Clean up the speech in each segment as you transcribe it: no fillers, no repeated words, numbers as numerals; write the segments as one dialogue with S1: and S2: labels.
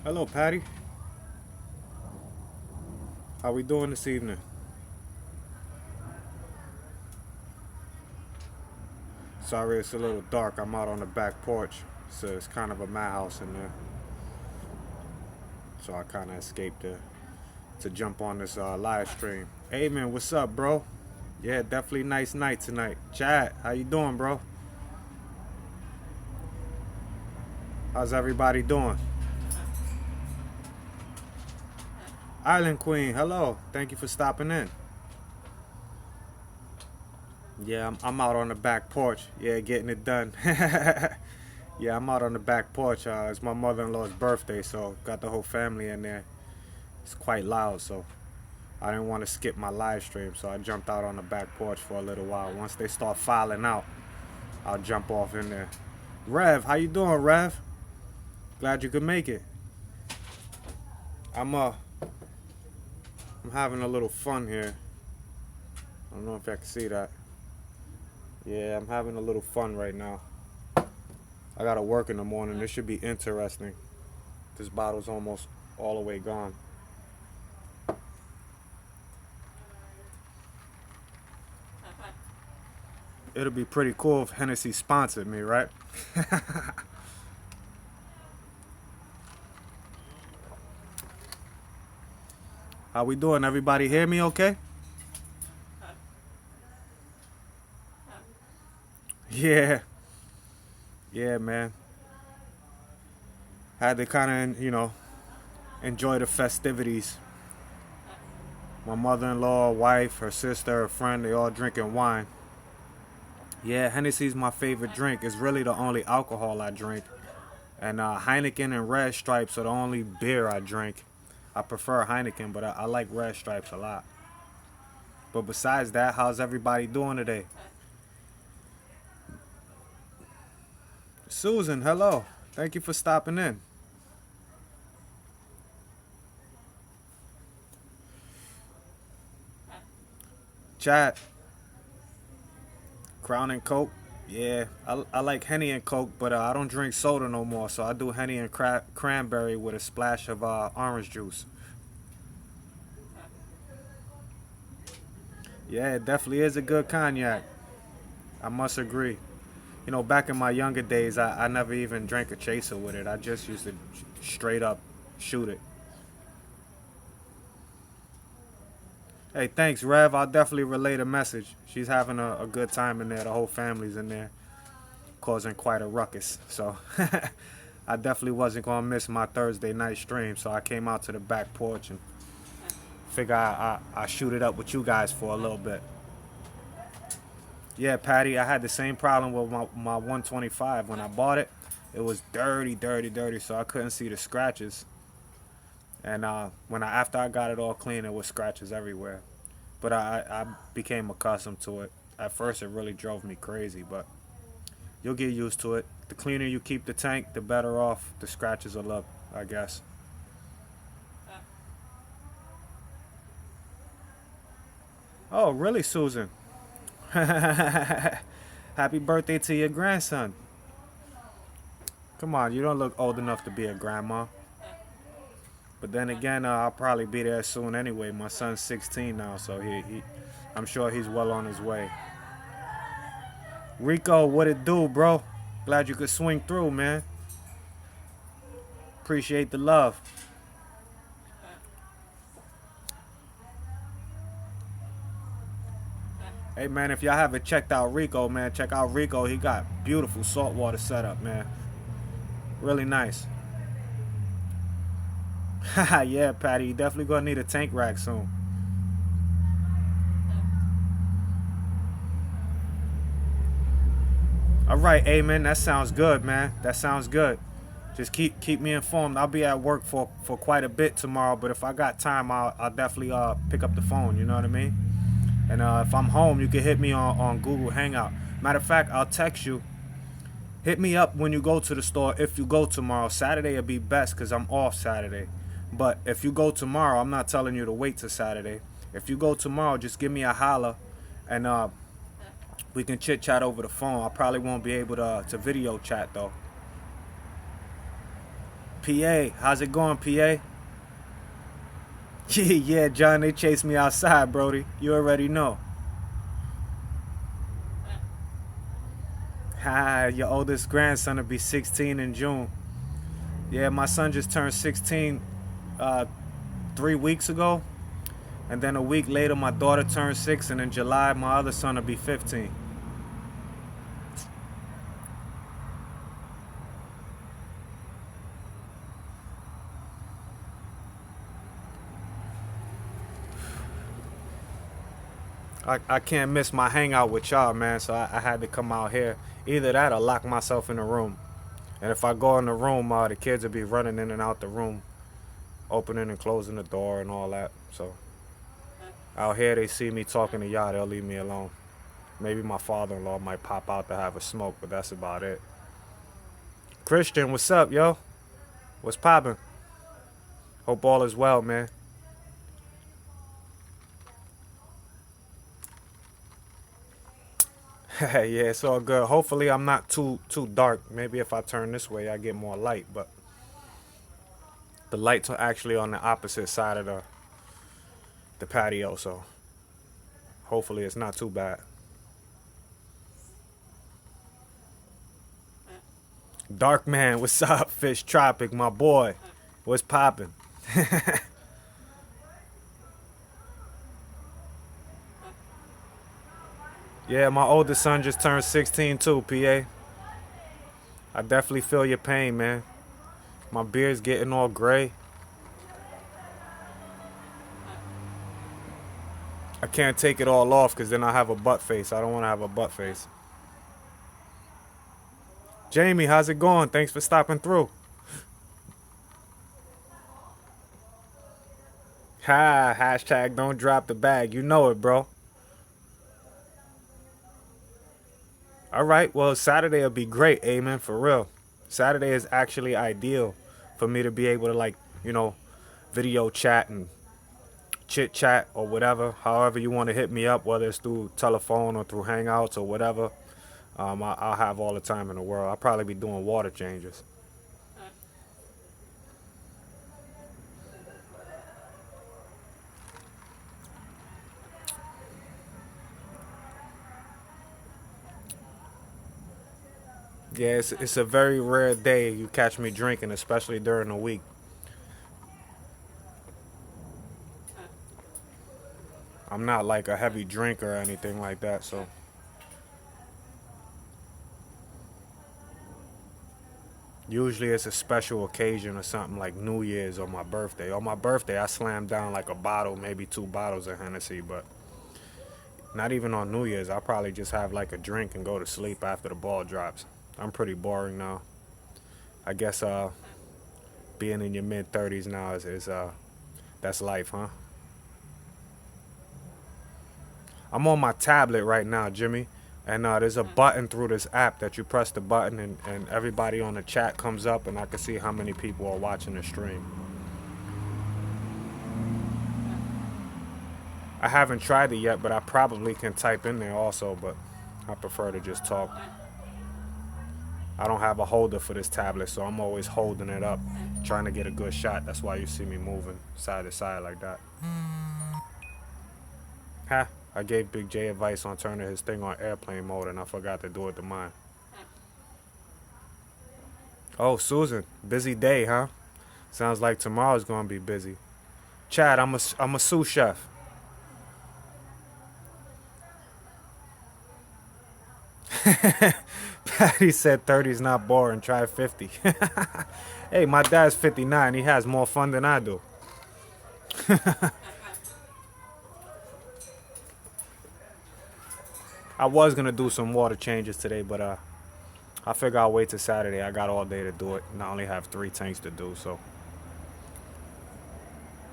S1: Hello, Patty. How we doing this evening? Sorry, it's a little dark. I'm out on the back porch, so it's kind of a madhouse in there. So I kind of escaped to jump on this live stream. Hey, man, what's up, bro? Yeah, definitely nice night tonight. Chad, how you doing, bro? How's everybody doing? Island Queen, hello. Thank you for stopping in. Yeah, I'm out on the back porch. Yeah, getting it done. Yeah, I'm out on the back porch. It's my mother-in-law's birthday, so got the whole family in there. It's quite loud, so I didn't want to skip my live stream, so I jumped out on the back porch for a little while. Once they start filing out, I'll jump off in there. Rev, how you doing, Rev? Glad you could make it. I'm having a little fun here. I don't know if I can see that. Yeah, I'm having a little fun right now. I gotta work in the morning. This should be interesting. This bottle's almost all the way gone. It'll be pretty cool if Hennessy sponsored me, right? How we doing? Everybody hear me okay? Yeah. Yeah, man. Had to kind of, enjoy the festivities. My mother-in-law, wife, her sister, her friend, they all drinking wine. Yeah, Hennessy's my favorite drink. It's really the only alcohol I drink. And Heineken and Red Stripes are the only beer I drink. I prefer Heineken, but I like Red Stripes a lot. But besides that, how's everybody doing today? Susan, hello. Thank you for stopping in. Chat. Crown and Coke. Yeah, I like Henny and Coke, but I don't drink soda no more, so I do Henny and cranberry with a splash of orange juice. Yeah, it definitely is a good cognac. I must agree. Back in my younger days, I never even drank a chaser with it. I just used to straight up shoot it. Hey, thanks, Rev. I'll definitely relay the message. She's having a good time in there. The whole family's in there, causing quite a ruckus. So I definitely wasn't going to miss my Thursday night stream. So I came out to the back porch and figure I shoot it up with you guys for a little bit. Yeah, Patty, I had the same problem with my 125. When I bought it, it was dirty, so I couldn't see the scratches. And after I got it all clean, it was scratches everywhere. But I became accustomed to it. At first, it really drove me crazy, but you'll get used to it. The cleaner you keep the tank, the better off the scratches will look, I guess. Oh, really, Susan? Happy birthday to your grandson. Come on, you don't look old enough to be a grandma. But then again, I'll probably be there soon anyway. My son's 16 now, so I'm sure he's well on his way. Rico, what it do, bro? Glad you could swing through, man. Appreciate the love. Hey, man, if y'all haven't checked out Rico, man, check out Rico. He got beautiful saltwater setup, man. Really nice. Yeah, Patty, you definitely gonna need a tank rack soon. All right, Amen. That sounds good, man. That sounds good. Just keep me informed. I'll be at work for quite a bit tomorrow, but if I got time, I'll definitely pick up the phone. You know what I mean? And if I'm home, you can hit me on Google Hangout. Matter of fact, I'll text you. Hit me up when you go to the store if you go tomorrow. Saturday will be best because I'm off Saturday. But if you go tomorrow, I'm not telling you to wait till Saturday. If you go tomorrow, just give me a holler and we can chit chat over the phone. I probably won't be able to video chat though. PA, how's it going, PA? Yeah, John, they chased me outside, Brody. You already know. Ha, your oldest grandson will be 16 in June. Yeah, my son just turned 16 3 weeks ago. And then a week later, my daughter turned 6. And in July, my other son will be 15. I can't miss my hangout with y'all, man. So I had to come out here. Either that or lock myself in a room. And if I go in the room, the kids will be running in and out the room, opening and closing the door and all that. So out here, they see me talking to y'all, they'll leave me alone. Maybe my father-in-law might pop out to have a smoke, but that's about it. Christian, what's up, yo? What's poppin'? Hope all is well, man. Yeah, it's all good. Hopefully I'm not too dark. Maybe if I turn this way, I get more light. But the lights are actually on the opposite side of the patio, so hopefully it's not too bad. Dark man, what's up? Fish Tropic, my boy. What's poppin'? Yeah, my oldest son just turned 16 too, PA. I definitely feel your pain, man. My beard's getting all gray. I can't take it all off because then I have a butt face. I don't want to have a butt face. Jamie, how's it going? Thanks for stopping through. Ha, hashtag don't drop the bag. You know it, bro. All right, well, Saturday will be great, amen, for real. Saturday is actually ideal for me to be able to, like, video chat and chit chat or whatever. However you want to hit me up, whether it's through telephone or through Hangouts or whatever. I'll have all the time in the world. I'll probably be doing water changes. Yeah, it's a very rare day you catch me drinking, especially during the week. I'm not like a heavy drinker or anything like that, so. Usually it's a special occasion or something like New Year's or my birthday. On my birthday, I slam down like a bottle, maybe 2 bottles of Hennessy, but not even on New Year's. I'll probably just have like a drink and go to sleep after the ball drops. I'm pretty boring now. I guess being in your mid-30s now is that's life, huh? I'm on my tablet right now, Jimmy. And there's a button through this app that you press the button and everybody on the chat comes up and I can see how many people are watching the stream. I haven't tried it yet, but I probably can type in there also, but I prefer to just talk. I don't have a holder for this tablet, so I'm always holding it up, trying to get a good shot. That's why you see me moving side to side like that. Ha! I gave Big J advice on turning his thing on airplane mode, and I forgot to do it to mine. Oh, Susan, busy day, huh? Sounds like tomorrow's gonna be busy. Chad, I'm a sous chef. Patty said 30's not boring. Try 50. Hey, my dad's 59. He has more fun than I do. I was going to do some water changes today, but I figure I'll wait till Saturday. I got all day to do it, and I only have 3 tanks to do, so.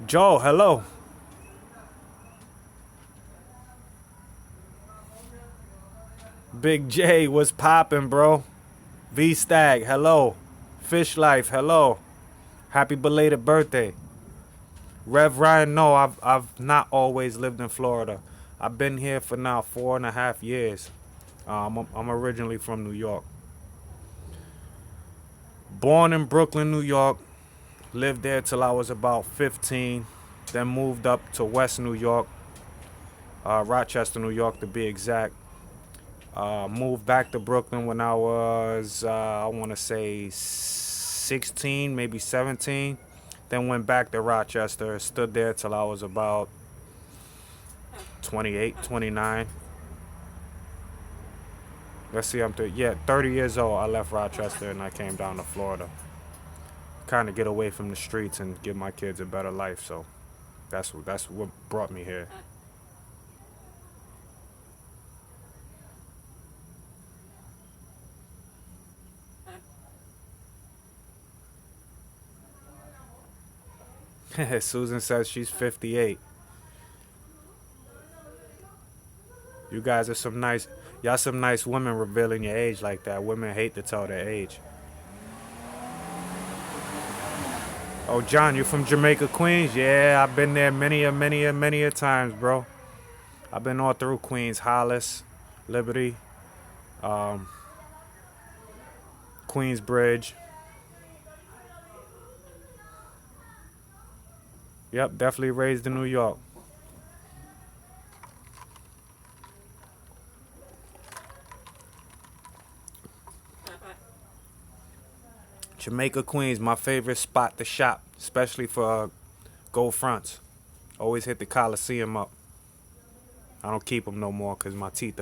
S1: Joe, hello. Big J, what's poppin', bro? V-Stag, hello. Fish Life, hello. Happy belated birthday. Rev Ryan, no, I've not always lived in Florida. I've been here for now 4.5 years. I'm originally from New York. Born in Brooklyn, New York. Lived there till I was about 15. Then moved up to West New York, Rochester, New York to be exact. Moved back to Brooklyn when I was, I want to say 16, maybe 17. Then went back to Rochester, stood there till I was about 28, 29. Let's see, 30 years old. I left Rochester and I came down to Florida. Kind of get away from the streets and give my kids a better life. So that's what brought me here. Susan says she's 58. You guys are y'all some nice women revealing your age like that. Women hate to tell their age. Oh, John, you from Jamaica, Queens? Yeah, I've been there many a times, bro. I've been all through Queens, Hollis, Liberty, um, Queensbridge. Yep, definitely raised in New York. Jamaica, Queens, my favorite spot to shop, especially for gold fronts. Always hit the Coliseum up. I don't keep them no more because my teeth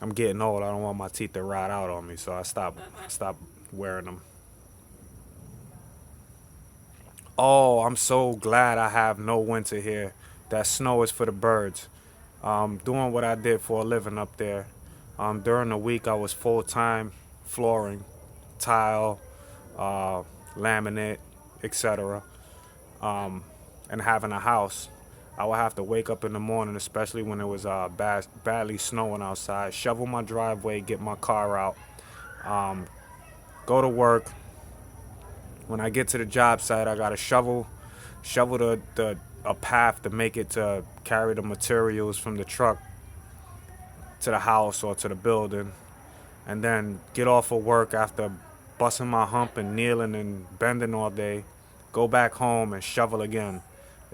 S1: I'm getting old. I don't want my teeth to rot out on me, so I stop wearing them. Oh, I'm so glad I have no winter here. That snow is for the birds. Doing what I did for a living up there. During the week, I was full-time flooring, tile, laminate, etc. And having a house. I would have to wake up in the morning, especially when it was badly snowing outside, shovel my driveway, get my car out, go to work. When I get to the job site, I gotta shovel a path to make it to carry the materials from the truck to the house or to the building, and then get off of work after busting my hump and kneeling and bending all day, go back home and shovel again.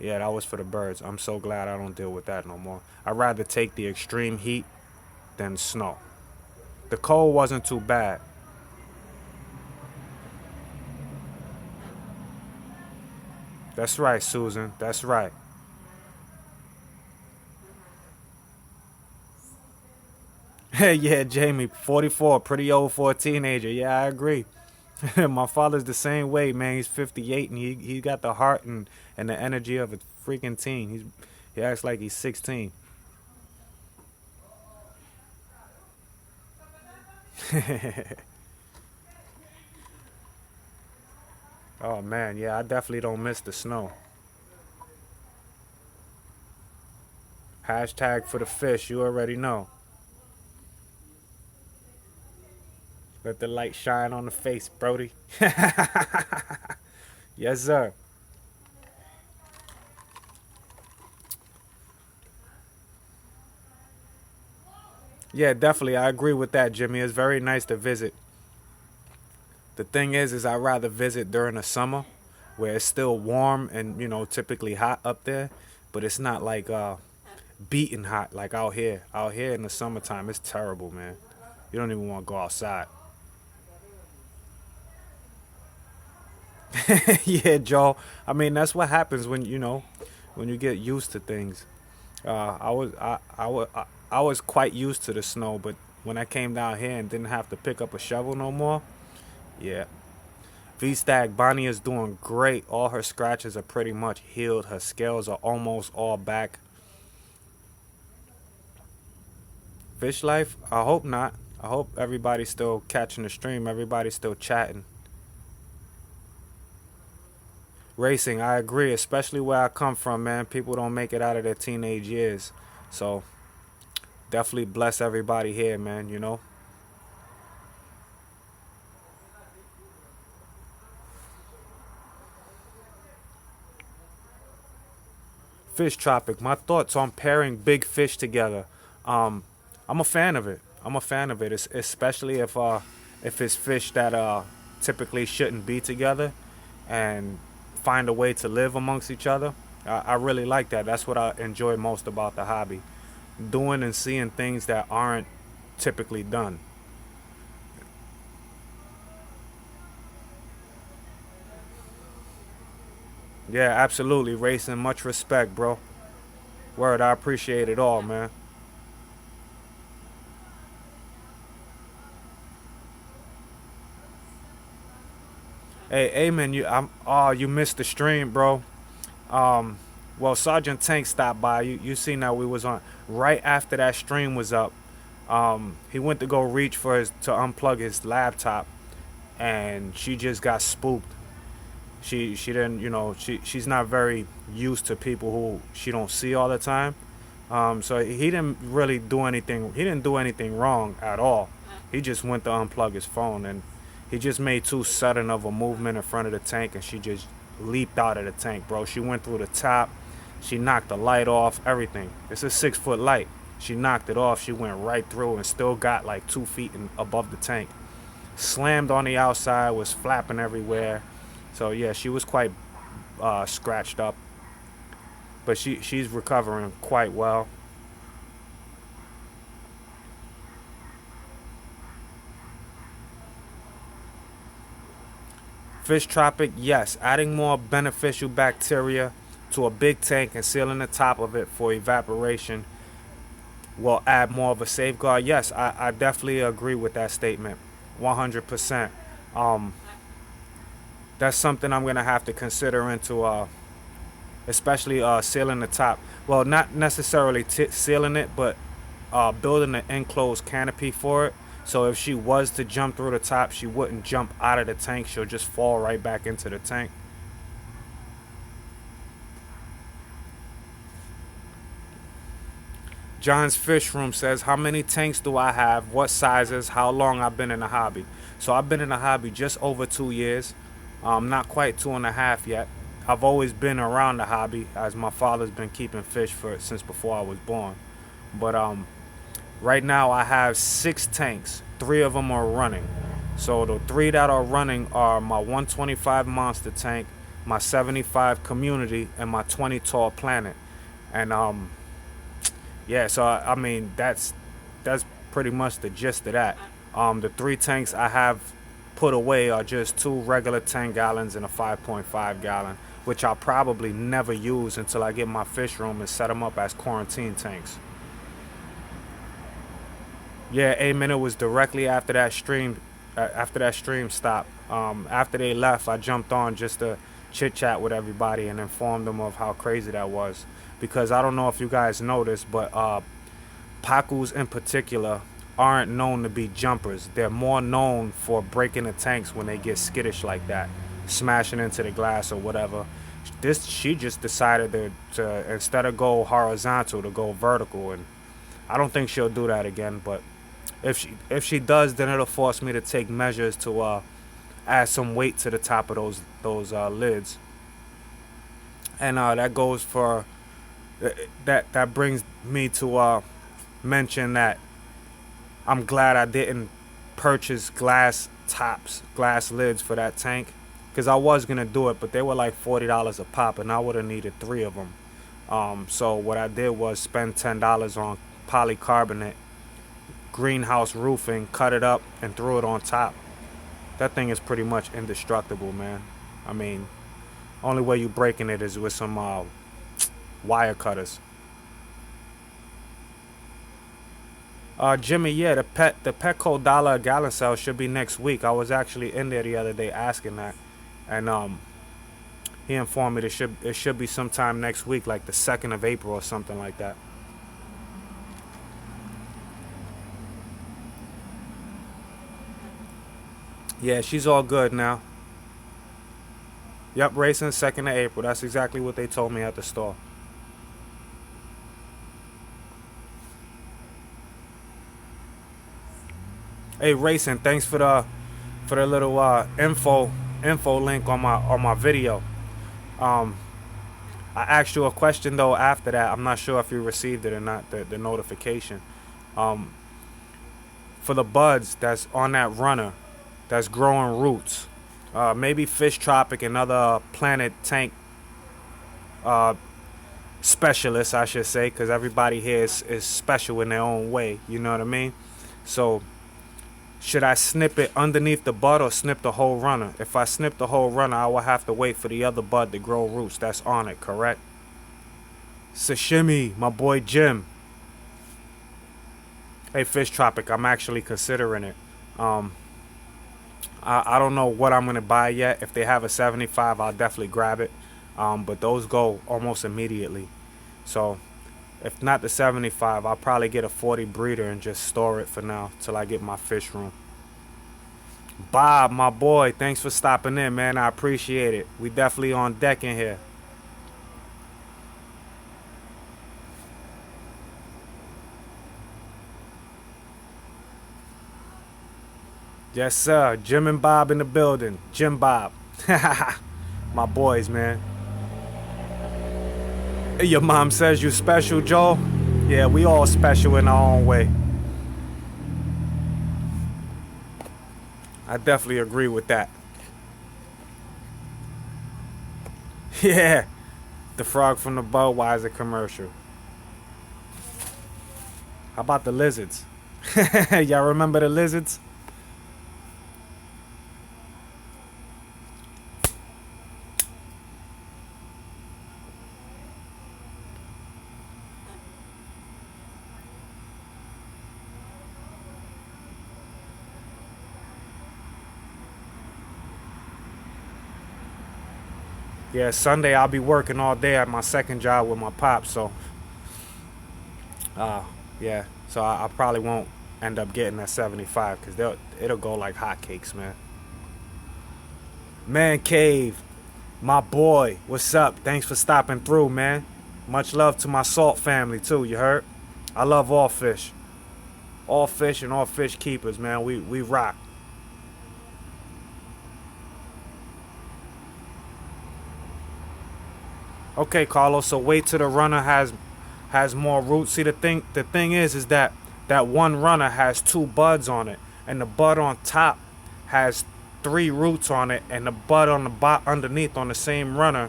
S1: Yeah, that was for the birds. I'm so glad I don't deal with that no more. I'd rather take the extreme heat than snow. The cold wasn't too bad. That's right, Susan. That's right. Yeah, Jamie, 44, pretty old for a teenager. Yeah, I agree. My father's the same way, man. He's 58 and he got the heart and the energy of a freaking teen. He acts like he's 16. Oh man, yeah, I definitely don't miss the snow. Hashtag for the fish, you already know. Let the light shine on the face, Brody. Yes, sir. Yeah, definitely. I agree with that, Jimmy. It's very nice to visit. The thing is I'd rather visit during the summer where it's still warm and, typically hot up there, but it's not like beating hot like out here. Out here in the summertime, it's terrible, man. You don't even want to go outside. Yeah, Joe. I mean, that's what happens when you get used to things. I was quite used to the snow, but when I came down here and didn't have to pick up a shovel no more, yeah. V-Stag, Bonnie is doing great. All her scratches are pretty much healed. Her scales are almost all back. Fish life? I hope not. I hope everybody's still catching the stream. Everybody's still chatting. Racing, I agree, especially where I come from, man. People don't make it out of their teenage years. So, definitely bless everybody here, man. Fish Tropic, my thoughts on pairing big fish together. Um, I'm a fan of it. I'm a fan of it, especially if it's fish that typically shouldn't be together. and find a way to live amongst each other. I really like that. That's what I enjoy most about the hobby. Doing and seeing things that aren't typically done. Yeah, absolutely. Racing, much respect, bro. Word, I appreciate it all, man. Hey, Amen, you missed the stream, bro. Um, well, Sergeant Tank stopped by. You seen that we was on right after that stream was up. He went to go reach for his to unplug his laptop, and she just got spooked. She didn't, she's not very used to people who she don't see all the time. So he didn't really do anything. He didn't do anything wrong at all. He just went to unplug his phone, and he just made too sudden of a movement in front of the tank, and she just leaped out of the tank, bro. She went through the top. She knocked the light off, everything. It's a 6-foot light. She knocked it off. She went right through and still got like 2 feet above the tank. Slammed on the outside, was flapping everywhere. So yeah, she was quite scratched up, but she's recovering quite well. Fish tropic, yes. Adding more beneficial bacteria to a big tank and sealing the top of it for evaporation will add more of a safeguard. Yes, I definitely agree with that statement. 100%. Um, that's something I'm gonna have to consider into especially sealing the top. Well, not necessarily sealing it, but building an enclosed canopy for it. So if she was to jump through the top, she wouldn't jump out of the tank. She'll just fall right back into the tank. John's Fish Room says, how many tanks do I have? What sizes? How long I've been in the hobby? So I've been in the hobby just over 2 years. Not quite 2.5 yet. I've always been around the hobby as my father's been keeping fish for since before I was born. But right now I have 6 tanks. 3 of them are running. So the 3 that are running are my 125 monster tank, my 75 community, and my 20 tall planet. And yeah, so I mean that's pretty much the gist of that. The 3 tanks I have put away are just 2 regular 10 gallons and a 5.5 gallon, which I'll probably never use until I get my fish room and set them up as quarantine tanks. Yeah, amen. It was directly after that stream, stopped. After they left, I jumped on just to chit chat with everybody and inform them of how crazy that was. Because I don't know if you guys noticed, but Pacus in particular aren't known to be jumpers. They're more known for breaking the tanks when they get skittish like that, smashing into the glass or whatever. She just decided to instead of go horizontal to go vertical, and I don't think she'll do that again. But if she does, then it'll force me to take measures to add some weight to the top of those lids, and that goes for that brings me to mention that I'm glad I didn't purchase glass tops, glass lids for that tank, because I was gonna do it, but they were like $40 a pop, and I would have needed 3 of them. So what I did was spend $10 on polycarbonate greenhouse roofing, cut it up, and threw it on top. That thing is pretty much indestructible, man. I mean, only way you breaking it is with some wire cutters. Jimmy, yeah, the Petco dollar a gallon sale should be next week. I was actually in there the other day asking that, and he informed me it should be sometime next week, like the 2nd of April or something like that. Yeah, she's all good now. Yep, racing 2nd of April. That's exactly what they told me at the store. Hey, racing, thanks for the little info link on my video. Um, I asked you a question though after that. I'm not sure if you received it or not, the notification. Um, for the buds that's on that runner, that's growing roots. Maybe Fish Tropic and other Planet Tank specialists, I should say, because everybody here is special in their own way. You know what I mean? So, should I snip it underneath the bud or snip the whole runner? If I snip the whole runner, I will have to wait for the other bud to grow roots that's on it, correct? Sashimi, my boy Jim. Hey, Fish Tropic, I'm actually considering it. Um, I don't know what I'm going to buy yet. If they have a 75, I'll definitely grab it. But those go almost immediately. So, if not the 75, I'll probably get a 40 breeder and just store it for now till I get my fish room. Bob, my boy, thanks for stopping in, man. I appreciate it. We definitely on deck in here. Yes, sir. Jim and Bob in the building. Jim Bob. My boys, man. Hey, your mom says you special, Joe? Yeah, we all special in our own way. I definitely agree with that. Yeah. The frog from the Budweiser commercial. How about the lizards? Y'all remember the lizards? Yeah, Sunday I'll be working all day at my second job with my pops, so uh yeah. So I probably won't end up getting that 75 because it'll go like hotcakes, man. Man Cave, my boy, what's up? Thanks for stopping through, man. Much love to my salt family too, you heard? I love all fish. All fish and all fish keepers, man. We rock. Okay, Carlos. So wait till the runner has more roots. See, the thing is that that one runner has two buds on it, and the bud on top has three roots on it, and the bud on the underneath on the same runner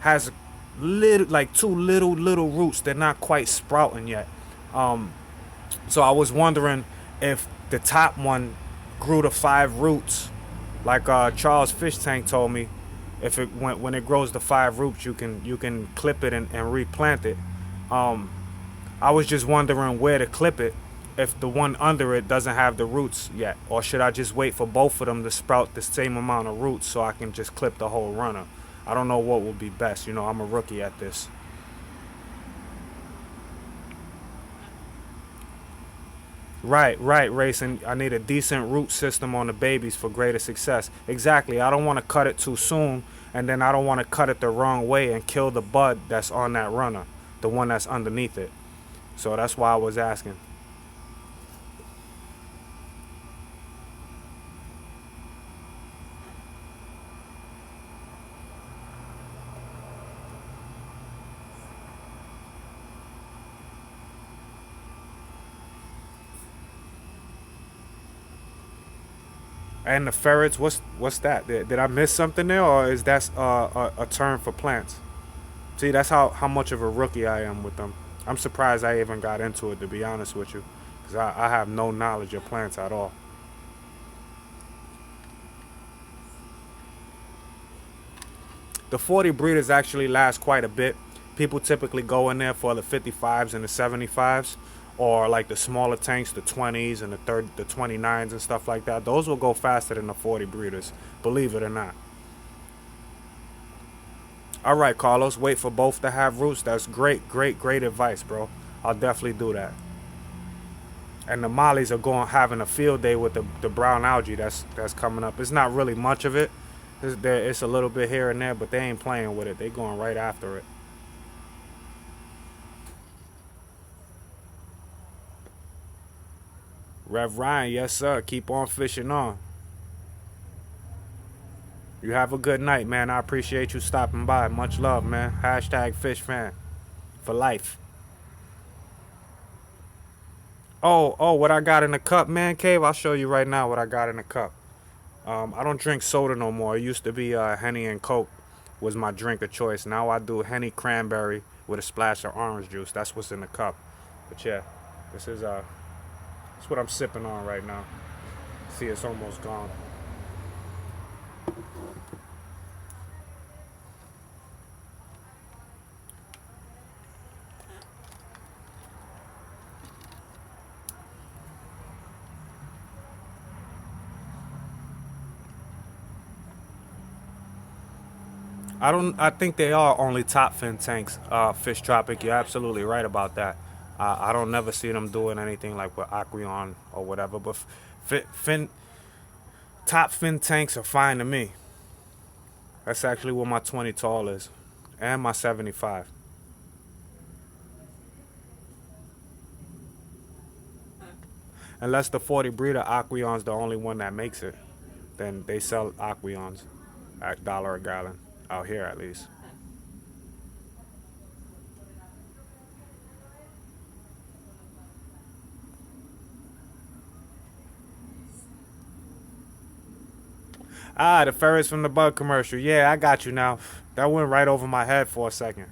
S1: has little like two little roots. They're not quite sprouting yet. Um, so I was wondering if the top one grew to five roots, like Charles Fish Tank told me. If it when it grows to five roots, you can clip it and replant it. Um, I was just wondering where to clip it if the one under it doesn't have the roots yet, or should I just wait for both of them to sprout the same amount of roots so I can just clip the whole runner? I don't know what would be best. You know, I'm a rookie at this. Right, racing. I need a decent root system on the babies for greater success. Exactly. I don't want to cut it too soon, and then I don't want to cut it the wrong way and kill the bud that's on that runner, the one that's underneath it. So that's why I was asking. And the ferrets, what's that? Did I miss something there, or is that a term for plants? See, that's how much of a rookie I am with them. I'm surprised I even got into it, to be honest with you, because I have no knowledge of plants at all. The 40 breeders actually last quite a bit. People typically go in there for the 55s and the 75s, or like the smaller tanks, the 20s and the 29s and stuff like that. Those will go faster than the 40 breeders, believe it or not. All right, Carlos, wait for both to have roots. That's great advice, bro. I'll definitely do that. And the mollies are going having a field day with the brown algae that's coming up. It's not really much of it. It's a little bit here and there, but they ain't playing with it. They going right after it. Rev Ryan, yes sir. Keep on fishing on. You have a good night, man. I appreciate you stopping by. Much love, man. Hashtag fish fan for life. Oh, what I got in the cup, man cave. I'll show you right now what I got in the cup. I don't drink soda no more. It used to be Henny and Coke was my drink of choice. Now I do Henny cranberry with a splash of orange juice. That's what's in the cup. But yeah, this is that's what I'm sipping on right now. See, it's almost gone. I think they are only top fin tanks, Fish Tropic. You're absolutely right about that. I don't never see them doing anything like with Aquarium or whatever. But top fin tanks are fine to me. That's actually what my 20 tall is, and my 75. Unless the 40 breeder Aquion's the only one that makes it, then they sell Aquion's at dollar a gallon out here at least. Ah, the ferrets from the bug commercial. Yeah, I got you now. That went right over my head for a second.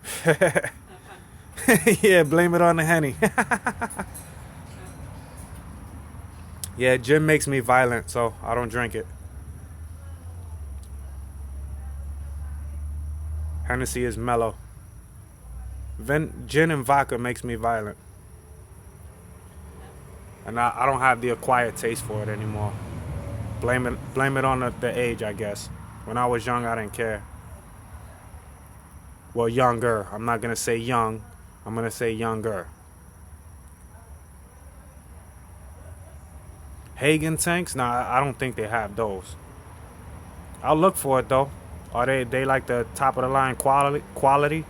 S1: Yeah, blame it on the Henny. Yeah, gin makes me violent, so I don't drink it. Hennessy is mellow. Gin and vodka makes me violent. And I don't have the acquired taste for it anymore. Blame it on the age, I guess. When I was young, I didn't care. Well, younger. I'm not going to say young. I'm going to say younger. Hagen tanks? Nah, I don't think they have those. I'll look for it, though. Are they like the top of the line quality?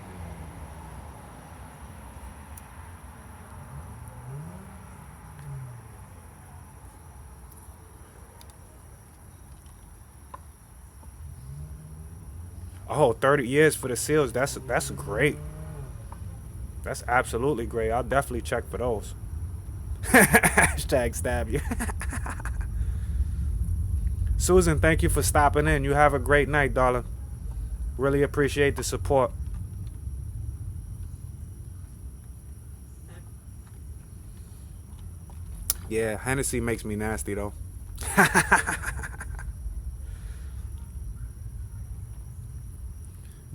S1: Oh, 30 years for the seals. That's great. That's absolutely great. I'll definitely check for those. Hashtag stab you. Susan, thank you for stopping in. You have a great night, darling. Really appreciate the support. Yeah, Hennessy makes me nasty though.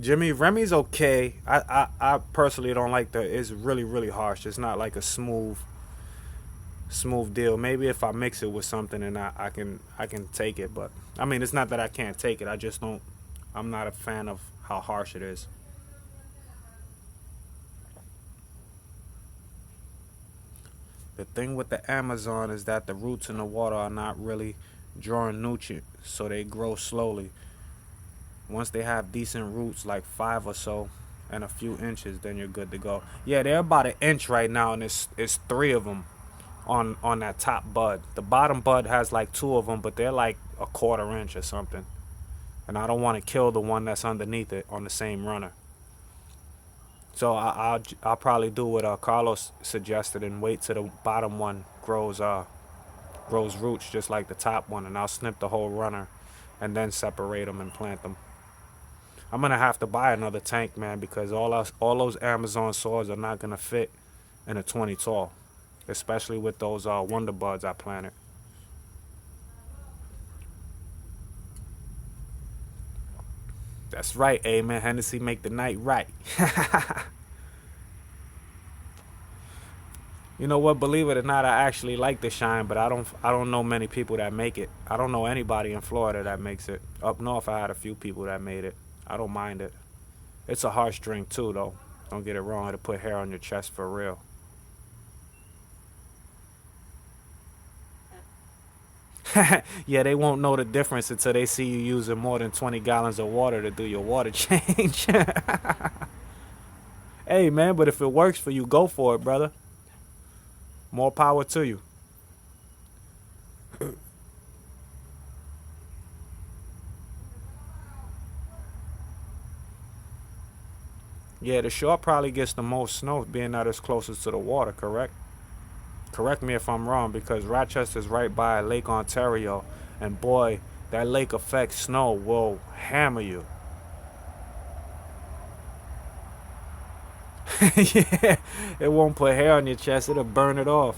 S1: Jimmy, Remy's okay. I personally don't like the. It's really harsh. It's not like a smooth deal. Maybe if I mix it with something and I can take it, but I mean it's not that I can't take it. I just don't. I'm not a fan of how harsh it is. The thing with the Amazon is that the roots in the water are not really drawing nutrient, so they grow slowly. Once they have decent roots, like 5 or so, and a few inches, then you're good to go. Yeah, they're about an inch right now, and it's 3 of them on that top bud. The bottom bud has like 2 of them, but they're like a 1/4 inch or something. And I don't want to kill the one that's underneath it on the same runner. So I'll probably do what Carlos suggested and wait till the bottom one grows roots just like the top one, and I'll snip the whole runner and then separate them and plant them. I'm gonna have to buy another tank, man, because all those Amazon swords are not gonna fit in a 20 tall, especially with those Wonder Buds I planted. That's right, amen. Hennessy make the night right. You know what? Believe it or not, I actually like the shine, but I don't know many people that make it. I don't know anybody in Florida that makes it. Up north, I had a few people that made it. I don't mind it. It's a harsh drink too, though. Don't get it wrong. It'll put hair on your chest for real. Yeah, they won't know the difference until they see you using more than 20 gallons of water to do your water change. Hey, man, but if it works for you, go for it, brother. More power to you. Yeah, the shore probably gets the most snow, being that it's closest to the water, correct? Correct me if I'm wrong, because Rochester's right by Lake Ontario, and boy, That lake effect snow will hammer you. Yeah, it won't put hair on your chest. It'll burn it off.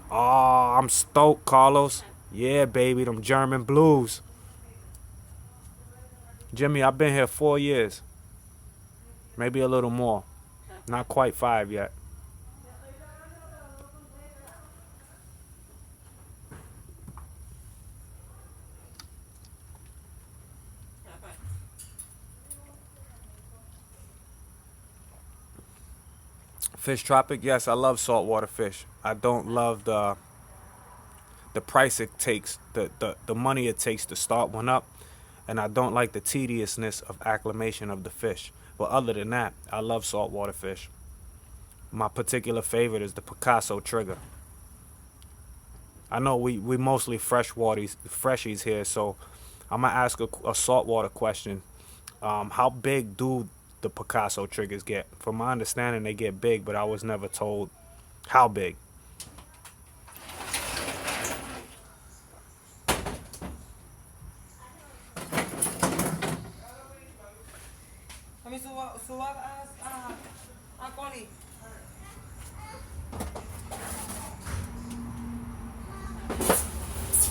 S1: Oh, I'm stoked, Carlos. Yeah, baby, them German blues. Jimmy, I've been here 4 years. Maybe a little more. Not quite 5 yet. Fish tropic, yes, I love saltwater fish. I don't love the price it takes, the money it takes to start one up, and I don't like the tediousness of acclimation of the fish. But other than that, I love saltwater fish. My particular favorite is the Picasso trigger. I know we mostly freshies here, so I'm gonna ask a saltwater question. How big do the Picasso triggers get? From my understanding, they get big, but I was never told how big.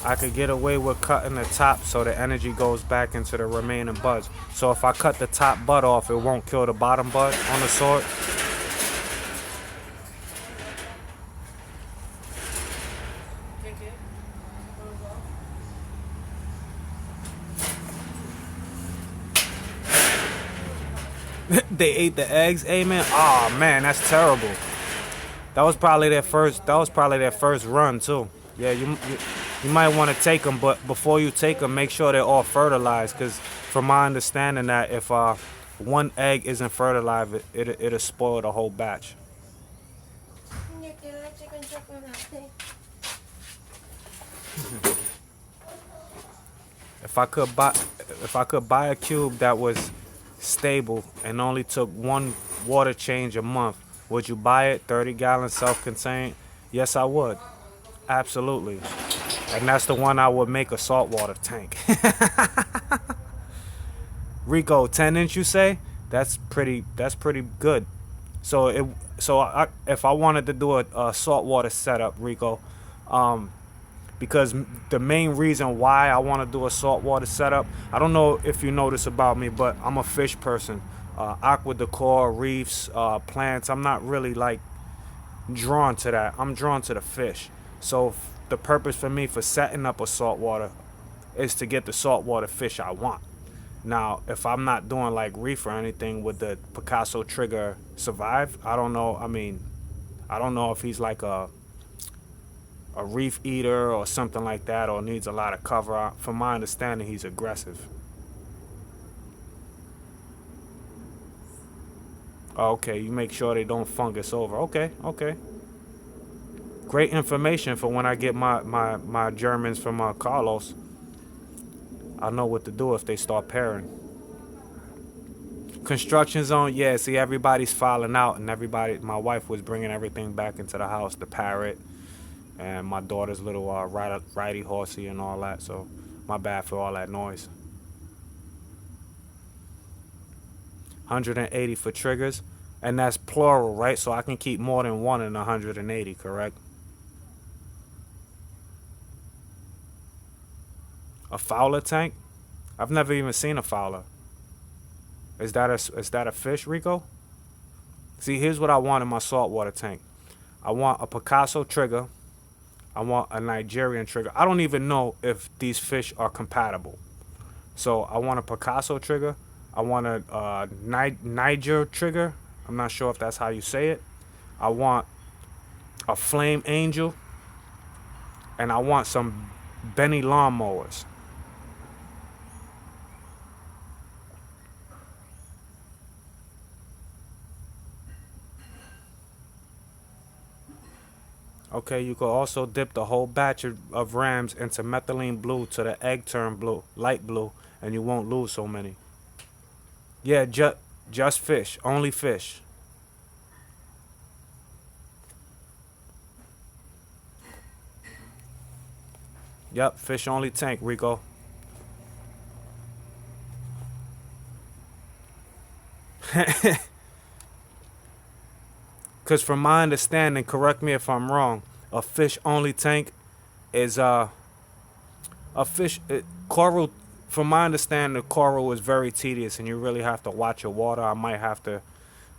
S1: I could get away with cutting the top so the energy goes back into the remaining buds. So if I cut the top bud off, it won't kill the bottom bud on the sword. They ate the eggs, amen. Oh man, that's terrible. That was probably their first. That was probably their first run too. Yeah, you might want to take them, but before you take them, make sure they're all fertilized. Cause from my understanding, that if one egg isn't fertilized, it'll spoil the whole batch. If I could buy a cube that was stable and only took one water change a month, would you buy it? 30-gallon self-contained? Yes, I would. Absolutely. And that's the one I would make a saltwater tank. Rico, 10-inch you say? That's pretty good. So if I wanted to do a saltwater setup, Rico, because the main reason why I want to do a saltwater setup, I don't know if you know this about me, but I'm a fish person. Aqua decor, reefs, plants. I'm not really like drawn to that. I'm drawn to the fish. So the purpose for me for setting up a saltwater is to get the saltwater fish I want. Now, if I'm not doing like reef or anything, would the Picasso trigger survive? I don't know. I mean, I don't know if he's like a reef eater or something like that, or needs a lot of cover. From my understanding, he's aggressive. Okay, you make sure they don't fungus over. Okay. Great information for when I get my Germans from Carlos. I know what to do if they start pairing. Construction zone, yeah, see, everybody's filing out, and my wife was bringing everything back into the house, the parrot, and my daughter's little righty horsey and all that, so my bad for all that noise. 180 for triggers, and that's plural, right? So I can keep more than one in 180, correct? A fowler tank? I've never even seen a fowler. Is that a fish, Rico? See, here's what I want in my saltwater tank. I want a Picasso trigger. I want a Nigerian trigger. I don't even know if these fish are compatible. So I want a Picasso trigger. I want a Niger trigger. I'm not sure if that's how you say it. I want a flame angel. And I want some Benny lawnmowers. Okay, you could also dip the whole batch of rams into methylene blue to the egg turn blue, light blue, and you won't lose so many. Yeah, just fish, only fish. Yep, fish only tank, Rico. Because from my understanding, correct me if I'm wrong, a fish only tank is a fish coral. From my understanding, the coral is very tedious, and you really have to watch your water. I might have to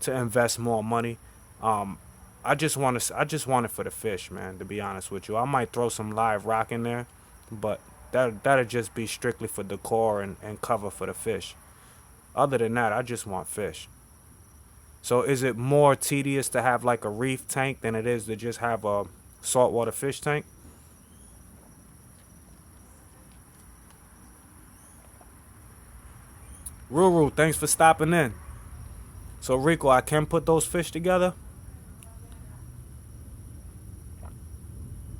S1: invest more money. Um, I just want it for the fish, man. To be honest with you, I might throw some live rock in there, but that'll just be strictly for decor and cover for the fish. Other than that, I just want fish. So is it more tedious to have like a reef tank than it is to just have a saltwater fish tank? Ruru, thanks for stopping in. So Rico, I can put those fish together?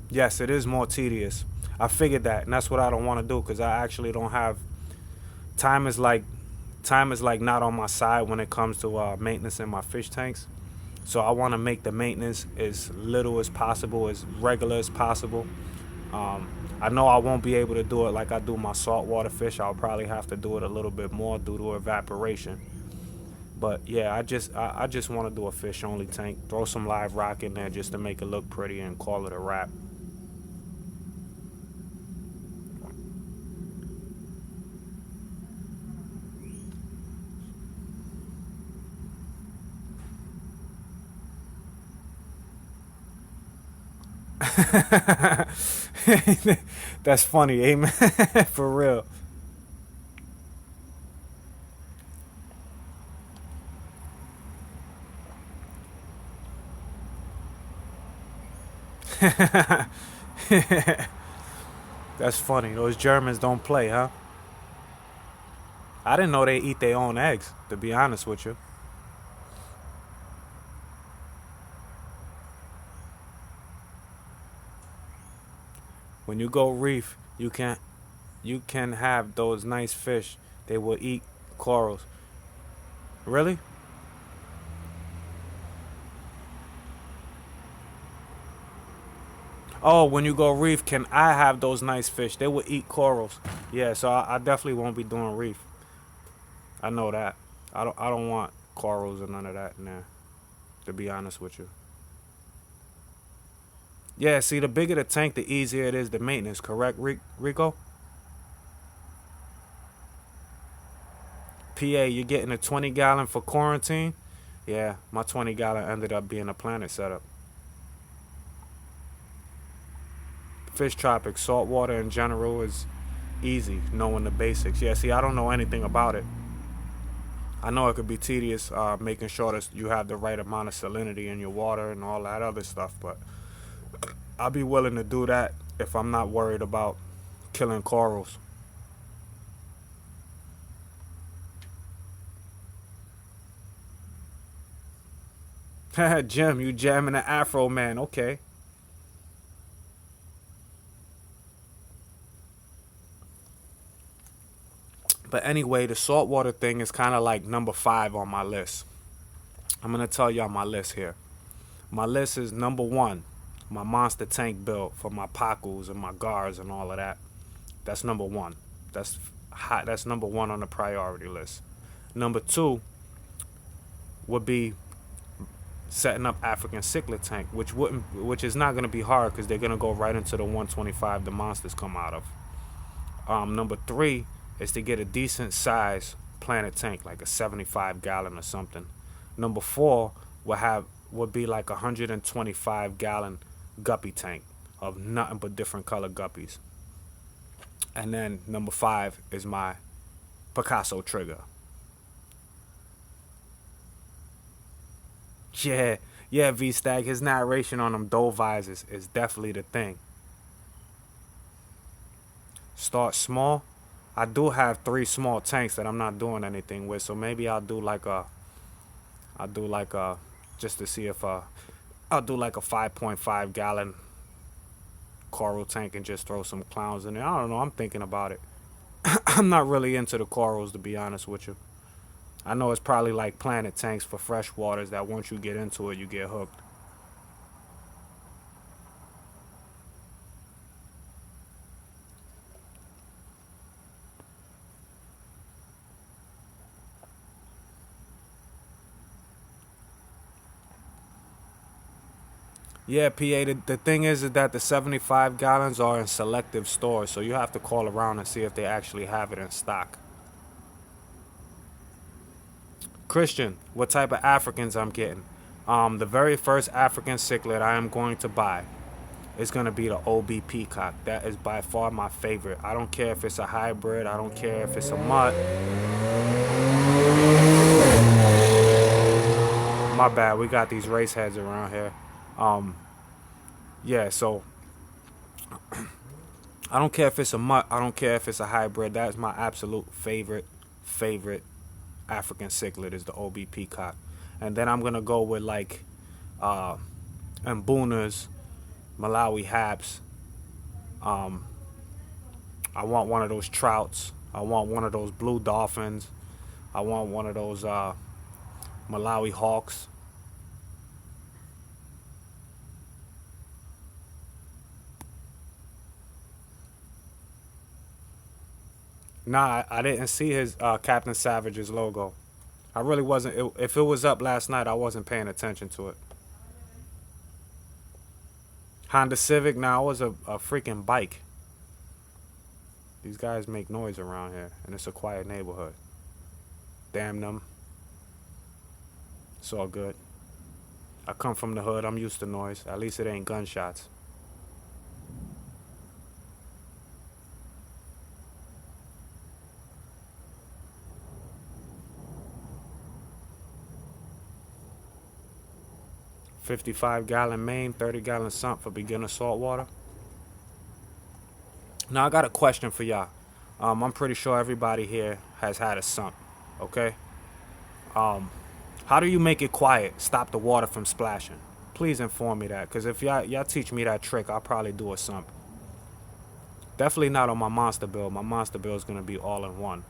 S1: Yes, it is more tedious. I figured that, and that's what I don't want to do because I actually don't have time. Time is like not on my side when it comes to maintenance in my fish tanks. So I want to make the maintenance as little as possible, as regular as possible. Um, I know I won't be able to do it like I do my saltwater fish. I'll probably have to do it a little bit more due to evaporation. But yeah, I just want to do a fish only tank. Throw some live rock in there just to make it look pretty and call it a wrap. That's funny, amen. For real. That's funny. Those Germans don't play, huh? I didn't know they eat their own eggs, to be honest with you. When you go reef, you can have those nice fish. They will eat corals. Really? Oh, when you go reef, can I have those nice fish? They will eat corals. Yeah, so I definitely won't be doing reef. I know that. I don't want corals or none of that in there, to be honest with you. Yeah, see, the bigger the tank, the easier it is to maintenance. Correct, Rico? PA, you're getting a 20-gallon for quarantine. Yeah, my 20-gallon ended up being a planet setup. Fish tropics, saltwater in general is easy, knowing the basics. Yeah, see, I don't know anything about it. I know it could be tedious making sure that you have the right amount of salinity in your water and all that other stuff, but I'll be willing to do that if I'm not worried about killing corals. Jim, you jamming the Afro man. Okay. But anyway, the saltwater thing is kind of like number five on my list. I'm going to tell y'all my list here. My list is number one, my monster tank build for my Pacus and my Gars and all of that. That's number one. That's hot. That's number one on the priority list. Number two would be setting up African cichlid tank, which is not going to be hard because they're going to go right into the 125 the monsters come out of. Number three is to get a decent size planet tank, like a 75-gallon or something. Number four would be like a 125-gallon guppy tank of nothing but different color guppies. And then number five is my Picasso trigger. Yeah, yeah, V Stag. His narration on them dove visors is definitely the thing. Start small. I do have three small tanks that I'm not doing anything with, so maybe I'll do like a, just to see if I'll do like a 5.5 gallon coral tank and just throw some clowns in there. I don't know. I'm thinking about it. I'm not really into the corals, to be honest with you. I know it's probably like planet tanks for fresh waters that once you get into it, you get hooked. Yeah, PA, the thing is that the 75 gallons are in selective stores, so you have to call around and see if they actually have it in stock. Christian, what type of Africans I'm getting? The very first African cichlid I am going to buy is going to be the OB Peacock. That is by far my favorite. I don't care if it's a hybrid. I don't care if it's a mutt. My bad. We got these race heads around here. Um, yeah, so I don't care if it's a mutt. I don't care if it's a hybrid. That is my absolute favorite African cichlid is the OB Peacock. And then I'm going to go with like uh, Mbunas, Malawi Haps. Um, I want one of those trouts. I want one of those blue dolphins. I want one of those Malawi hawks. Nah, I didn't see his Captain Savage's logo. I really wasn't. If it was up last night, I wasn't paying attention to it. Honda Civic. Now it was a freaking bike. These guys make noise around here, and it's a quiet neighborhood. Damn them. It's all good. I come from the hood. I'm used to noise. At least it ain't gunshots. $55-gallon main, 30-gallon sump for beginner saltwater. Now I got a question for y'all. I'm pretty sure everybody here has had a sump. Okay. Um, how do you make it quiet? Stop the water from splashing. Please inform me that, cause if y'all teach me that trick, I'll probably do a sump. Definitely not on my monster build. My monster build is gonna be all in one.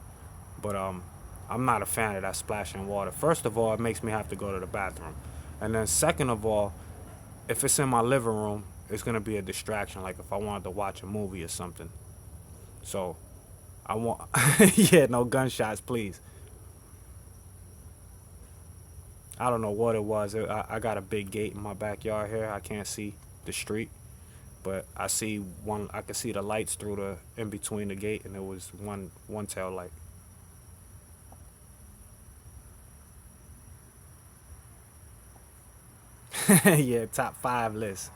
S1: But I'm not a fan of that splashing water. First of all, it makes me have to go to the bathroom, and then second of all, if it's in my living room, it's gonna be a distraction. Like if I wanted to watch a movie or something. So I want, yeah, no gunshots, please. I don't know what it was. I got a big gate in my backyard here. I can't see the street, but I see one. I could see the lights through the in between the gate, and it was one tail light. Yeah, top five list.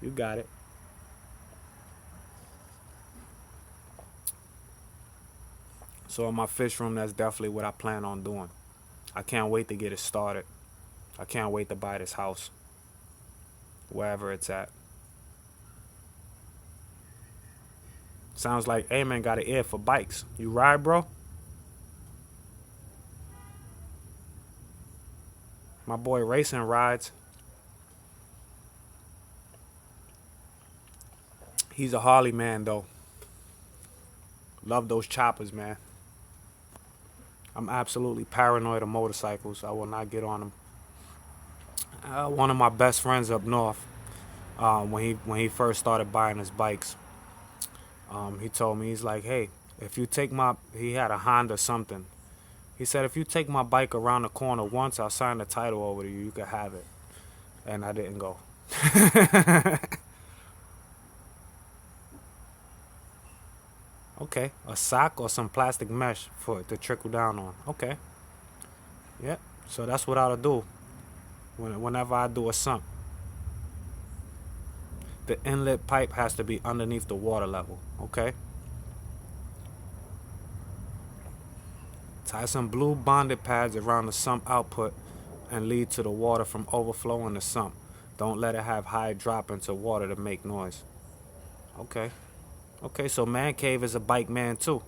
S1: You got it. So in my fish room, that's definitely what I plan on doing. I can't wait to get it started. I can't wait to buy this house, wherever it's at. Sounds like Amen got an ear for bikes. You ride, bro? My boy Racing rides. He's a Harley man, though. Love those choppers, man. I'm absolutely paranoid of motorcycles. I will not get on them. One of my best friends up north, when he first started buying his bikes, he told me, he's like, hey, if you take my, he had a Honda something. He said, if you take my bike around the corner once, I'll sign the title over to you. You can have it. And I didn't go. Okay, a sock or some plastic mesh for it to trickle down on. Okay, yep. So that's what I'll do whenever I do a sump. The inlet pipe has to be underneath the water level. Okay. Tie some blue bonded pads around the sump output and lead to the water from overflowing the sump. Don't let it have high drop into water to make noise. Okay. Okay, so Man Cave is a bike man too.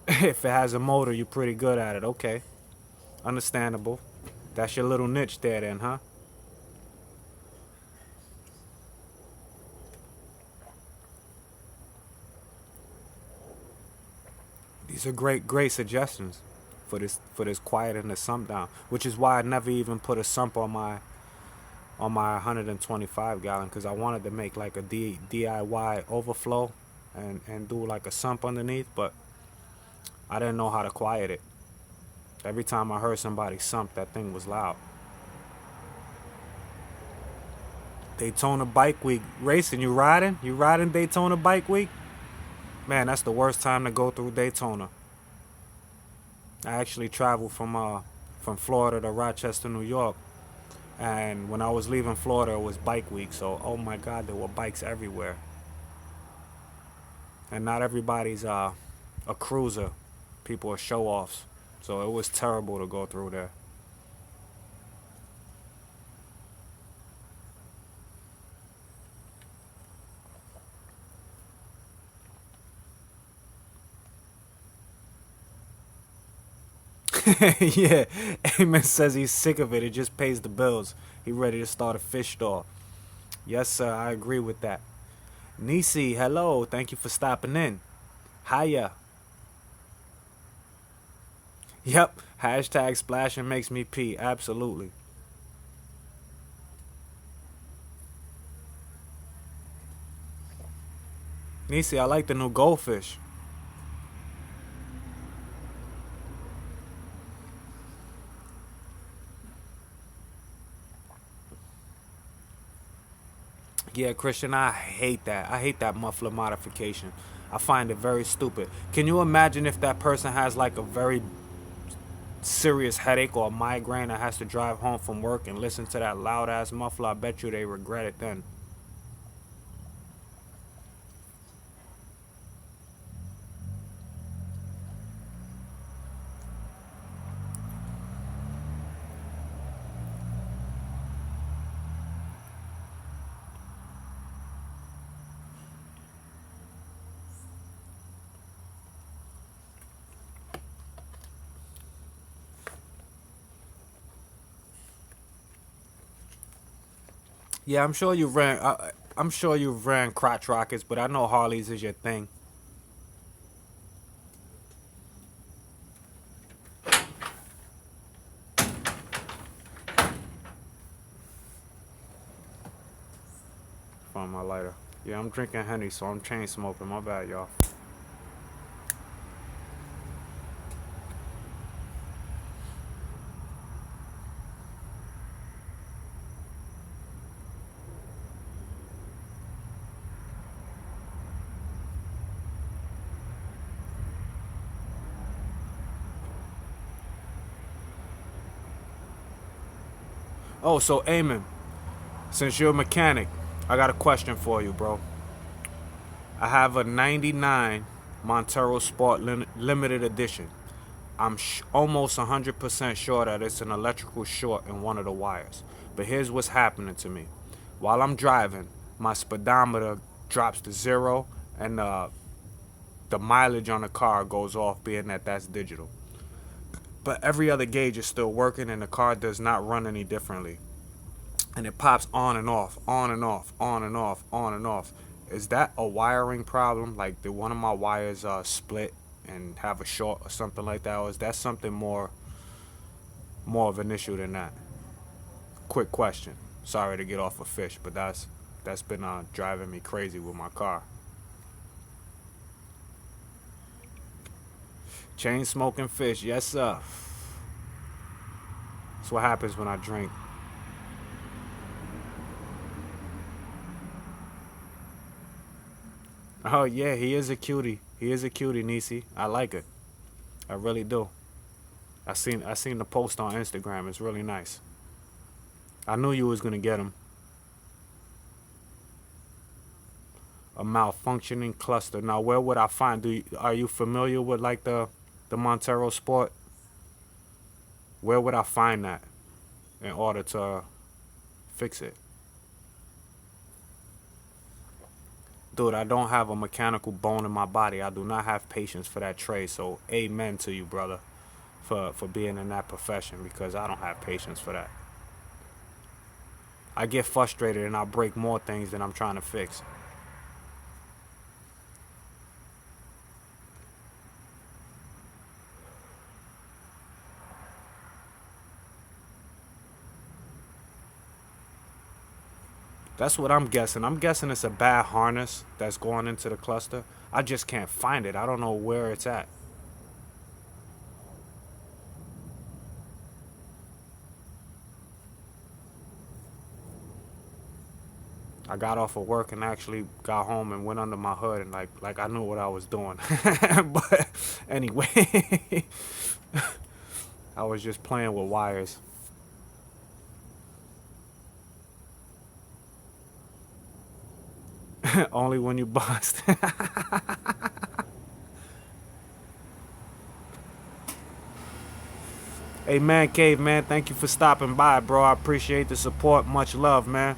S1: If it has a motor, you're pretty good at it. Okay. Understandable. That's your little niche there then, huh? These are great suggestions for this quiet and the sump down. Which is why I never even put a sump on my 125 gallon, because I wanted to make like a DIY overflow and do like a sump underneath, but I didn't know how to quiet it. Every time I heard somebody sump, that thing was loud. Daytona Bike Week. Racing, you riding? You riding Daytona Bike Week? Man, that's the worst time to go through Daytona. I actually traveled from Florida to Rochester, New York. And when I was leaving Florida, it was Bike Week. So, oh my God, there were bikes everywhere. And not everybody's a cruiser. People are show-offs. So it was terrible to go through there. Yeah, Eamon says he's sick of it. It just pays the bills. He ready to start a fish store. Yes, sir, I agree with that. Nisi, hello. Thank you for stopping in. Hiya. Yep. Hashtag splashing makes me pee. Absolutely. Nisi, I like the new goldfish. Yeah, Christian, I hate that. I hate that muffler modification. I find it very stupid. Can you imagine if that person has like a very serious headache or a migraine that has to drive home from work and listen to that loud ass muffler? I bet you they regret it then. Yeah, I'm sure you've ran crotch rockets, but I know Harleys is your thing. Find my lighter. Yeah, I'm drinking Henny, so I'm chain smoking. My bad, y'all. Oh, so Eamon, since you're a mechanic, I got a question for you, bro. I have a 99 Montero Sport limited edition. I'm almost 100% sure that it's an electrical short in one of the wires. But here's what's happening to me. While I'm driving, my speedometer drops to zero and the mileage on the car goes off, being that that's digital. But every other gauge is still working and the car does not run any differently. And it pops on and off, on and off, on and off, on and off. Is that a wiring problem? Like, did one of my wires split and have a short or something like that? Or is that something more of an issue than that? Quick question. Sorry to get off of fish, but that's been driving me crazy with my car. Chain smoking fish, yes sir. That's what happens when I drink. Oh yeah, he is a cutie. He is a cutie, Nisi. I like it. I really do. I seen the post on Instagram. It's really nice. I knew you was gonna get him. A malfunctioning cluster. Now, where would I find? Are you familiar with like the Montero Sport? Where would I find that in order to fix it? Dude, I don't have a mechanical bone in my body. I do not have patience for that trade. So, amen to you, brother, for being in that profession, because I don't have patience for that. I get frustrated and I break more things than I'm trying to fix. That's what I'm guessing. I'm guessing it's a bad harness that's going into the cluster. I just can't find it. I don't know where it's at. I got off of work and actually got home and went under my hood and like I knew what I was doing. But anyway, I was just playing with wires. Only when you bust. Hey man, Cave man, thank you for stopping by, bro. I appreciate the support. Much love, man.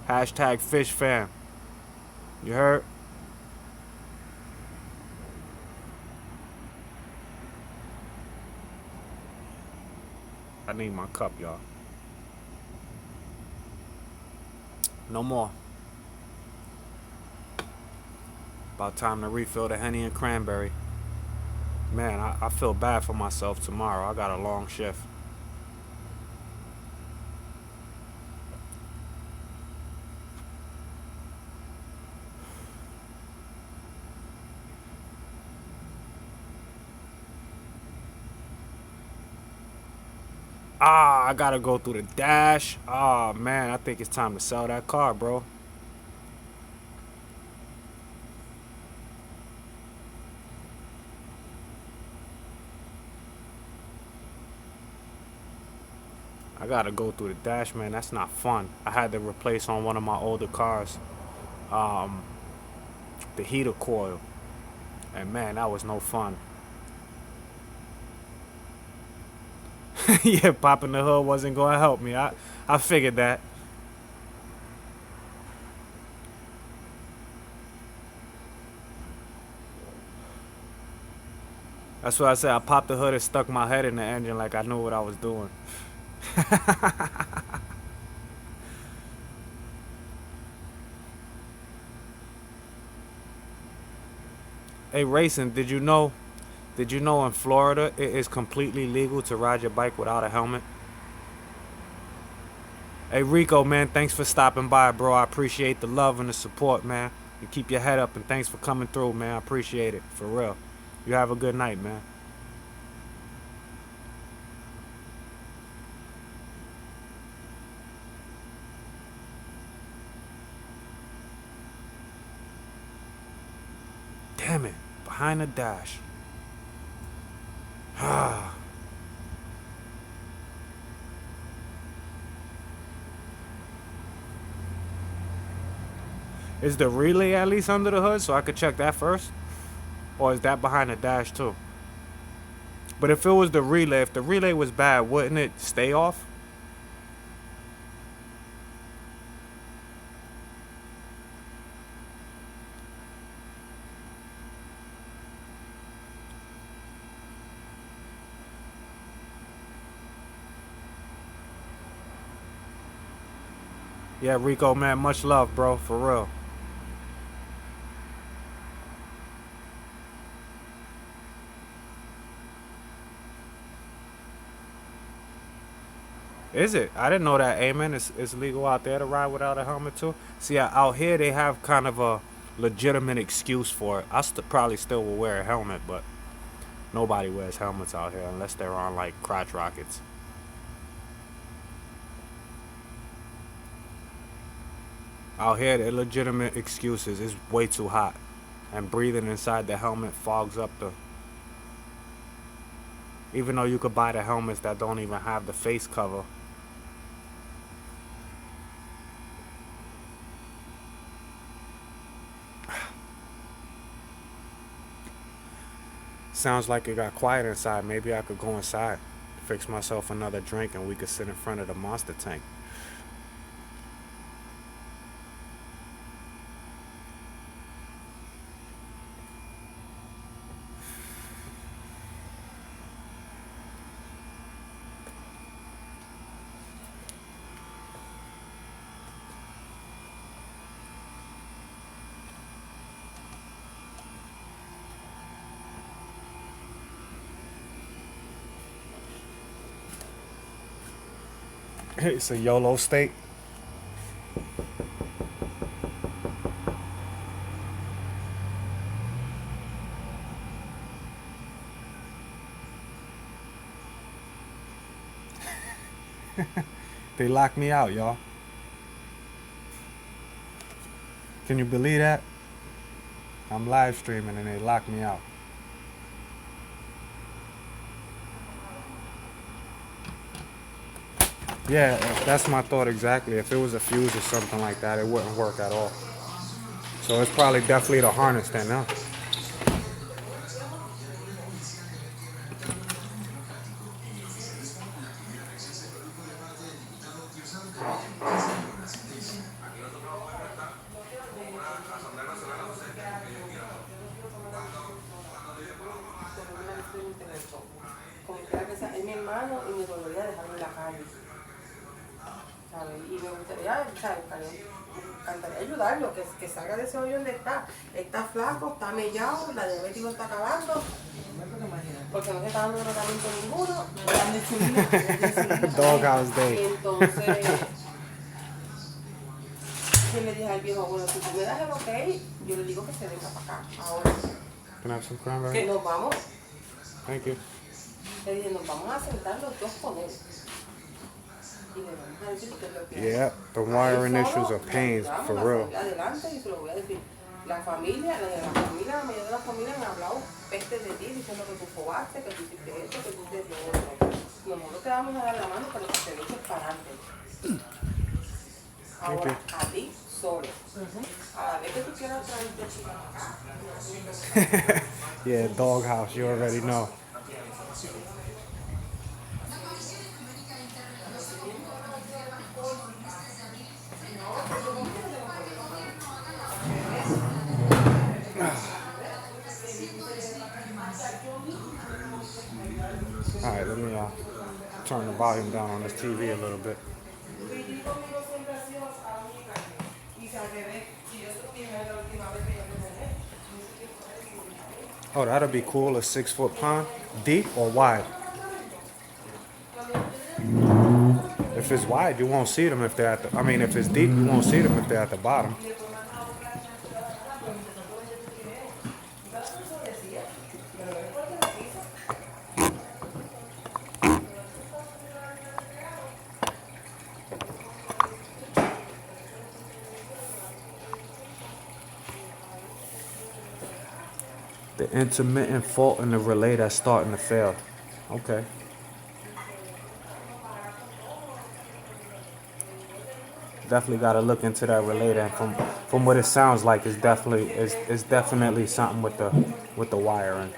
S1: Hashtag fish fam. You heard? I need my cup, y'all. No more. About time to refill the Henny and cranberry. Man, I feel bad for myself tomorrow. I got a long shift. Ah, I gotta go through the dash. Ah, man, I think it's time to sell that car, bro. I gotta go through the dash, man. That's not fun. I had to replace on one of my older cars um, the heater coil. And man, that was no fun. Yeah, popping the hood wasn't gonna help me. I figured that. That's what I said. I popped the hood and stuck my head in the engine like I knew what I was doing. Hey, racing, did you know in Florida it is completely legal to ride your bike without a helmet? Hey Rico, man, thanks for stopping by, bro. I appreciate the love and the support, man. You keep your head up and thanks for coming through, man. I appreciate it, for real. You have a good night, man. Damn it, behind the dash. Ah. Is the relay at least under the hood so I could check that first? Or is that behind the dash too? But if it was the relay, if the relay was bad, wouldn't it stay off? Yeah, Rico, man, much love, bro, for real. Is it? I didn't know that, Amen. It's legal out there to ride without a helmet too. See, out here they have kind of a legitimate excuse for it. Probably still will wear a helmet, but nobody wears helmets out here unless they're on like crotch rockets. Out here, the legitimate excuses is way too hot, and breathing inside the helmet fogs up the. Even though you could buy the helmets that don't even have the face cover. Sounds like it got quiet inside. Maybe I could go inside, fix myself another drink, and we could sit in front of the monster tank. It's a YOLO state. They locked me out, y'all. Can you believe that? I'm live streaming and they locked me out. Yeah, that's my thought exactly. If it was a fuse or something like that, it wouldn't work at all. So it's probably definitely the harness then, huh?
S2: Como quiera que sea, es mi hermano y me dolería dejarlo en la calle, ¿sabes? Y me gustaría, ¿sabes? Cantaría ayudarlo, que salga de ese hoyo donde está. Está flaco, está mellado, la diabetes lo está acabando, porque no se está dando tratamiento ninguno, no le dan insulina.
S1: Doghouse Day.
S2: Entonces, yo le dije al viejo, bueno, si tú me das el ok, yo le digo que se venga para acá, ahora.
S1: Can I have some cranberry?
S2: Que nos vamos.
S1: Thank you.
S2: Le dije, nos vamos a sentar los dos con él. Y le vamos a decir qué es lo que hay.
S1: Yeah, the wiring issues are pains for real.
S2: Adelante, y se lo voy a decir. La mayoría de la familia me ha hablado peste de ti, diciendo que tú fobaste, que tú hiciste esto, que tú hiciste lo otro. Nosotros te vamos a dar la mano para que te lo eches para adelante. Ahora, a ti solo. A la vez que tú quieras traerte chica acá.
S1: Yeah, doghouse, you already know. Alright, let me turn the volume down on this TV a little bit. Oh, that'll be cool, a 6-foot pond. Deep or wide? If it's wide, you won't see them if they're at the, I mean, if it's deep, you won't see them if they're at the bottom. The intermittent fault in the relay that's starting to fail. Okay. Definitely got to look into that relay then. From what it sounds like, it's definitely something with the wiring.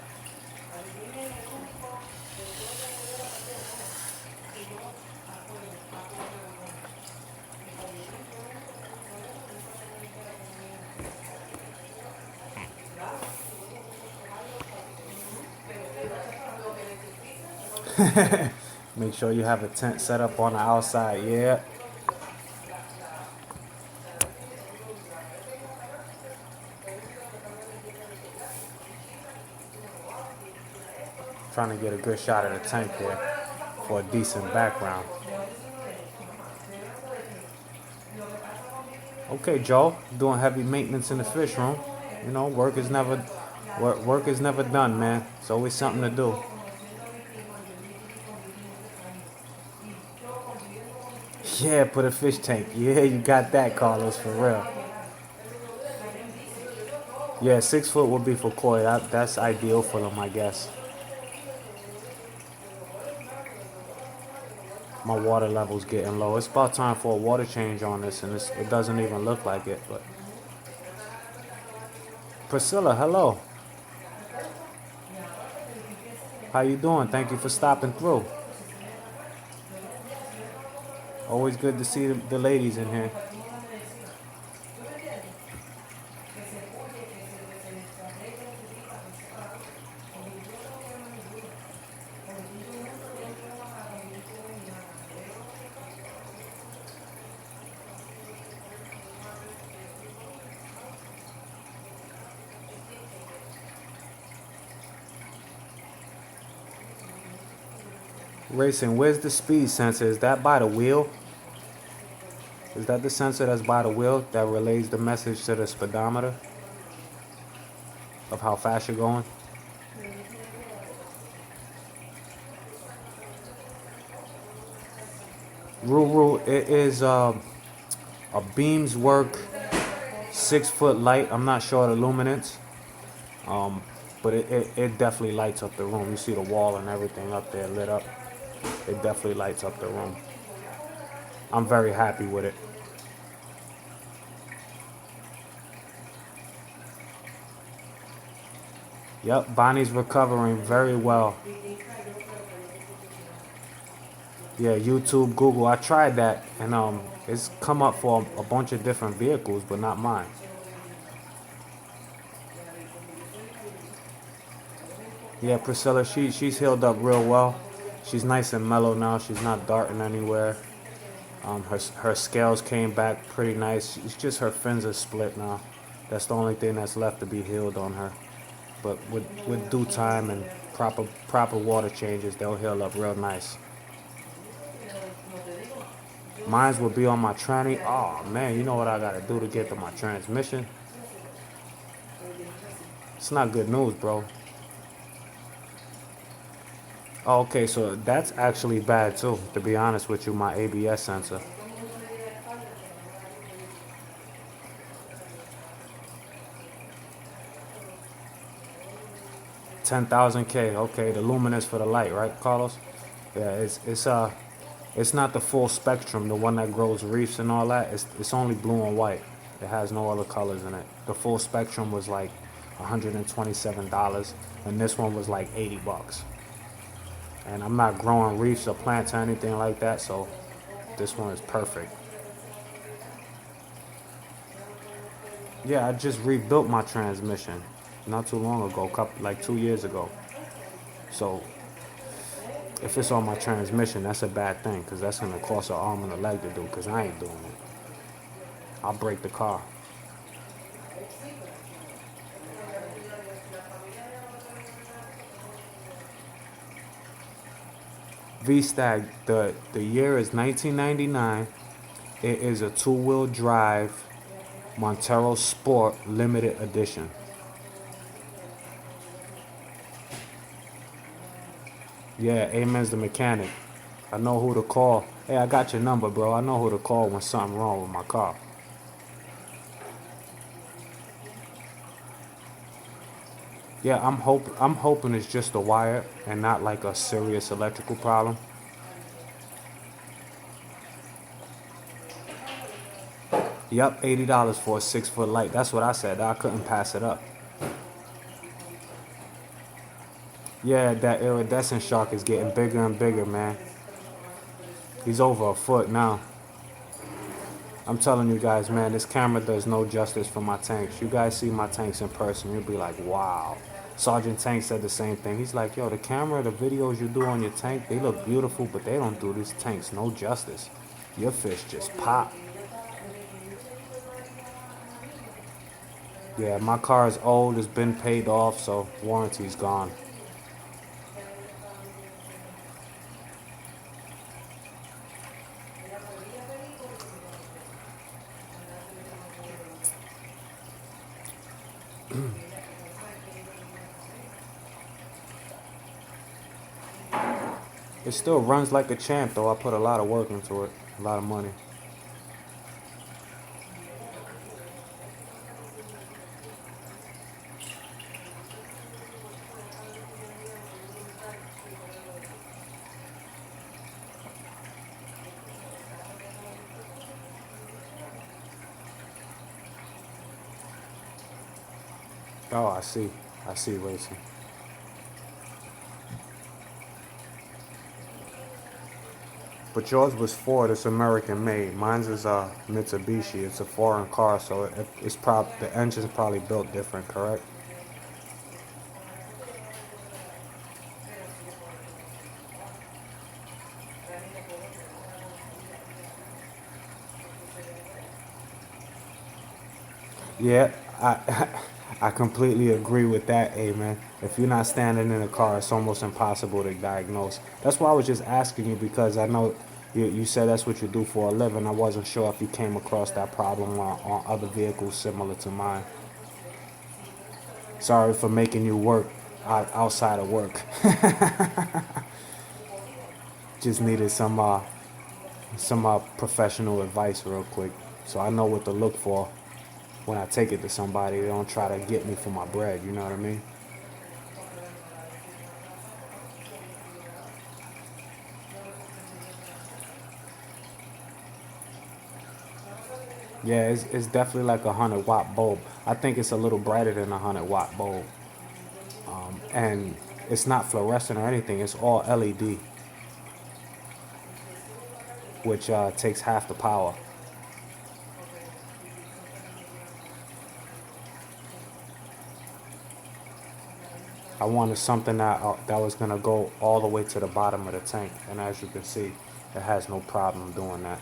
S1: Make sure you have a tent set up on the outside. Yeah. Trying to get a good shot of the tank here for a decent background. Okay, Joe, doing heavy maintenance in the fish room. You know, work is never done, man. It's always something to do. Yeah, put a fish tank. Yeah, you got that, Carlos, for real. Yeah, 6 foot would be for koi. That's ideal for them, I guess. My water level's getting low. It's about time for a water change on this, and it doesn't even look like it. But Priscilla, hello. How you doing? Thank you for stopping through. Always good to see the ladies in here. Racing, where's the speed sensor? Is that by the wheel? Is that the sensor that's by the wheel that relays the message to the speedometer of how fast you're going? Ruru, it is a beams work 6-foot light. I'm not sure the luminance, but it definitely lights up the room. You see the wall and everything up there lit up. It definitely lights up the room. I'm very happy with it. Yep, Bonnie's recovering very well. Yeah, YouTube, Google. I tried that, and it's come up for a bunch of different vehicles, but not mine. Yeah, Priscilla, she's healed up real well. She's nice and mellow now. She's not darting anywhere. Her scales came back pretty nice. It's just her fins are split now. That's the only thing that's left to be healed on her. But with due time and proper water changes, they'll heal up real nice. Mines will be on my tranny. Oh man, you know what I gotta do to get to my transmission? It's not good news, bro. Oh, okay, so that's actually bad too, to be honest with you, my ABS sensor. 10,000K, okay, the luminance for the light, right, Carlos? Yeah, it's not the full spectrum, the one that grows reefs and all that. It's only blue and white. It has no other colors in it. The full spectrum was like $127, and this one was like 80 bucks. And I'm not growing reefs or plants or anything like that, so this one is perfect. Yeah, I just rebuilt my transmission not too long ago, like 2 years ago. So if it's on my transmission, that's a bad thing, because that's going to cost an arm and a leg to do, because I ain't doing it. I'll break the car. V-Stag, the year is 1999. It is a two-wheel drive Montero Sport limited edition. Yeah, Amen's the mechanic. I know who to call. Hey, I got your number, bro. I know who to call when something wrong with my car. Yeah, I'm hoping it's just a wire and not like a serious electrical problem. Yep, $80 for a 6-foot light. That's what I said. I couldn't pass it up. Yeah, that iridescent shark is getting bigger and bigger, man. He's over a foot now. I'm telling you guys, man, this camera does no justice for my tanks. You guys see my tanks in person, you'll be like, wow. Sergeant Tank said the same thing. He's like, yo, the camera, the videos you do on your tank, they look beautiful, but they don't do these tanks no justice. Your fish just pop. Yeah, my car is old, it's been paid off, so warranty's gone. It still runs like a champ, though. I put a lot of work into it, a lot of money. Oh, I see, racing. But yours was Ford, it's American made. Mine's is Mitsubishi, it's a foreign car, so the engine's probably built different, correct? Yeah, I completely agree with that, man. If you're not standing in a car, it's almost impossible to diagnose. That's why I was just asking you, because I know you said that's what you do for a living. I wasn't sure if you came across that problem on other vehicles similar to mine. Sorry for making you work outside of work. Just needed some professional advice real quick, so I know what to look for. when I take it to somebody. They don't try to get me for my bread, you know what I mean? Yeah, it's definitely like a 100 watt bulb. I think it's a little brighter than a 100 watt bulb. And it's not fluorescent or anything, it's all LED, which takes half the power. I wanted something that was gonna go all the way to the bottom of the tank, and as you can see, it has no problem doing that.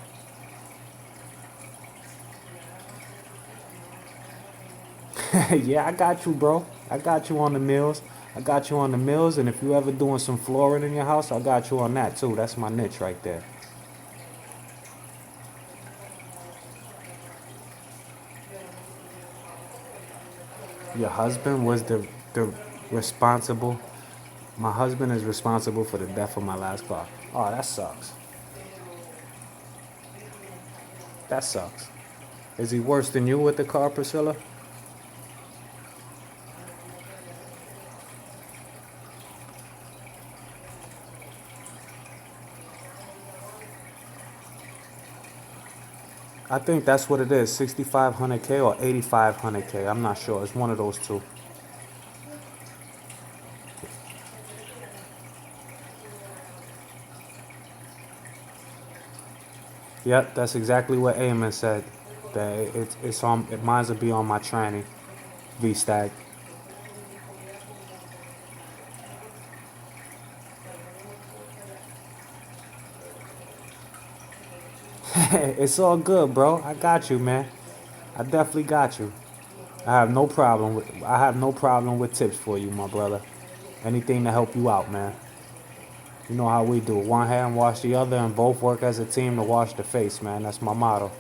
S1: Yeah, I got you, bro. I got you on the mills. I got you on the mills, and if you ever doing some flooring in your house, I got you on that too. That's my niche right there. Your husband was the responsible. My husband is responsible for the death of my last car. Oh, that sucks. That sucks. Is he worse than you with the car, Priscilla? I think that's what it is, 6,500K or 8,500K. I'm not sure. It's one of those two. Yep, that's exactly what Eamon said. That it's on. Mine's will be on my tranny V Stag. It's all good, bro. I got you, man. I definitely got you. I have no problem with tips for you, my brother. Anything to help you out, man. You know how we do. One hand wash the other, and both work as a team to wash the face, man. That's my motto.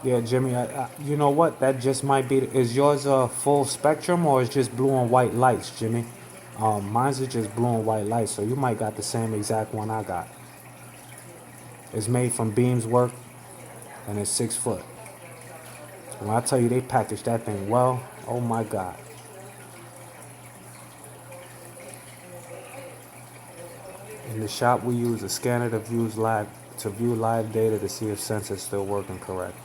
S1: Yeah, Jimmy. You know what? That just might be. Is yours a full spectrum or is just blue and white lights, Jimmy? Mine's is just blue and white lights, so you might got the same exact one I got. It's made from beams work, and it's 6 foot. When I tell you they packaged that thing well, oh my God. In the shop, we use a scanner to view live data to see if sensors still working correct.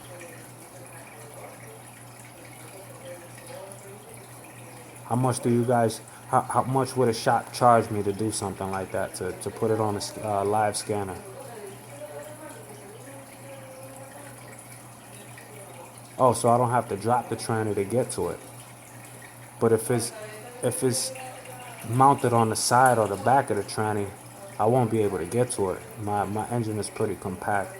S1: How much do you guys? How much would a shop charge me to do something like that to put it on a live scanner? Oh, so I don't have to drop the tranny to get to it. But if it's mounted on the side or the back of the tranny, I won't be able to get to it. My engine is pretty compact.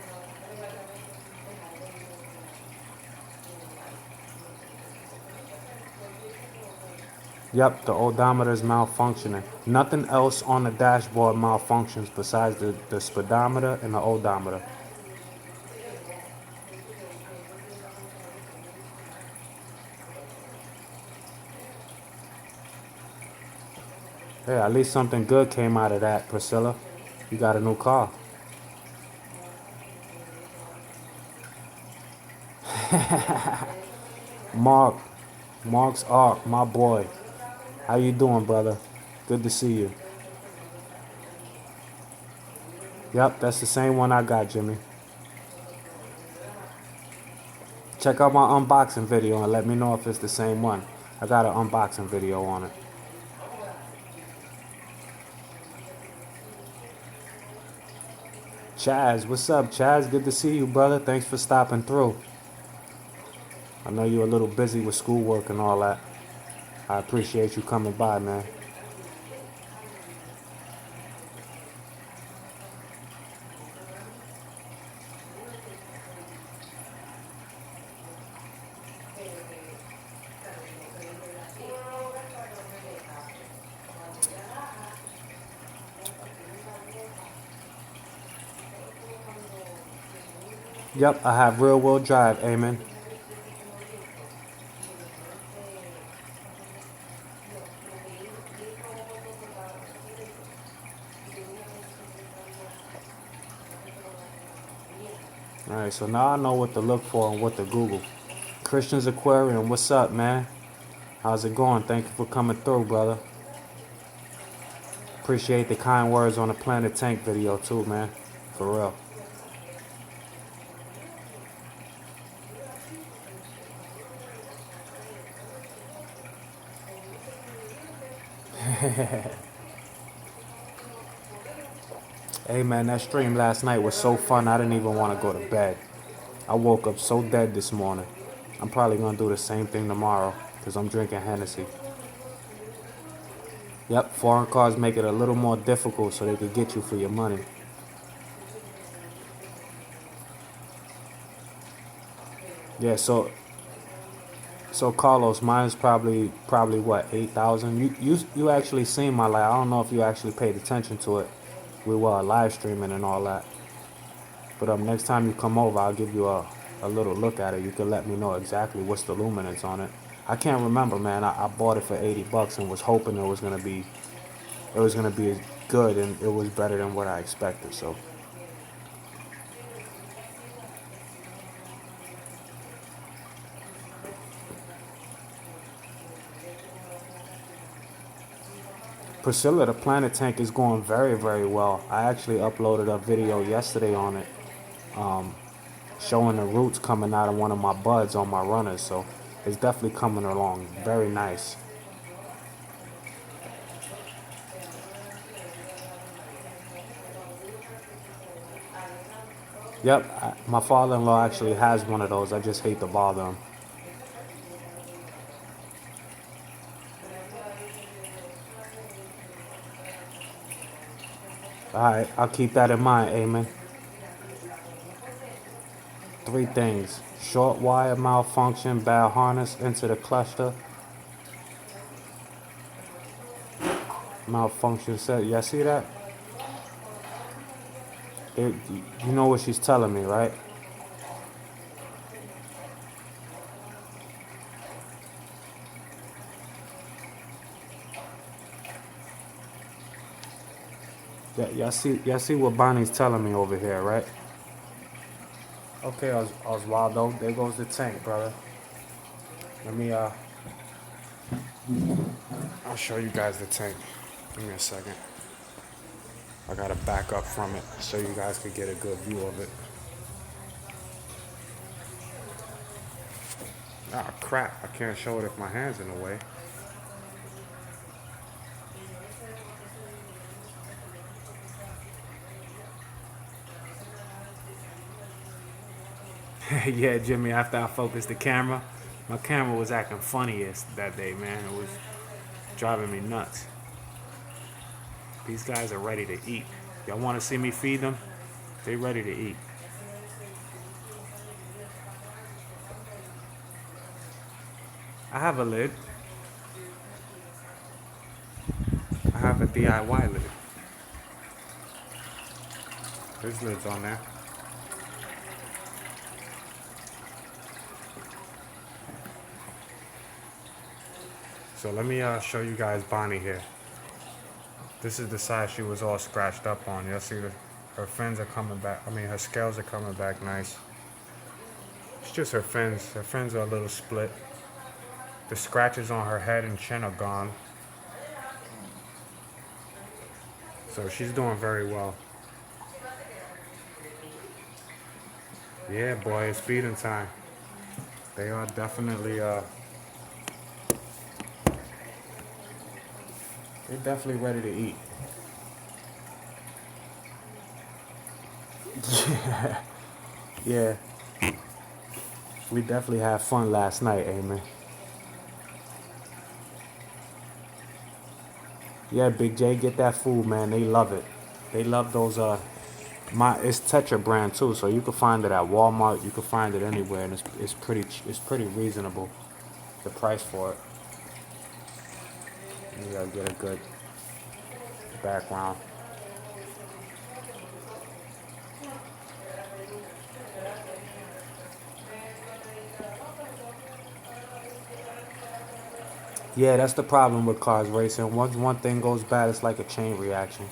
S1: Yep, the odometer is malfunctioning. Nothing else on the dashboard malfunctions besides the speedometer and the odometer. Hey, at least something good came out of that, Priscilla. You got a new car. Mark, Mark's Ark, my boy. How you doing, brother? Good to see you. Yep, that's the same one I got, Jimmy. Check out my unboxing video and let me know if it's the same one. I got an unboxing video on it. Chaz, what's up, Chaz? Good to see you, brother. Thanks for stopping through. I know you're a little busy with schoolwork and all that. I appreciate you coming by, man. Yep, I have rear wheel drive, amen. Alright, so now I know what to look for and what to Google. Christian's Aquarium, what's up, man? How's it going? Thank you for coming through, brother. Appreciate the kind words on the Planet Tank video too, man. For real. Hey man, that stream last night was so fun I didn't even want to go to bed. I woke up so dead this morning. I'm probably gonna do the same thing tomorrow because I'm drinking Hennessy. Yep, foreign cars make it a little more difficult so they could get you for your money. Yeah, so Carlos, mine's probably what, 8,000. You actually seen my live. I don't know if you actually paid attention to it. We were live streaming and all that. But next time you come over, I'll give you a little look at it. You can let me know exactly what's the luminance on it. I can't remember, man. I bought it for $80 and was hoping it was gonna be good, and it was better than what I expected. So Priscilla, the Planet Tank is going very, very well. I actually uploaded a video yesterday on it, showing the roots coming out of one of my buds on my runners. So it's definitely coming along very nice. Yep, my father-in-law actually has one of those. I just hate to bother him. Alright, I'll keep that in mind, Amen. 3 things. Short wire malfunction, bad harness into the cluster. Malfunction set. Y'all see that? You know what she's telling me, right? Yeah, y'all see what Bonnie's telling me over here, right? Okay, Oswaldo, there goes the tank, brother. Let me I'll show you guys the tank. Give me a second. I gotta back up from it so you guys could get a good view of it. Ah, crap, I can't show it if my hand's in the way. Yeah, Jimmy, after I focused the camera, my camera was acting funniest that day, man. It was driving me nuts. These guys are ready to eat. Y'all want to see me feed them? They ready to eat. I have a lid. I have a DIY lid. There's lids on there. So let me show you guys Bonnie here. This is the side she was all scratched up on. You'll see her fins are coming back. I mean, her scales are coming back nice. It's just her fins. Her fins are a little split. The scratches on her head and chin are gone. So she's doing very well. Yeah, boy, it's feeding time. They are definitely they're definitely ready to eat. Yeah. We definitely had fun last night, Amen. Yeah, Big J, get that food, man. They love it. They love those it's Tetra brand too, so you can find it at Walmart, you can find it anywhere, and it's pretty reasonable, the price for it. You gotta get a good background. Yeah, that's the problem with cars racing. Once one thing goes bad, it's like a chain reaction.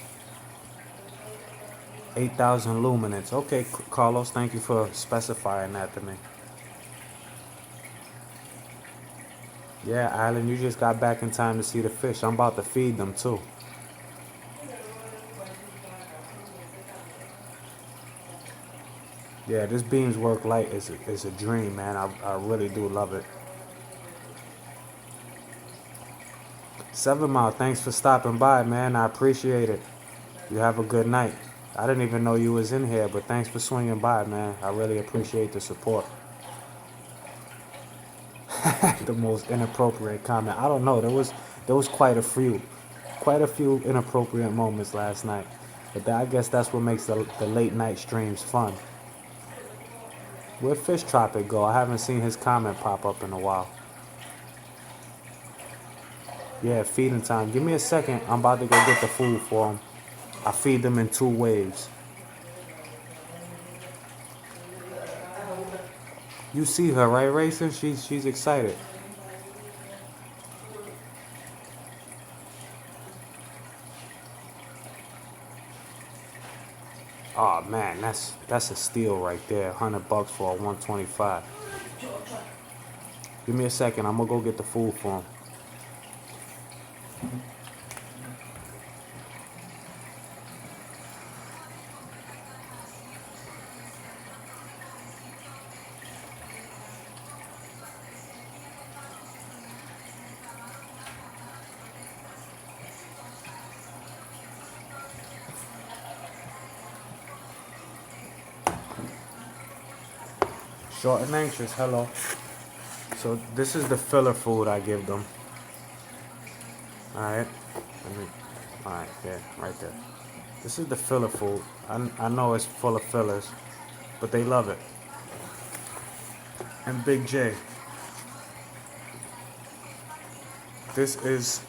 S1: 8,000 luminance. Okay, Carlos, thank you for specifying that to me. Yeah, Alan, you just got back in time to see the fish. I'm about to feed them too. Yeah, this Beams Work Light is a dream, man. I really do love it. 7 Mile, thanks for stopping by, man. I appreciate it. You have a good night. I didn't even know you was in here, but thanks for swinging by, man. I really appreciate the support. The most inappropriate comment. I don't know. There was quite a few inappropriate moments last night. But I guess that's what makes the late night streams fun. Where'd Fish Tropic go? I haven't seen his comment pop up in a while. Yeah, feeding time. Give me a second. I'm about to go get the food for him. I feed them in 2 waves. You see her, right, Racer? She's excited. Oh man, that's a steal right there. $100 for a 125. Give me a second. I'm gonna go get the food for him. Short and anxious. Hello. So this is the filler food I give them. All right. All right. Yeah, right there. This is the filler food. I know it's full of fillers, but they love it. And Big J. This is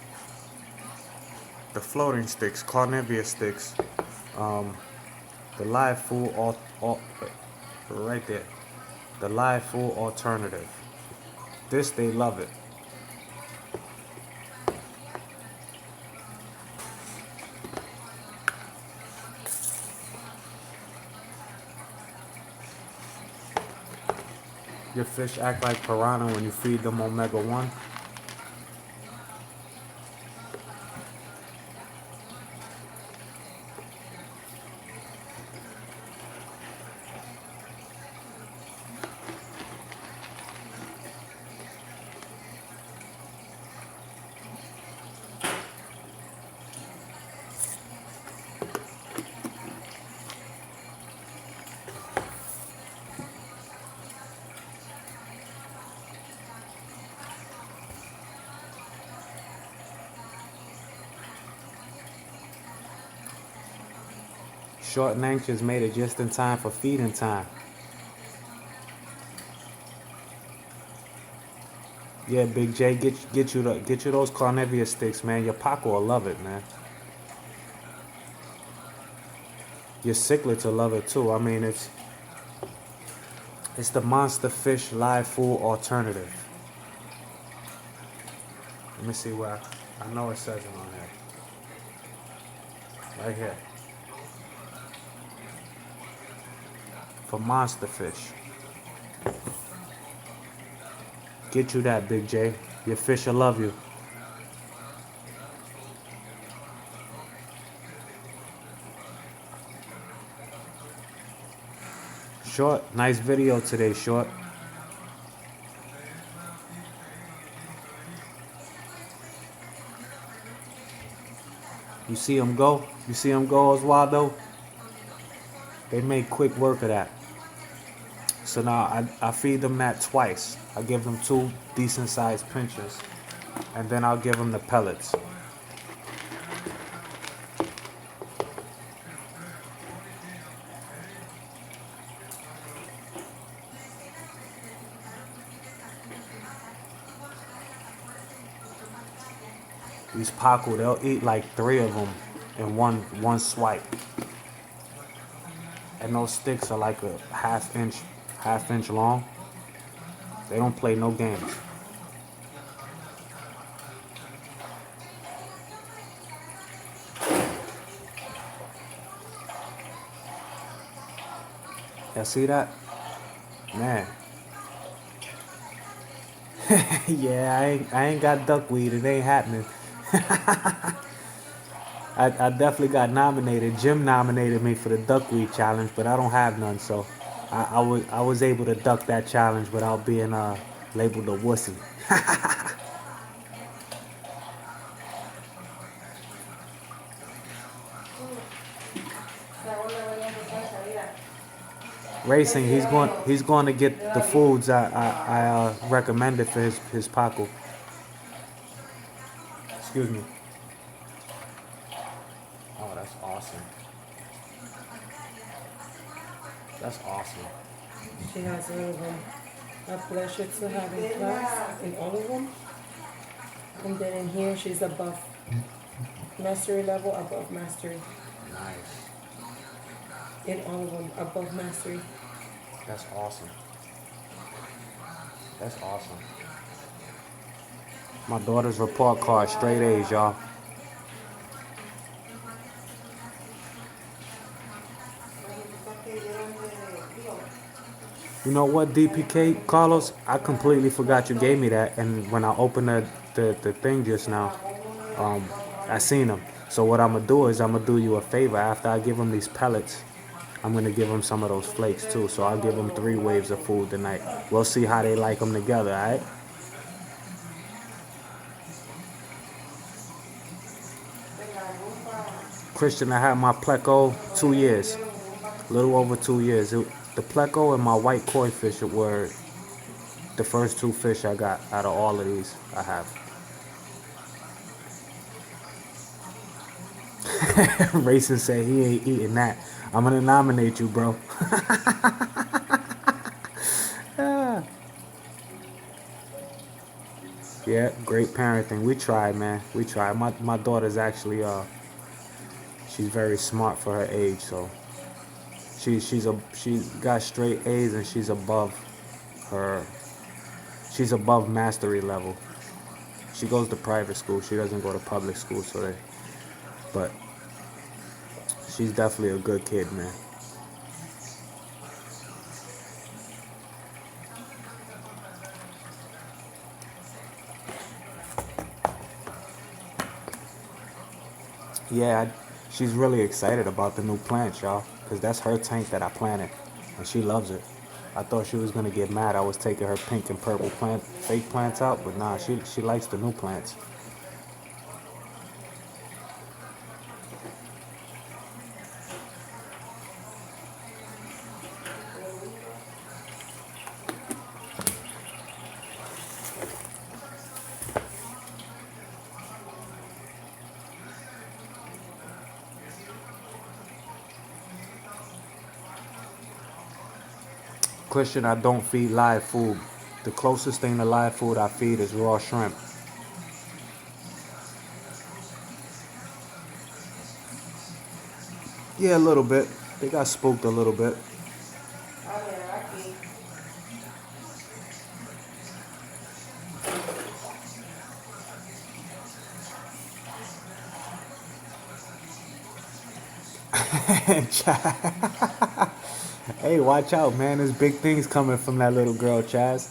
S1: the floating sticks, Carnivia sticks. The live food right there. The live food alternative. This, they love it. Your fish act like piranha when you feed them omega-1. Short and anxious made it just in time for feeding time. Yeah, Big J, get you those Carnivia sticks, man. Your Paco will love it, man. Your cichlids will love it too. I mean, it's the Monster Fish live food alternative. Let me see where I know it says it on here. Right here. For monster fish. Get you that, Big J. Your fish will love you. Short, nice video today, Short. You see him go? You see him go, Oswaldo? They make quick work of that. So now I feed them that twice. I give them 2 decent sized pinchers. And then I'll give them the pellets. These Paco, they'll eat like 3 of them in one swipe. And those sticks are like a half inch long. They don't play no games. Y'all see that? Man. Yeah, I ain't got duckweed. It ain't happening. I definitely got nominated. Jim nominated me for the duckweed challenge, but I don't have none, so I was able to duck that challenge without being labeled a wussy. Racing, he's going to get the foods I recommended for his Paco. Excuse me. Oh, that's awesome. That's awesome.
S2: She has a pleasure to have in class in all of them. And then in here, she's above mastery level, above mastery.
S1: Nice.
S2: In all of them, above mastery.
S1: That's awesome. That's awesome. My daughter's report card, straight A's, y'all. You know what, DPK, Carlos? I completely forgot you gave me that, and when I opened the thing just now, I seen them. So what I'm gonna do is I'm gonna do you a favor. After I give them these pellets, I'm gonna give them some of those flakes too. So I'll give them 3 waves of food tonight. We'll see how they like them together, all right? Christian, I had my pleco 2 years, a little over 2 years. The pleco and my white koi fish were the first 2 fish I got out of all of these I have. Racing said he ain't eating that. I'm gonna nominate you, bro. Yeah, great parenting. We try, man. We try. My daughter's actually she's very smart for her age, so she's got straight A's and she's above mastery level. She goes to private school. She doesn't go to public school, but she's definitely a good kid, man. Yeah, she's really excited about the new plants, y'all, because that's her tank that I planted, and she loves it. I thought she was gonna get mad I was taking her pink and purple fake plants out, but nah, she likes the new plants. Christian, I don't feed live food. The closest thing to live food I feed is raw shrimp. Yeah, a little bit. They got spooked a little bit. Hey, watch out, man. There's big things coming from that little girl, Chaz.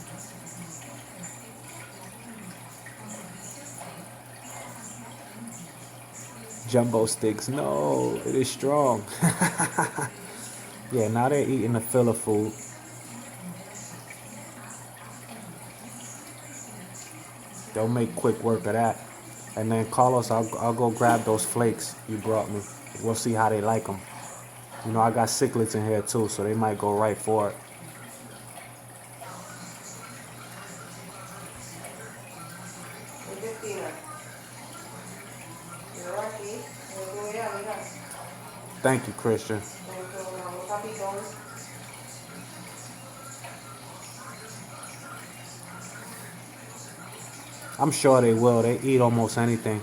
S1: Jumbo sticks. No, it is strong. Yeah, now they're eating the filler food. They'll make quick work of that. And then, Carlos, I'll go grab those flakes you brought me. We'll see how they like them. You know, I got cichlids in here, too, so they might go right for it. Thank you, Christian. I'm sure they will. They eat almost anything.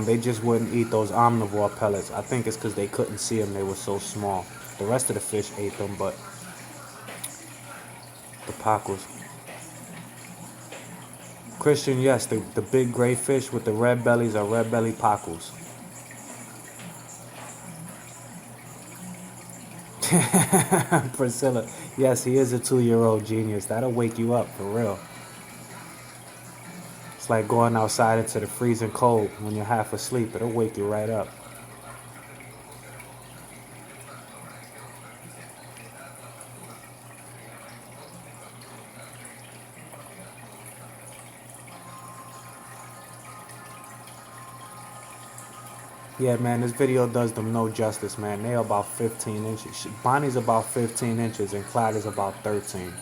S1: They just wouldn't eat those omnivore pellets. I think it's because they couldn't see them. They were so small. The rest of the fish ate them, but the pacos. Christian, yes, the big gray fish with the red bellies are red belly pacos. Priscilla, yes, he is a 2-year-old genius. That'll wake you up for real. It's like going outside into the freezing cold when you're half asleep. It'll wake you right up. Yeah, man, this video does them no justice, man. They're about 15 inches. Bonnie's about 15 inches and Clyde is about 13.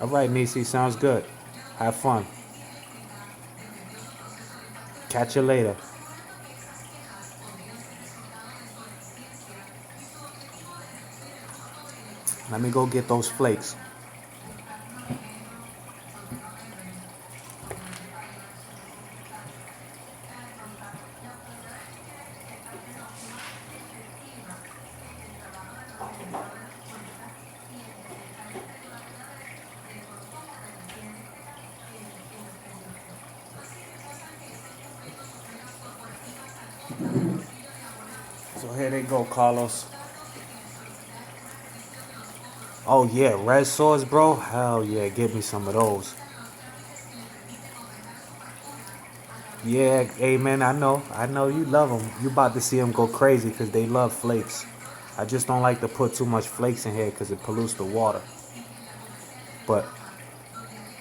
S1: All right, Nisi, sounds good. Have fun. Catch you later. Let me go get those flakes. So here they go, Carlos. Oh yeah, red swords, bro. Hell yeah, give me some of those. Yeah, amen. I know you love them. You about to see them go crazy because they love flakes. I just don't like to put too much flakes in here because it pollutes the water. But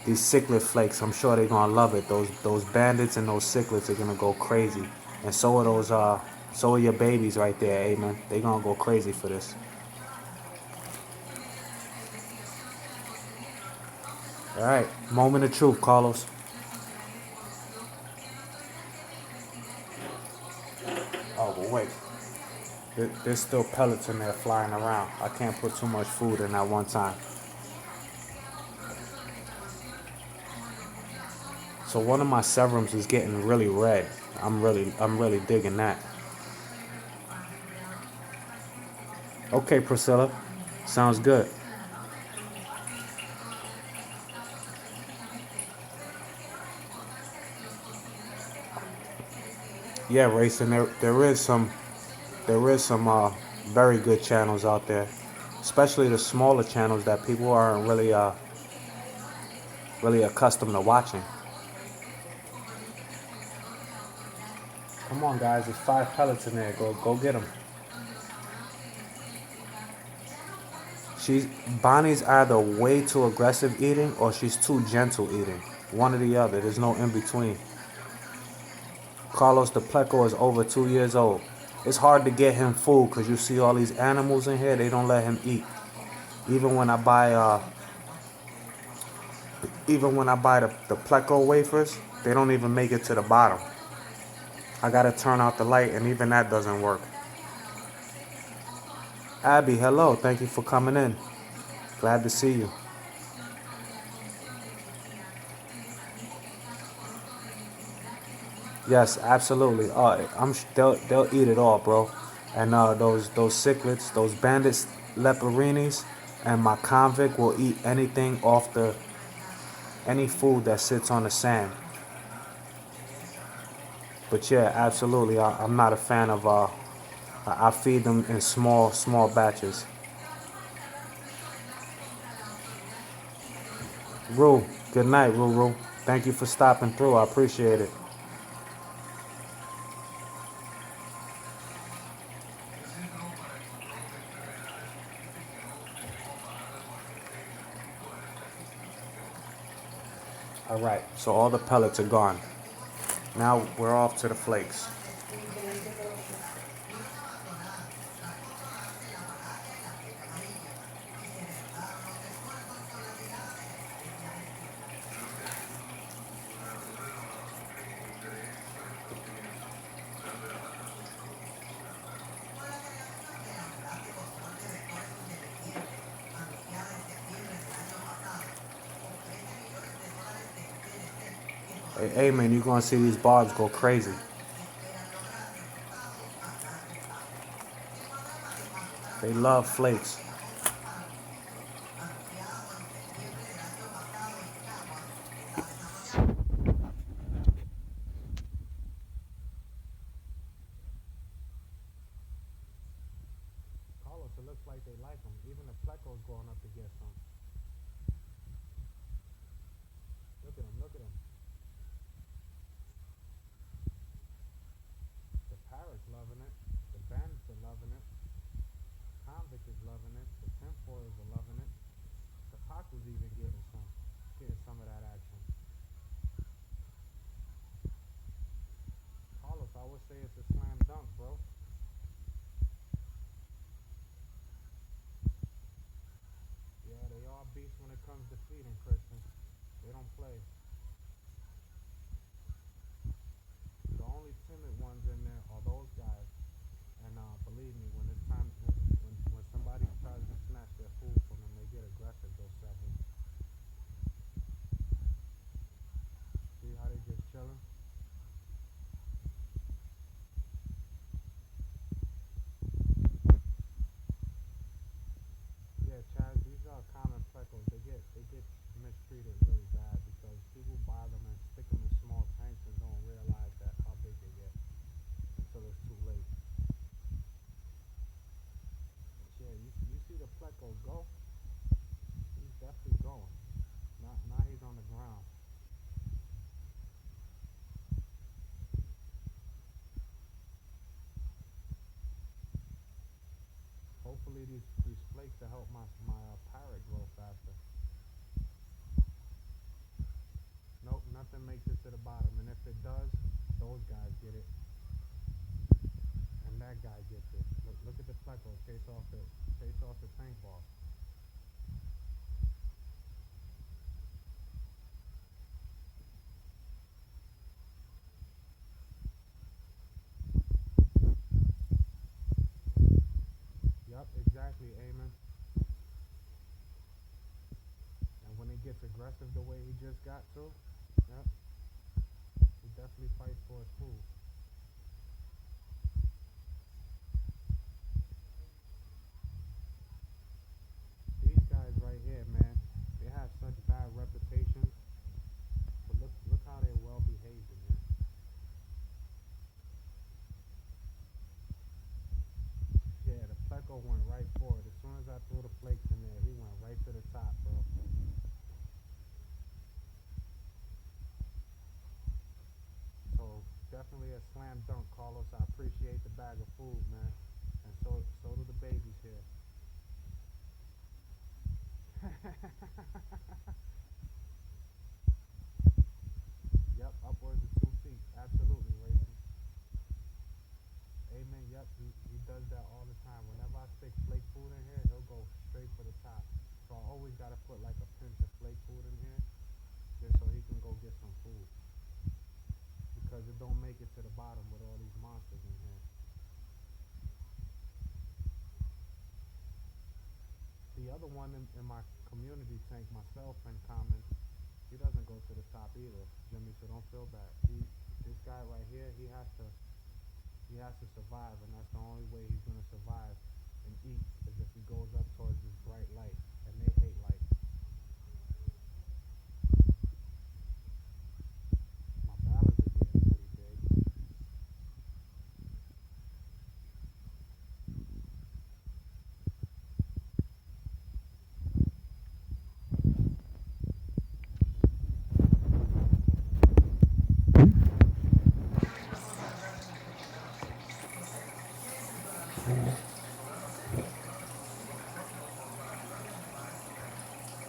S1: these cichlid flakes, I'm sure they're gonna love it. Those bandits and those cichlids are gonna go crazy, and so are your babies right there, amen. They gonna go crazy for this. All right, moment of truth, Carlos. Oh, but wait. There's still pellets in there flying around. I can't put too much food in at one time. So one of my serums is getting really red. I'm really digging that. Okay, Priscilla. Sounds good. Yeah, racing. There is some very good channels out there, especially the smaller channels that people aren't really accustomed to watching. Come on, guys. There's 5 pellets in there. Go get them. Bonnie's either way too aggressive eating or she's too gentle eating. One or the other. There's no in between. Carlos the Pleco is over 2 years old. It's hard to get him food because you see all these animals in here. They don't let him eat. Even when I buy the Pleco wafers, they don't even make it to the bottom. I gotta turn out the light, and even that doesn't work. Abby, hello. Thank you for coming in. Glad to see you. Yes, absolutely. They'll eat it all, bro. And those cichlids, those bandits, leporinis, and my convict will eat anything off any food that sits on the sand. But yeah, absolutely. I'm not a fan of I feed them in small batches. Rue, good night, Rue. Thank you for stopping through. I appreciate it. All right, so all the pellets are gone. Now we're off to the flakes. Hey man, you're gonna see these barbs go crazy. They love flakes. they like them. Even the plecos going up to get some. Look at them, look at them. The parrot's loving it. The bandits are loving it. Convict is loving it. The tinfoils are loving it. The cockles even getting some of that action. Carlos, I would say it's a slam dunk, bro. Yeah, they are beasts when it comes to feeding, Christian. They don't play. The only timid ones in there are those guys. And believe me, when it's time, when somebody tries to snatch their food from them, they get aggressive, those sevens. See how they just chilling? Yeah, Chaz, these are common plecos. They get mistreated really bad because people buy them and stick them in small tanks and don't realize that how big they get until it's too late. Yeah, you see the pleco go? He's definitely going. Now he's on the ground. Hopefully these flakes will help my parrot grow faster. Nope, nothing makes it to the bottom, and if it does, those guys get it, and that guy gets it. Look at the pleco chase off the tank ball. Yup, exactly, Amen. And when he gets aggressive the way he just got to, yep, he definitely fights for his food. These guys right here, man, they have such bad reputations, but look how they're well behaved in here. Yeah, the pleco went right for it. As soon as I threw the flakes in there, he went right to the top, bro. So definitely a slam dunk, Carlos. I appreciate the bag of food, man, and so do the babies here. Yep, upwards of 2 feet. Absolutely, Racing. Amen. Yep, he does that all the time. Whenever I stick flake food in here, he'll go straight for the top. So I always gotta put like a pinch of flake food in here, just so he can go get some food. Because it don't make it to the bottom with all these monsters in here. The other one in my community tank, myself and Common, he doesn't go to the top either, Jimmy. So don't feel bad. This guy right here, he has to survive, and that's the only way he's gonna survive and eat is if he goes up towards this bright light, and they hate light. My ballards are getting pretty big.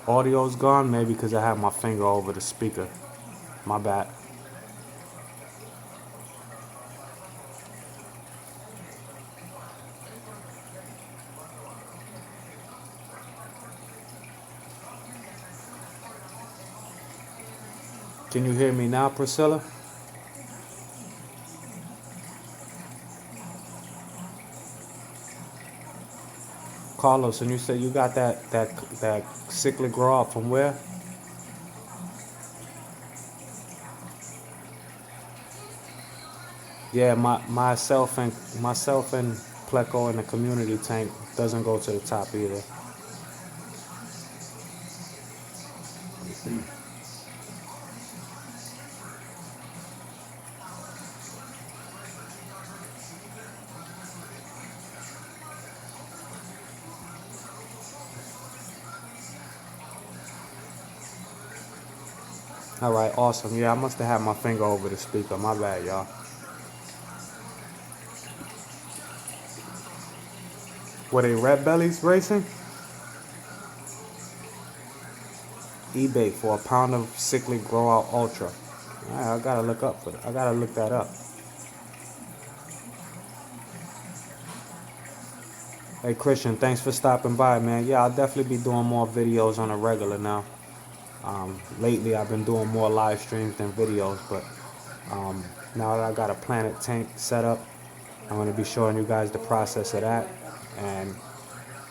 S1: Audio's gone, maybe because I have my finger over the speaker. My bad. Can you hear me now, Priscilla? Carlos, and you said you got that cyclic grow up from where? Yeah, myself and Pleco in the community tank doesn't go to the top either. All right, awesome. Yeah, I must have had my finger over the speaker. My bad, y'all. Were they red bellies racing? eBay for a pound of sickly grow out ultra. All right, I gotta look up for it. I gotta look that up. Hey Christian, thanks for stopping by, man. Yeah, I'll definitely be doing more videos on a regular now. Lately, I've been doing more live streams than videos, but now that I got a planet tank set up, I'm gonna be showing you guys the process of that and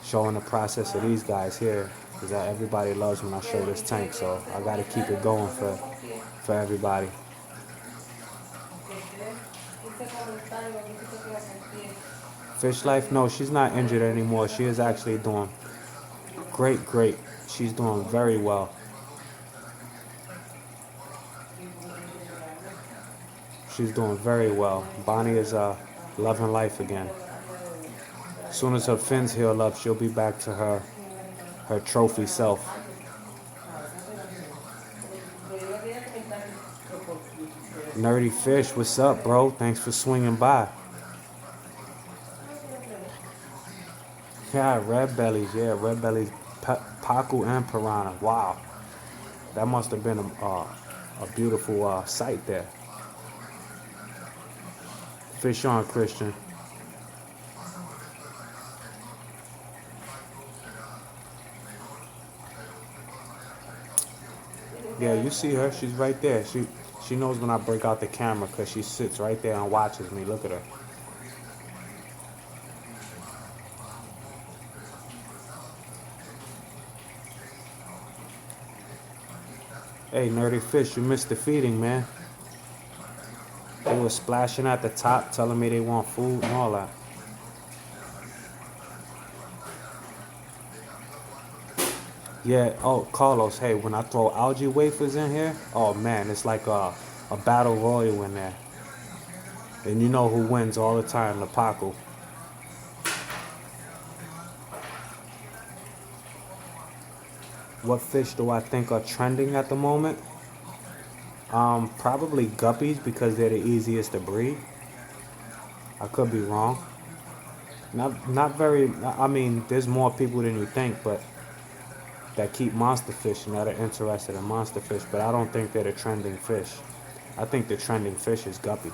S1: showing the process of these guys here, because everybody loves when I show this tank, so I gotta keep it going for everybody. Fish Life, no, she's not injured anymore. She is actually doing great. She's doing very well. She's doing very well. Bonnie is loving life again. As soon as her fins heal up, she'll be back to her trophy self. Nerdy Fish, what's up, bro? Thanks for swinging by. Yeah, red bellies. Yeah, red bellies, Pacu and piranha. Wow, that must have been a beautiful sight there. Fish on, Christian. Yeah, you see her. She's right there. She knows when I break out the camera because she sits right there and watches me. Look at her. Hey, Nerdy Fish, you missed the feeding, man. They were splashing at the top, telling me they want food and all that. Yeah, oh, Carlos, hey, when I throw algae wafers in here, oh man, it's like a battle royal in there. And you know who wins all the time, the Paco. What fish do I think are trending at the moment? Probably guppies because they're the easiest to breed. I could be wrong. Not very, I mean, there's more people than you think, but that keep monster fish and that are interested in monster fish, but I don't think they're the trending fish. I think the trending fish is guppy.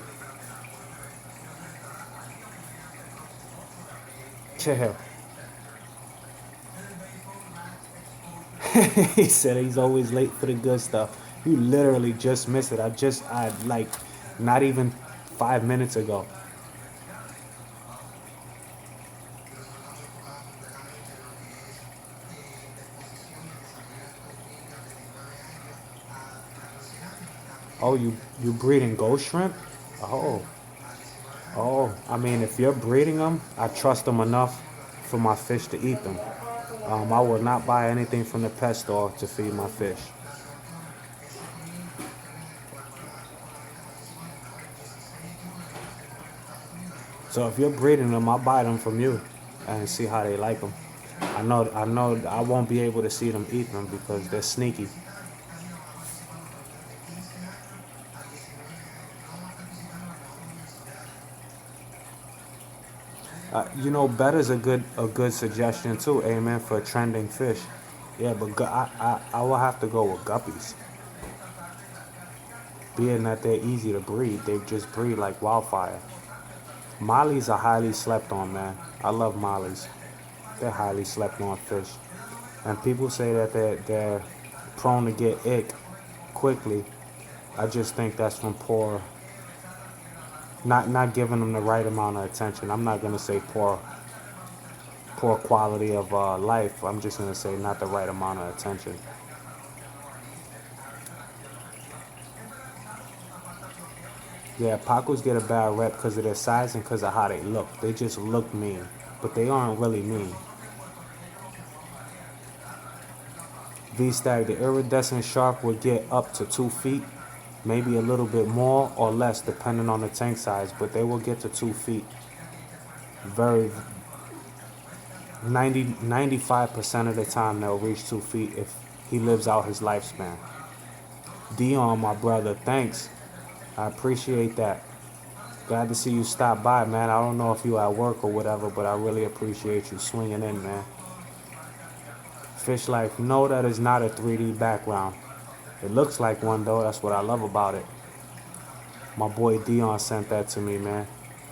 S1: Chill. He said he's always late for the good stuff. You literally just missed it. I like, not even 5 minutes ago. Oh, you breeding ghost shrimp? Oh, oh. I mean, if you're breeding them, I trust them enough for my fish to eat them. I will not buy anything from the pet store to feed my fish. So if you're breeding them, I'll buy them from you and see how they like them. I know I won't be able to see them eat them because they're sneaky. You know, better's a good suggestion too, amen, for trending fish. Yeah, but I will have to go with guppies. Being that they're easy to breed, they just breed like wildfire. Mollies are highly slept on, man. I love mollies. They're highly slept on fish. And people say that they're prone to get ick quickly. I just think that's from not giving them the right amount of attention. I'm not gonna say poor quality of life. I'm just gonna say not the right amount of attention. Yeah, Pacos get a bad rep because of their size and because of how they look. They just look mean, but they aren't really mean. V-Stag, the iridescent shark will get up to 2 feet, maybe a little bit more or less depending on the tank size, but they will get to 2 feet. Very 95% of the time they'll reach 2 feet if he lives out his lifespan. Dion, my brother, thanks. I appreciate that. Glad to see you stop by, man. I don't know if you at work or whatever, but I really appreciate you swinging in, man. Fish Life, no, that is not a 3D background. It looks like one though. That's what I love about it. My boy Dion sent that to me, man.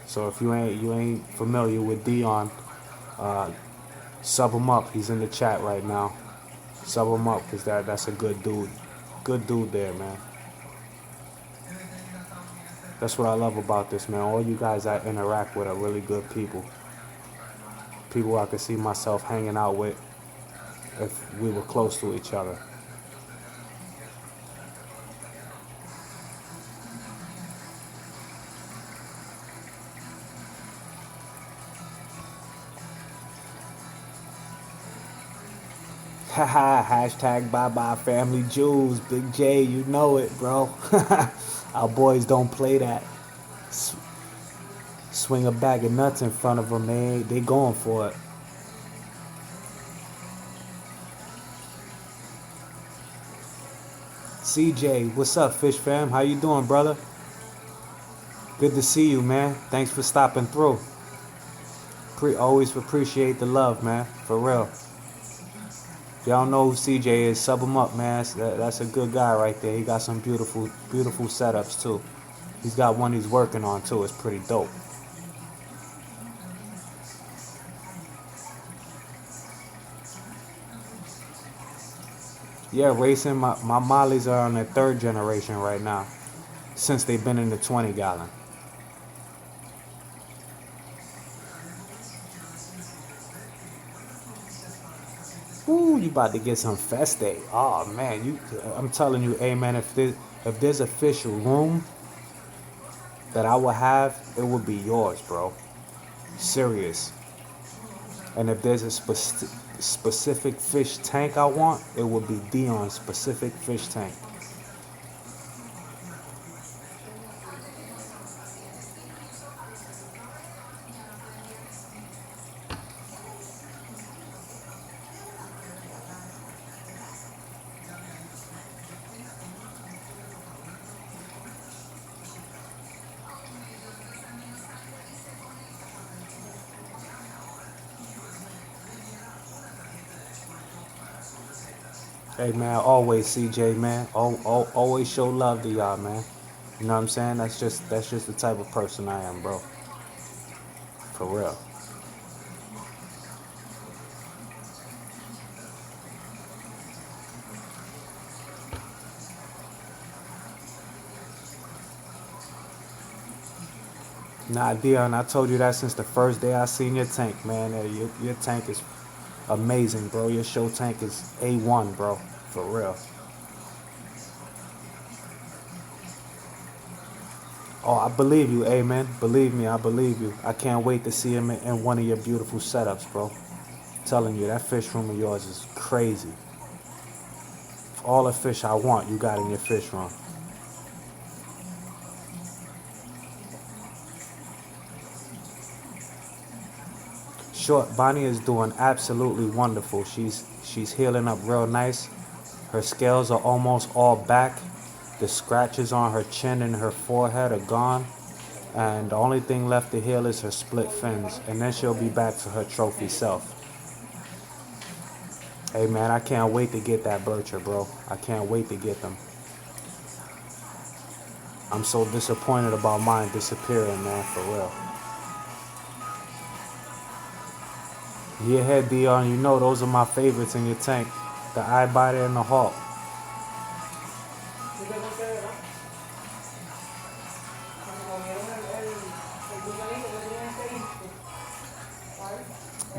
S1: So if you ain't familiar with Dion, sub him up. He's in the chat right now. Sub him up, cause that's a good dude. Good dude there, man. That's what I love about this, man. All you guys I interact with are really good people. People I could see myself hanging out with if we were close to each other. Haha, hashtag bye bye family jewels. Big J, you know it, bro. Our boys don't play that. Swing a bag of nuts in front of them, they going for it. CJ, what's up, Fish Fam? How you doing, brother? Good to see you, man. Thanks for stopping through. Always appreciate the love, man. For real. If y'all know who CJ is, sub him up, man. That's a good guy right there. He got some beautiful, beautiful setups, too. He's got one he's working on, too. It's pretty dope. Yeah, racing, my mollies are on their 3rd generation right now, since they've been in the 20 gallon. Ooh, you about to get some feste. Oh man, I'm telling you, hey man, if there's a fish room that I will have, it would be yours, bro. Serious. And if there's a specific fish tank I want, it would be Dion's specific fish tank. Hey man, always CJ, man. Always show love to y'all, man. You know what I'm saying? That's just the type of person I am, bro. For real. Nah, Dion, I told you that since the first day I seen your tank, man. Your tank is amazing, bro. Your show tank is A1, bro. For real. Oh, I believe you, amen. Believe me, I believe you. I can't wait to see him in one of your beautiful setups, bro. I'm telling you, that fish room of yours is crazy. All the fish I want, you got in your fish room. Short, Bonnie is doing absolutely wonderful. She's healing up real nice. Her scales are almost all back. The scratches on her chin and her forehead are gone. And the only thing left to heal is her split fins. And then she'll be back to her trophy self. Hey man, I can't wait to get that bircher, bro. I can't wait to get them. I'm so disappointed about mine disappearing, man, for real. Yeah, head Dion, you know those are my favorites in your tank. The eye biter and the hawk.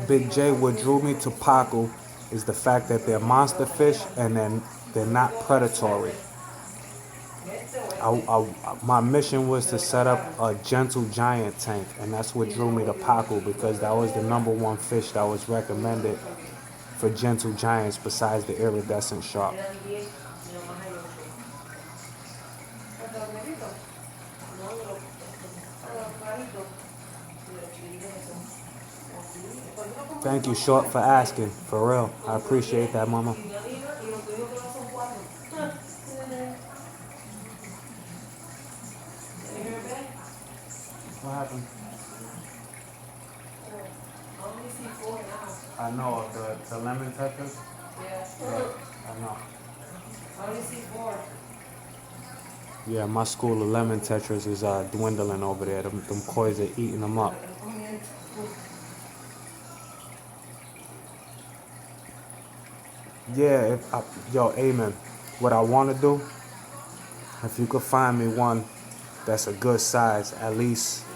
S1: Big J, what drew me to Pacu is the fact that they're monster fish and then they're not predatory. My mission was to set up a gentle giant tank, and that's what drew me to Pacu, because that was the #1 fish that was recommended for gentle giants besides the iridescent shark. Thank you, Short, for asking. For real. I appreciate that, mama. What happened?
S2: I only see 4 now.
S1: I know, the lemon tetras.
S2: Yeah.
S1: Yeah, I know.
S2: I only see 4.
S1: Yeah, my school of lemon tetras is dwindling over there. Them kois are eating them up. Yeah, yo, amen. What I want to do, if you could find me one that's a good size, at least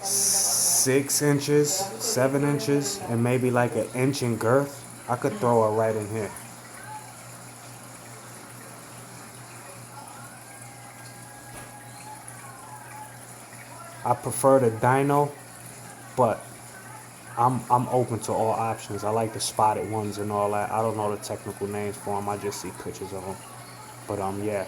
S1: 6 inches, 7 inches, and maybe like an inch in girth, I could throw it right in here. I prefer the dino, but I'm open to all options. I like the spotted ones and all that. I don't know the technical names for them. I just see pictures of them. But yeah.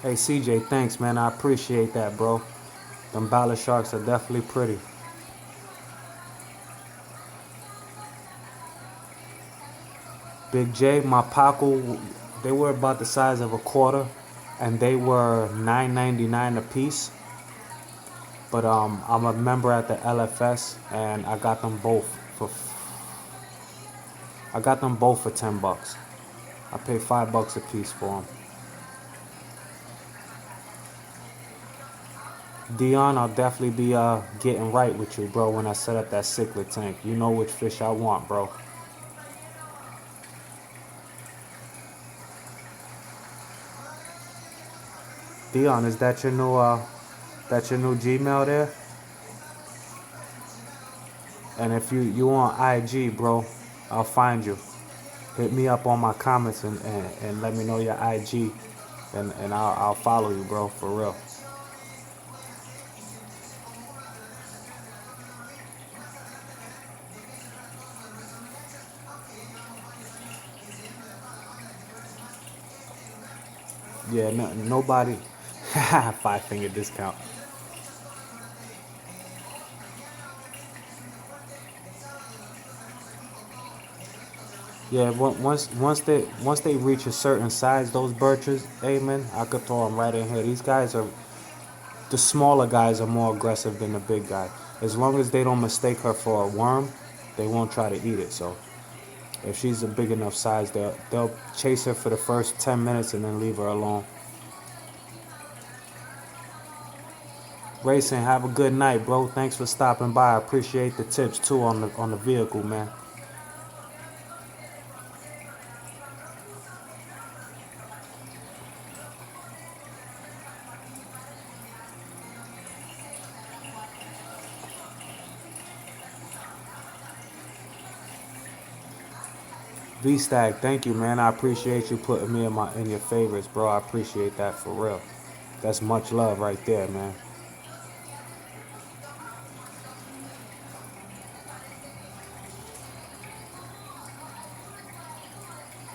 S1: Hey CJ, thanks man. I appreciate that, bro. Them ballad sharks are definitely pretty. Big J, my Paco, they were about the size of a quarter, and they were $9.99 a piece. But I'm a member at the LFS, and I got them both for $10. I paid $5 a piece for them. Dion, I'll definitely be getting right with you, bro, when I set up that cichlid tank. You know which fish I want, bro. Dion, is that your new Gmail there? And if you on IG, bro, I'll find you. Hit me up on my comments and let me know your IG, and I'll follow you, bro, for real. Yeah, no, nobody. 5 finger discount. Yeah, once they reach a certain size, those birches, hey man, I could throw them right in here. These guys are the smaller guys are more aggressive than the big guy. As long as they don't mistake her for a worm, they won't try to eat it. So if she's a big enough size, they'll chase her for the first 10 minutes and then leave her alone. Racing, have a good night, bro. Thanks for stopping by. I appreciate the tips too on the vehicle, man. V-Stag, thank you, man. I appreciate you putting me in your favorites, bro. I appreciate that for real. That's much love right there, man.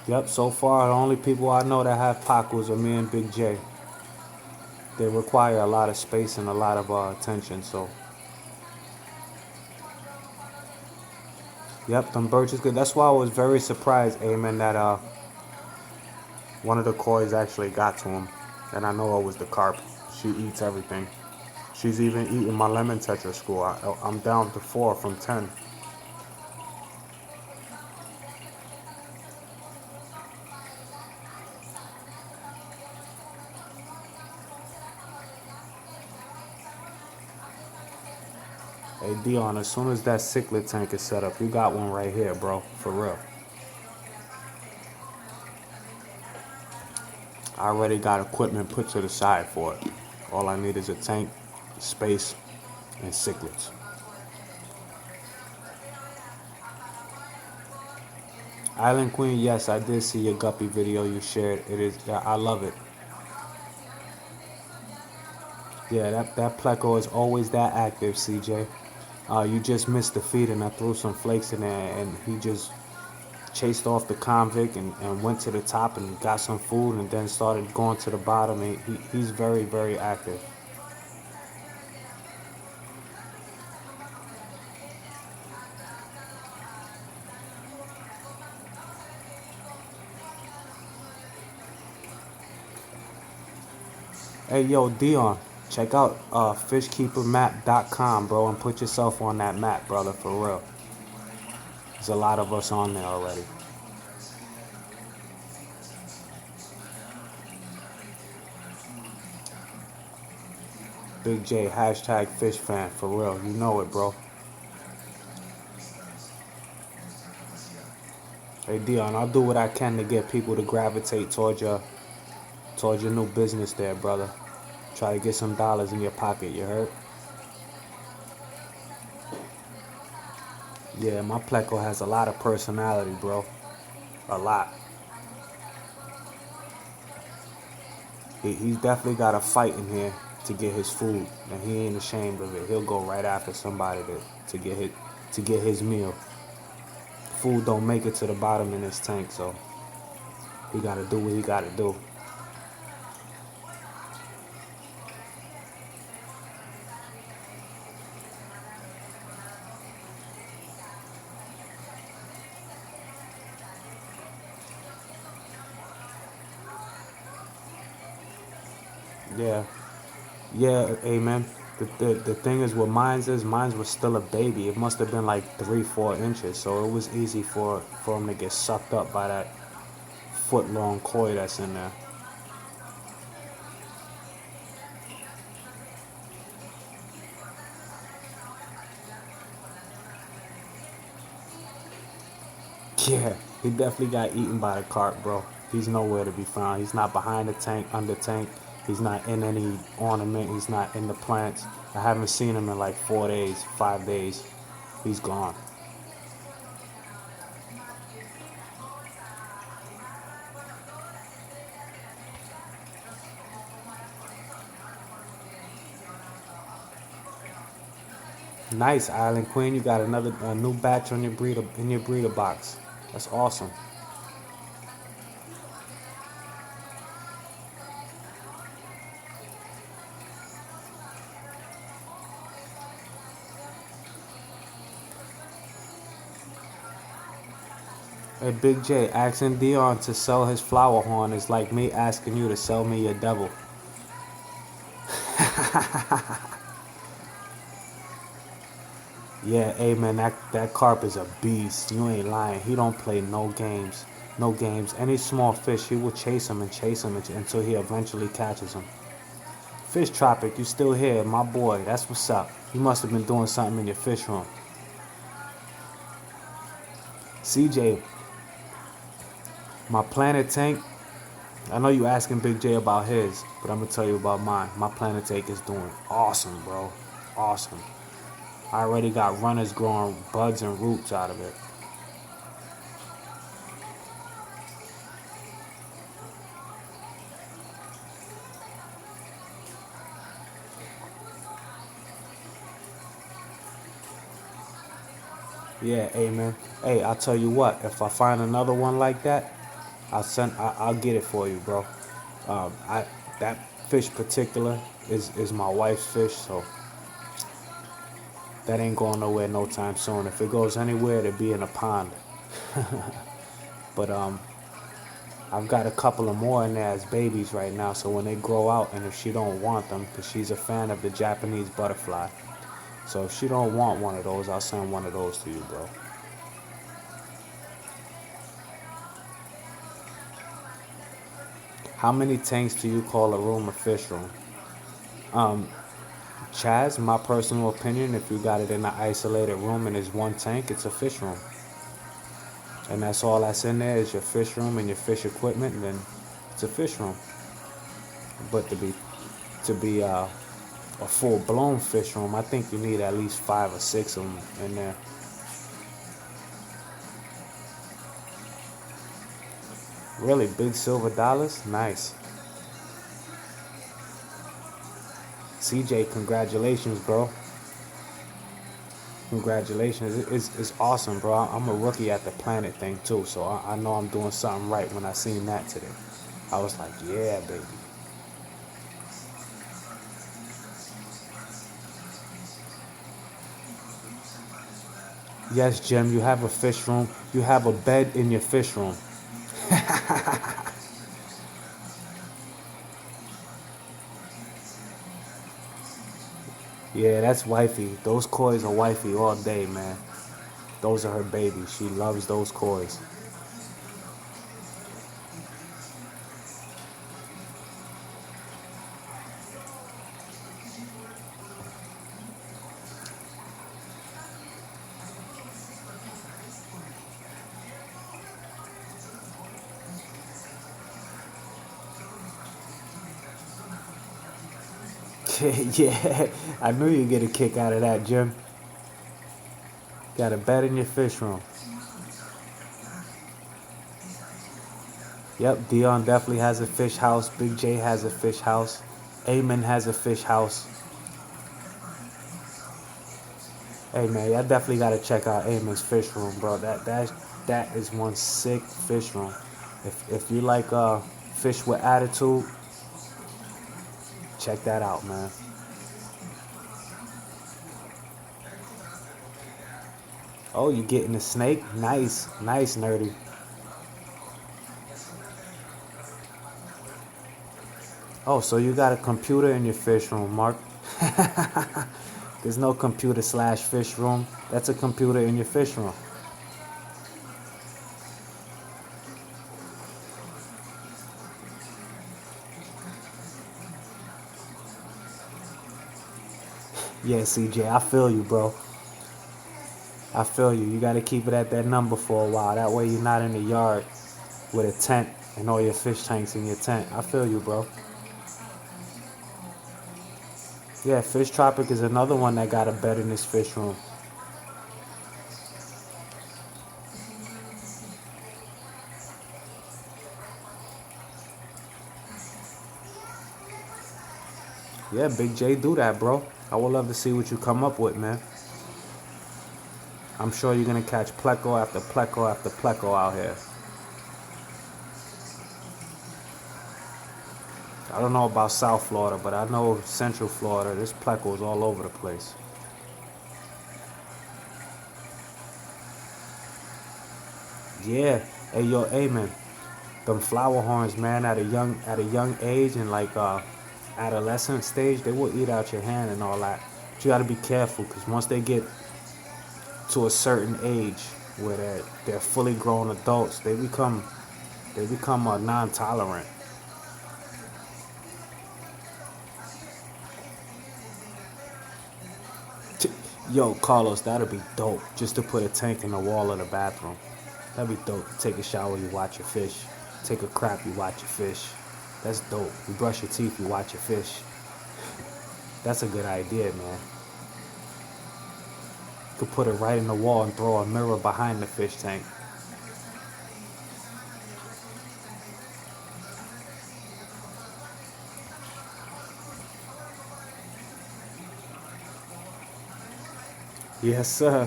S1: Yep, so far the only people I know that have Pacos are me and Big J. They require a lot of space and a lot of attention, so. Yep, them birches good. That's why I was very surprised, Amen, that one of the kois actually got to him. And I know it was the carp. She eats everything. She's even eating my lemon tetra school. I'm down to 4 from 10. Hey Dion, as soon as that cichlid tank is set up, you got one right here, bro. For real. I already got equipment put to the side for it. All I need is a tank, space, and cichlids. Island Queen, yes, I did see your guppy video you shared. It is, I love it. Yeah, that pleco is always that active, CJ. You just missed the feed and I threw some flakes in there and he just chased off the convict and went to the top and got some food and then started going to the bottom. And he's very, very active. Hey, yo, Dion, check out fishkeepermap.com, bro, and put yourself on that map, brother, for real. There's a lot of us on there already. Big J, hashtag fish fan, for real. You know it, bro. Hey, Dion, I'll do what I can to get people to gravitate towards your new business there, brother. Try to get some dollars in your pocket, you heard? Yeah, my Pleco has a lot of personality, bro. A lot. He's definitely got a fight in here to get his food, and he ain't ashamed of it. He'll go right after somebody to get his meal. Food don't make it to the bottom in his tank, so he gotta do what he gotta do. Yeah, yeah, amen. The thing is, what mine was still a baby. It must have been like 3, 4 inches, so it was easy for him to get sucked up by that foot long koi that's in there. Yeah, he definitely got eaten by the carp, bro. He's nowhere to be found. He's not behind the tank, under tank. He's not in any ornament. He's not in the plants. I haven't seen him in like 4 days, 5 days. He's gone. Nice, Island Queen. You got a new batch on your breeder in your breeder box. That's awesome. Hey, Big J, asking Dion to sell his flower horn is like me asking you to sell me your devil. Yeah, hey man, that carp is a beast. You ain't lying. He don't play no games. No games. Any small fish, he will chase him and chase him until he eventually catches him. Fish Tropic, you still here, my boy. That's what's up. You must have been doing something in your fish room. CJ, my Planet Tank, I know you asking Big J about his, but I'm gonna tell you about mine. My Planet Tank is doing awesome, bro. Awesome. I already got runners growing buds and roots out of it. Yeah, amen. Hey, I'll tell you what. If I find another one like that, I'll get it for you, bro. I that fish particular is my wife's fish, so that ain't going nowhere no time soon. If it goes anywhere, it'll be in a pond. But I've got a couple of more in there as babies right now. So when they grow out, and if she don't want them, because she's a fan of the Japanese butterfly, so if she don't want one of those, I'll send one of those to you, bro. How many tanks do you call a room a fish room? Chaz, my personal opinion, if you got it in an isolated room and it's one tank, it's a fish room. And that's all that's in there is your fish room and your fish equipment, and then it's a fish room. But to be a full blown fish room, I think you need at least 5 or 6 of them in there. Really big silver dollars? Nice. CJ, congratulations, bro. Congratulations. It's awesome, bro. I'm a rookie at the planet thing, too, so I know I'm doing something right when I seen that today. I was like, yeah, baby. Yes, Jim, you have a fish room. You have a bed in your fish room. Yeah, that's wifey. Those koi are wifey all day, man. Those are her babies. She loves those koi. Yeah, I knew you'd get a kick out of that, Jim. Got a bed in your fish room. Yep, Dion definitely has a fish house. Big J has a fish house. Eamon has a fish house. Hey man, I definitely gotta check out Eamon's fish room, bro. That is one sick fish room. If you like fish with attitude, check that out, man. Oh, you getting a snake? Nice, nice, nerdy. Oh, so you got a computer in your fish room, Mark? There's no computer slash fish room. That's a computer in your fish room. Yeah, CJ, I feel you, bro. I feel you. You got to keep it at that number for a while. That way you're not in the yard with a tent and all your fish tanks in your tent. I feel you, bro. Yeah, Fish Tropic is another one that got a bed in his fish room. Yeah, Big J, do that, bro. I would love to see what you come up with, man. I'm sure you're going to catch pleco after pleco after pleco out here. I don't know about South Florida, but I know Central Florida, there's plecos all over the place. Yeah. Hey, yo, Amen. Them flower horns, man, at a young age and like adolescent stage, they will eat out your hand and all that. But you got to be careful because once they get to a certain age where they're fully grown adults, they become non-tolerant. Yo, Carlos, that'd be dope. Just to put a tank in the wall of the bathroom. That'd be dope. Take a shower, you watch your fish. Take a crap, you watch your fish. That's dope. You brush your teeth, you watch your fish. That's a good idea, man. You could put it right in the wall and throw a mirror behind the fish tank. Yes, sir.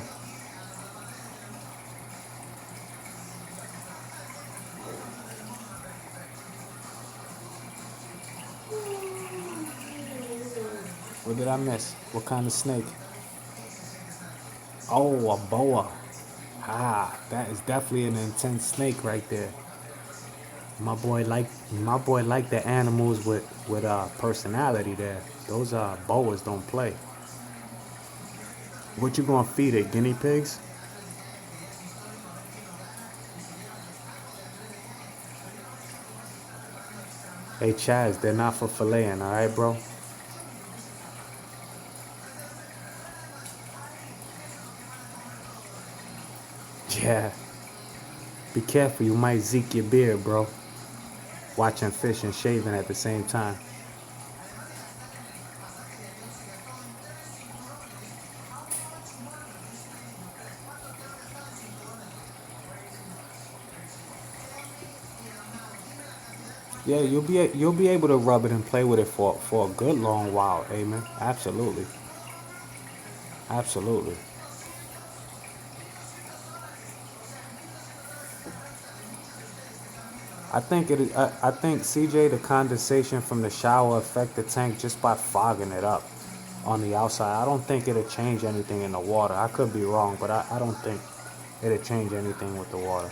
S1: What did I miss? What kind of snake? Oh, a boa. Ah, that is definitely an intense snake right there. My boy like the animals with personality there. Those boas don't play. What you gonna feed it? Guinea pigs? Hey Chaz, they're not for filleting, alright, bro? Yeah. Be careful, you might zeke your beard, bro. Watching fish and shaving at the same time. Yeah, you'll be able to rub it and play with it for a good long while, amen. Absolutely. Absolutely. I think CJ, the condensation from the shower affect the tank just by fogging it up on the outside. I don't think it'll change anything in the water. I could be wrong, but I don't think it'll change anything with the water.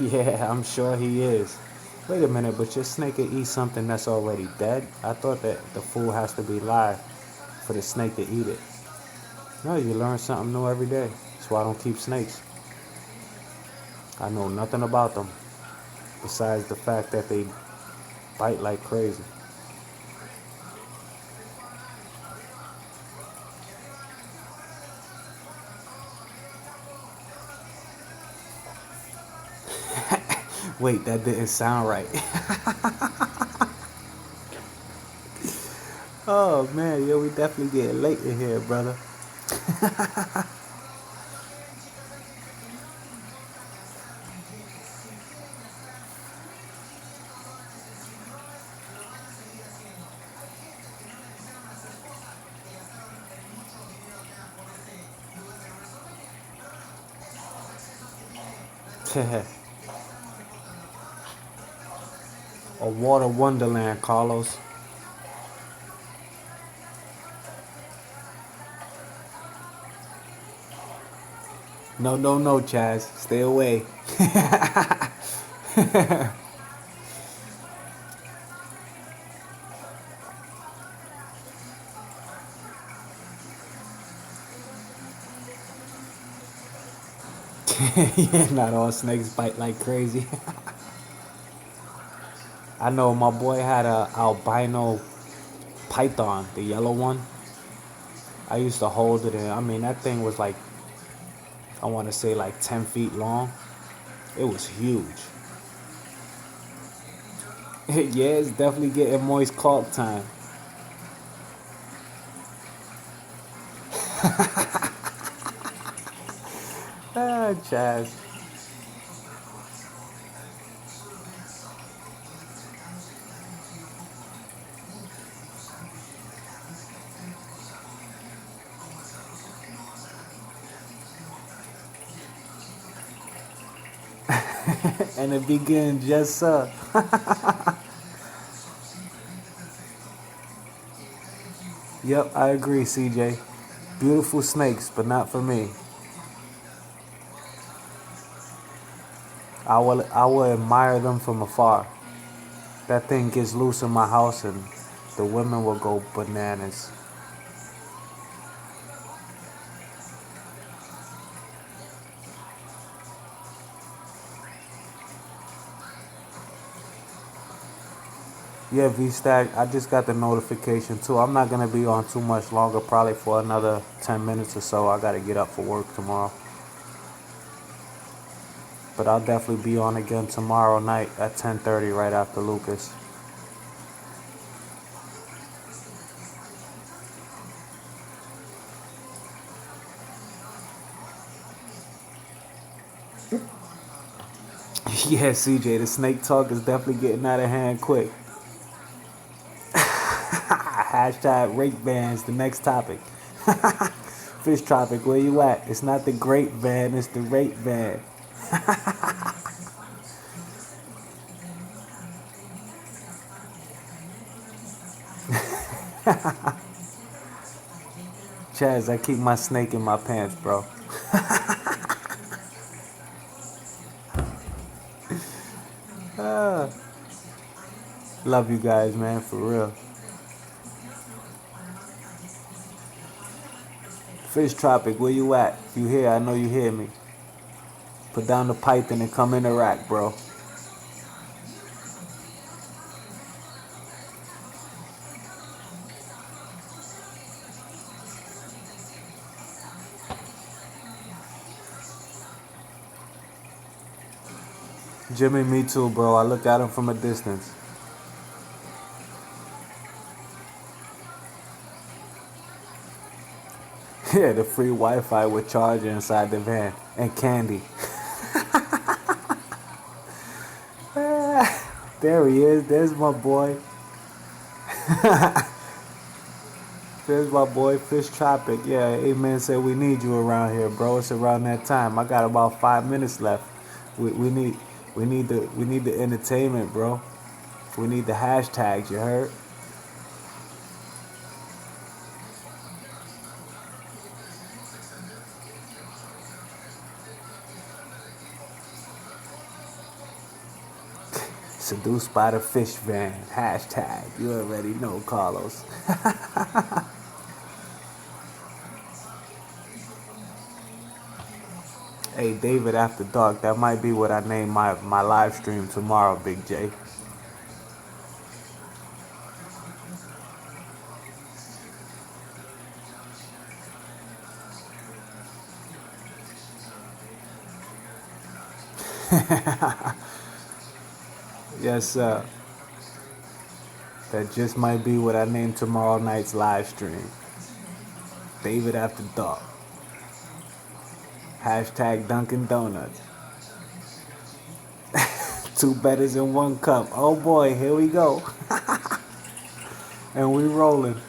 S1: Yeah, I'm sure he is. Wait a minute, but your snake can eat something that's already dead? I thought that the food has to be live for the snake to eat it. No, you learn something new every day. That's why I don't keep snakes. I know nothing about them besides the fact that they bite like crazy. Wait, that didn't sound right. Oh man, yo, we definitely getting late in here, brother. A water wonderland, Carlos. No, no, no, Chaz. Stay away. Yeah, not all snakes bite like crazy. I know my boy had a albino python, the yellow one. I used to hold it in. I mean, that thing was like, I want to say like 10 feet long. It was huge. Yeah, it's definitely getting moist caulk time. Ah, Chaz. And it begins just so. Yep, I agree, CJ. Beautiful snakes, but not for me. I will admire them from afar. That thing gets loose in my house and the women will go bananas. Yeah, V-Stack, I just got the notification too. I'm not going to be on too much longer, probably for another 10 minutes or so. I got to get up for work tomorrow. But I'll definitely be on again tomorrow night at 10:30 right after Lucas. Yeah, CJ, the snake talk is definitely getting out of hand quick. Hashtag rake bands, the next topic. Fish Tropic, where you at? It's not the great van, it's the rate van. Chaz, I keep my snake in my pants, bro. Love you guys, man, for real. Fish Tropic, where you at? If you here, I know you hear me. Put down the python and come interact, bro. Jimmy, me too, bro. I look at him from a distance. Yeah, the free Wi-Fi with charger inside the van and candy. There he is. There's my boy. There's my boy, Fish Tropic. Yeah, Amen said we need you around here, bro. It's around that time. I got about 5 minutes left. We need the entertainment, bro. We need the hashtags. You heard? Seduced by the fish van. Hashtag. You already know, Carlos. Hey, David After Dark. That might be what I name my live stream tomorrow, Big J. Yes, sir. That just might be what I name tomorrow night's live stream. David After Dark. Hashtag Dunkin' Donuts. Two betters in one cup. Oh boy, here we go. And we rolling.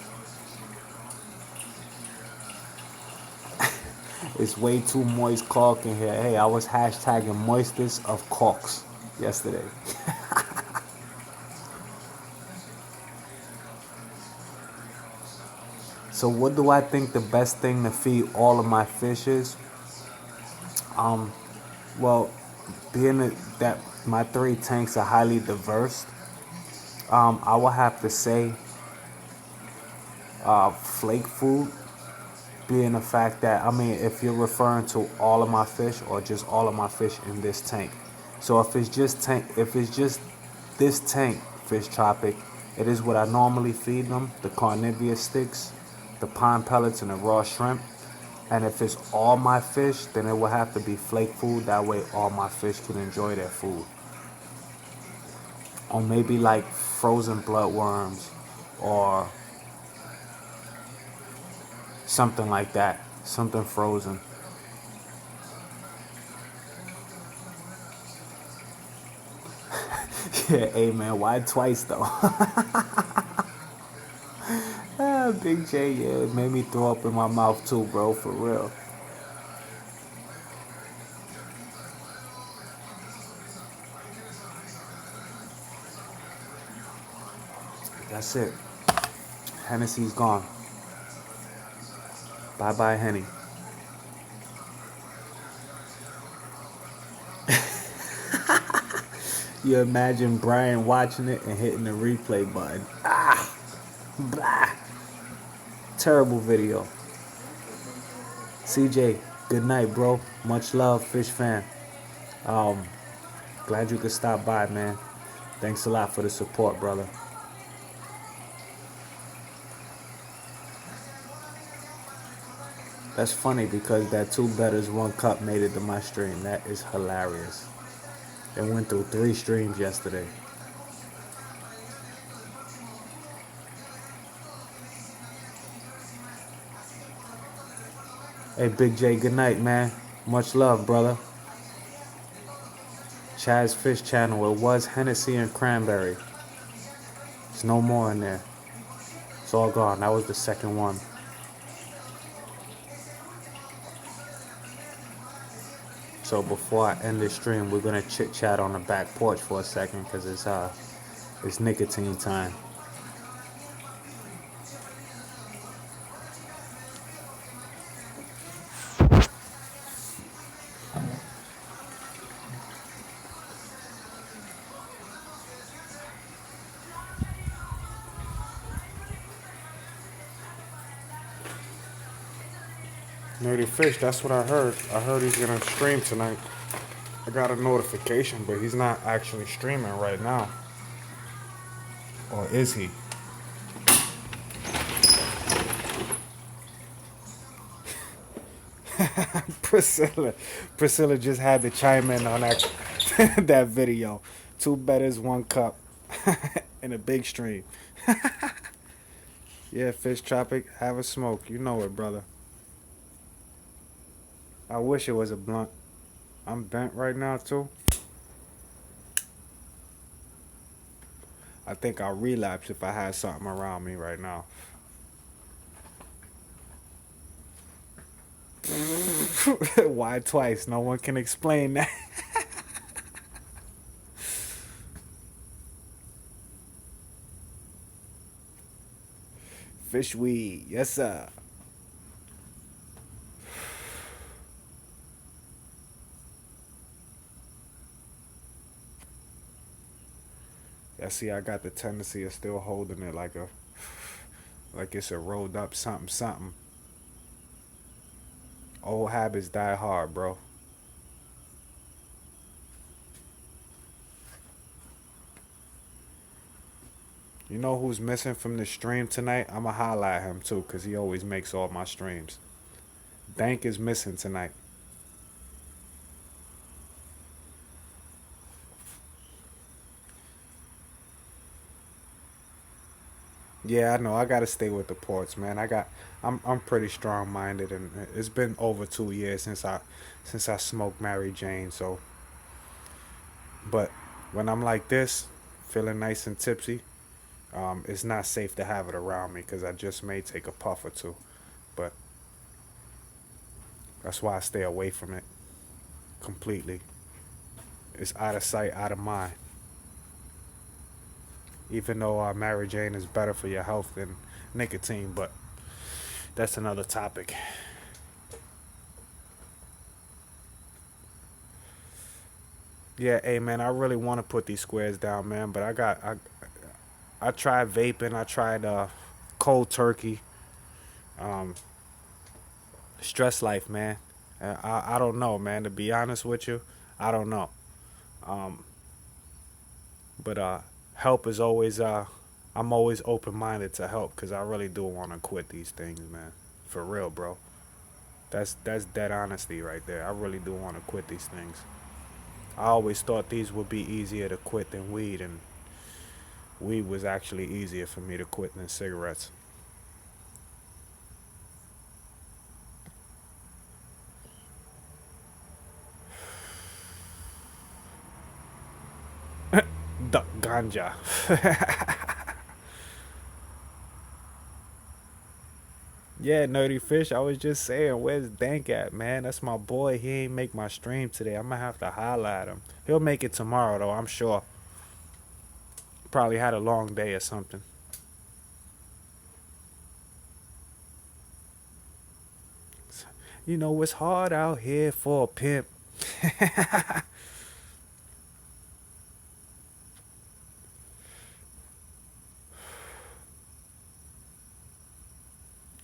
S1: It's way too moist caulk in here. Hey, I was hashtagging moistest of caulks yesterday. So what do I think the best thing to feed all of my fish is? Well, being that my 3 tanks are highly diverse, I will have to say flake food, being the fact that, I mean, if you're referring to all of my fish or just all of my fish in this tank. So if it's just this tank, Fish Tropic, it is what I normally feed them, the carnivore sticks, the pine pellets, and the raw shrimp. And if it's all my fish, then it will have to be flake food. That way all my fish can enjoy their food. Or maybe like frozen bloodworms or something like that. Something frozen. Yeah, hey man, why twice though? Big J, yeah, it made me throw up in my mouth too, bro, for real. That's it. Hennessy's gone. Bye-bye, Henny. You imagine Brian watching it and hitting the replay button. Blah. Terrible video. CJ, good night, bro. Much love, fish fan. Glad you could stop by, man. Thanks a lot for the support, brother. That's funny because that 2 betters 1 cup made it to my stream. That is hilarious. It went through 3 streams yesterday. Hey, Big J, good night, man. Much love, brother. Chaz Fish Channel. It was Hennessy and Cranberry. There's no more in there. It's all gone. That was the second one. So before I end this stream, we're gonna chit chat on the back porch for a second because it's nicotine time. Native Fish, that's what I heard. I heard he's gonna stream tonight. I got a notification, but he's not actually streaming right now. Or is he? Priscilla just had to chime in on that that video. 2 betters, 1 cup, in a big stream. Yeah, Fish Tropic, have a smoke. You know it, brother. I wish it was a blunt. I'm bent right now too. I think I'll relapse if I had something around me right now. Why twice? No one can explain that. Fish weed, yes sir. I see I got the tendency of still holding it like it's a rolled up something something. Old habits die hard, bro. You know who's missing from the stream tonight? I'ma highlight him too, cause he always makes all my streams. Dank is missing tonight. Yeah, I know. I gotta stay with the ports, man. I'm pretty strong minded, and it's been over 2 years since I smoked Mary Jane. So, but when I'm like this, feeling nice and tipsy, it's not safe to have it around me because I just may take a puff or two. But that's why I stay away from it completely. It's out of sight, out of mind. Even though Mary Jane is better for your health than nicotine, but that's another topic. Yeah, hey man, I really want to put these squares down, man, but I tried vaping, I tried cold turkey, um, stress life, man. I don't know, man. To be honest with you, I don't know. Um, but help is always I'm always open minded to help because I really do want to quit these things, man. For real, bro. That's dead honesty right there. I really do want to quit these things. I always thought these would be easier to quit than weed, and weed was actually easier for me to quit than cigarettes. Ganja. Yeah, Nerdy Fish. I was just saying, where's Dank at, man? That's my boy. He ain't make my stream today. I'm gonna have to highlight him. He'll make it tomorrow, though. I'm sure. Probably had a long day or something. You know, it's hard out here for a pimp.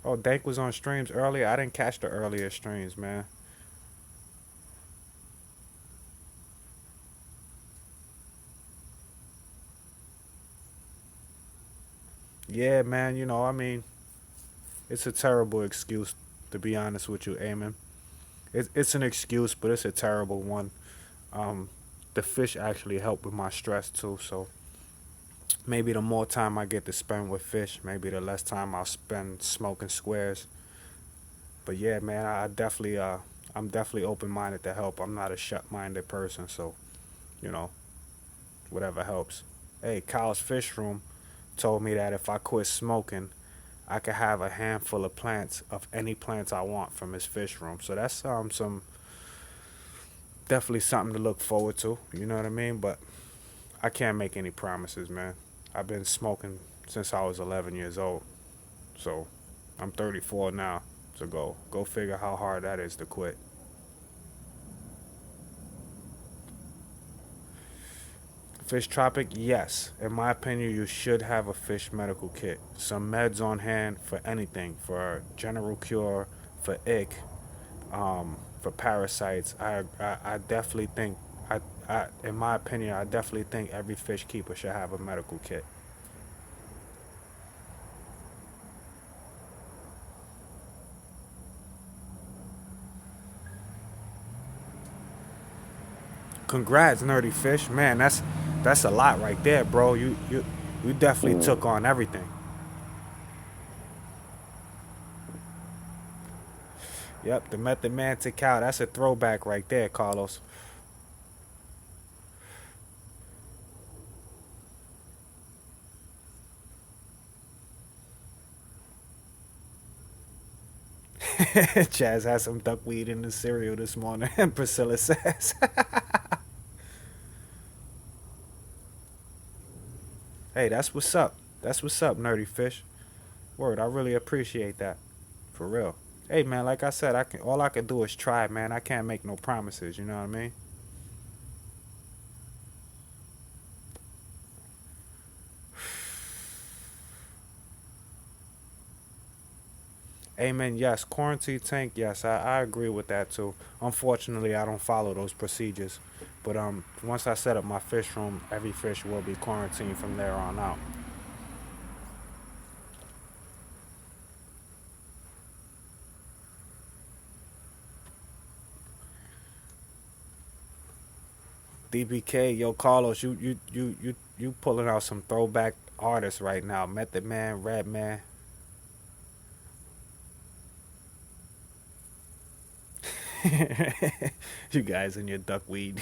S1: Oh, Dank was on streams earlier. I didn't catch the earlier streams, man. Yeah, man. You know, I mean, it's a terrible excuse, to be honest with you, Eamon. It's an excuse, but it's a terrible one. Um, the fish actually help with my stress too. So maybe the more time I get to spend with fish, maybe the less time I'll spend smoking squares. But yeah, man, I'm definitely open minded to help. I'm not a shut minded person, so you know, whatever helps. Hey, Kyle's Fish Room told me that if I quit smoking, I could have a handful of plants of any plants I want from his fish room. So that's some definitely something to look forward to. You know what I mean? But I can't make any promises, man. I've been smoking since I was 11 years old. So I'm 34 now. So go figure how hard that is to quit. Fish Tropic, yes. In my opinion, you should have a fish medical kit. Some meds on hand for anything, for general cure, for ick, for parasites. I definitely think, in my opinion, I definitely think every fish keeper should have a medical kit. Congrats, Nerdy Fish. Man, that's a lot right there, bro. You definitely took on everything. Yep, the Method Man to Cow. That's a throwback right there, Carlos. Chaz had some duckweed in the cereal this morning, Priscilla says. Hey, that's what's up. That's what's up, Nerdy Fish. Word, I really appreciate that. For real. Hey man, like I said, all I can do is try, man. I can't make no promises, you know what I mean? Amen. Yes, quarantine tank. Yes, I agree with that too. Unfortunately, I don't follow those procedures, but once I set up my fish room, every fish will be quarantined from there on out. DBK, yo, Carlos, you pulling out some throwback artists right now. Method Man, Red Man. You guys and your duckweed.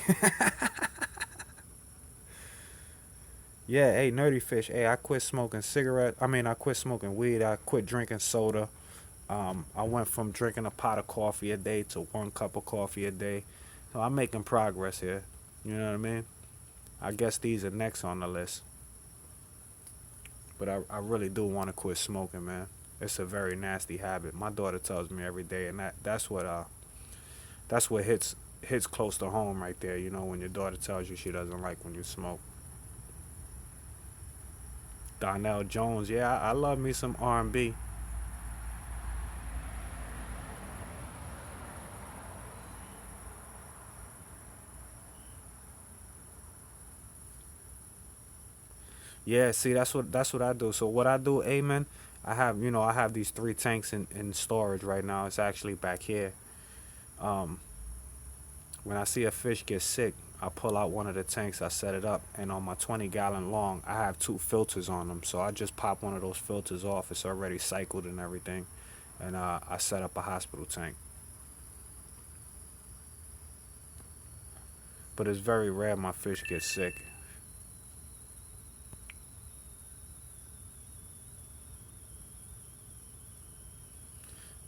S1: Yeah, hey, Nerdy Fish. Hey, I quit smoking cigarette. I mean, I quit smoking weed. I quit drinking soda. I went from drinking a pot of coffee a day to 1 cup of coffee a day. So I'm making progress here. You know what I mean? I guess these are next on the list. But I really do want to quit smoking, man. It's a very nasty habit. My daughter tells me every day, and that's what hits close to home right there. You know, when your daughter tells you she doesn't like when you smoke. Donnell Jones, yeah, I love me some R&B. Yeah, see, that's what I do. So what I do, Amen. I have these 3 tanks in storage right now. It's actually back here. Um, when I see a fish get sick, I pull out one of the tanks, I set it up, and on my 20-gallon long, I have 2 filters on them. So I just pop one of those filters off. It's already cycled and everything, and I set up a hospital tank. But it's very rare my fish get sick.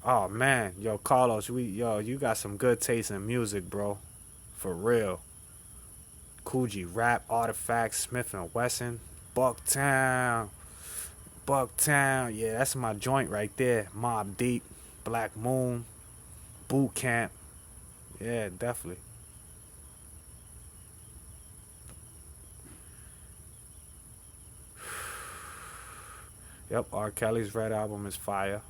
S1: Oh man, yo Carlos, you got some good taste in music, bro. For real. Coogee Rap, Artifacts, Smith and Wesson, Bucktown, Bucktown. Yeah, that's my joint right there. Mob Deep, Black Moon, Boot Camp. Yeah, definitely. Yep, R. Kelly's Red Album is fire.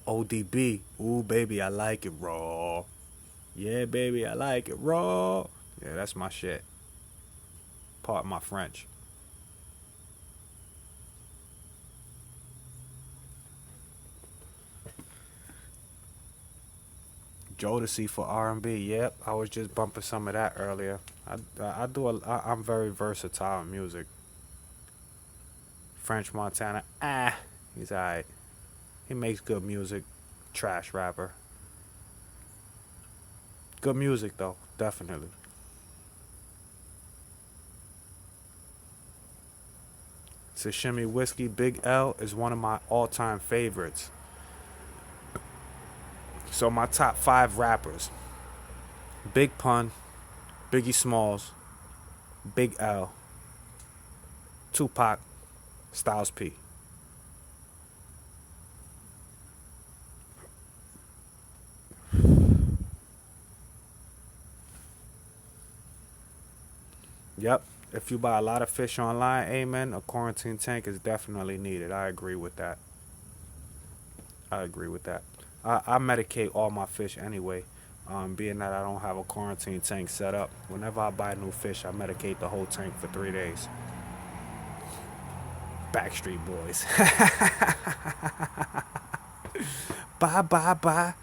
S1: ODB, ooh baby, I like it raw. Yeah, baby, I like it raw. Yeah, that's my shit. Part my French. Jodeci for R&B. Yep, I was just bumping some of that earlier. I'm very versatile in music. French Montana. He's alright. He makes good music. Trash rapper. Good music though, definitely. Sashimi Whiskey Big L is one of my all-time favorites. So my top 5 rappers: Big Pun, Biggie Smalls, Big L, Tupac, Styles P. Yep. If you buy a lot of fish online, amen, a quarantine tank is definitely needed. I agree with that. I agree with that. I medicate all my fish anyway. Being that I don't have a quarantine tank set up, whenever I buy new fish, I medicate the whole tank for 3 days. Backstreet Boys. Bye, bye, bye.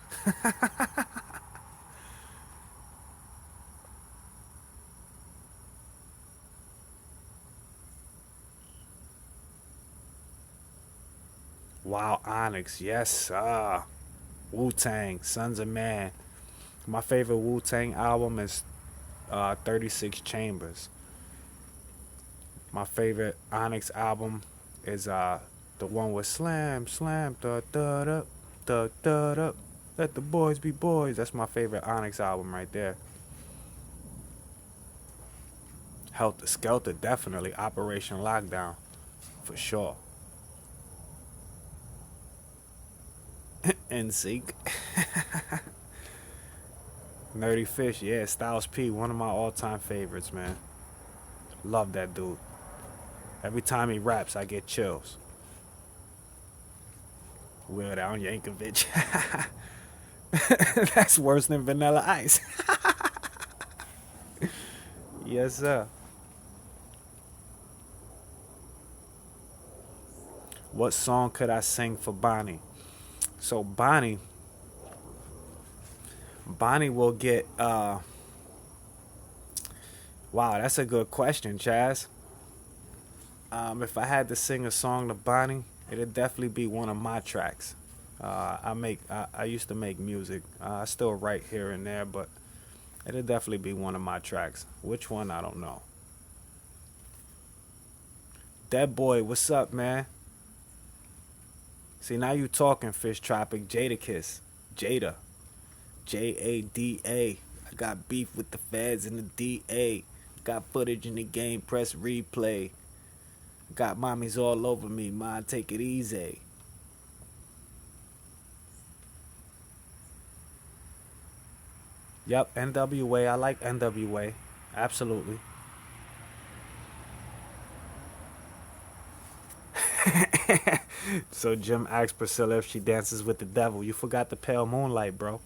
S1: Wow, Onyx, yes, sir. Wu Tang, Sons of Man. My favorite Wu Tang album is 36 Chambers. My favorite Onyx album is the one with Slam, Slam, da da da, da da da. Let the boys be boys. That's my favorite Onyx album right there. Helter Skelter, definitely. Operation Lockdown, for sure. NSYNC. Nerdy Fish, yeah. Styles P, one of my all-time favorites, man. Love that dude. Every time he raps, I get chills. Weird Al Yankovic. That's worse than Vanilla Ice. Yes, sir. What song could I sing for Bonnie? So Bonnie will get. Wow, that's a good question, Chaz. If I had to sing a song to Bonnie, it'd definitely be one of my tracks. I used to make music. I still write here and there, but it'd definitely be one of my tracks. Which one, I don't know. That boy, what's up, man? See, now you talking, Fish Tropic. Jadakiss. Jada. Jada. I got beef with the feds and the DA. Got footage in the game, press replay. Got mommies all over me, ma, take it easy. Yep, NWA. I like NWA. Absolutely. So Jim asked Priscilla if she dances with the devil. You forgot the pale moonlight, bro.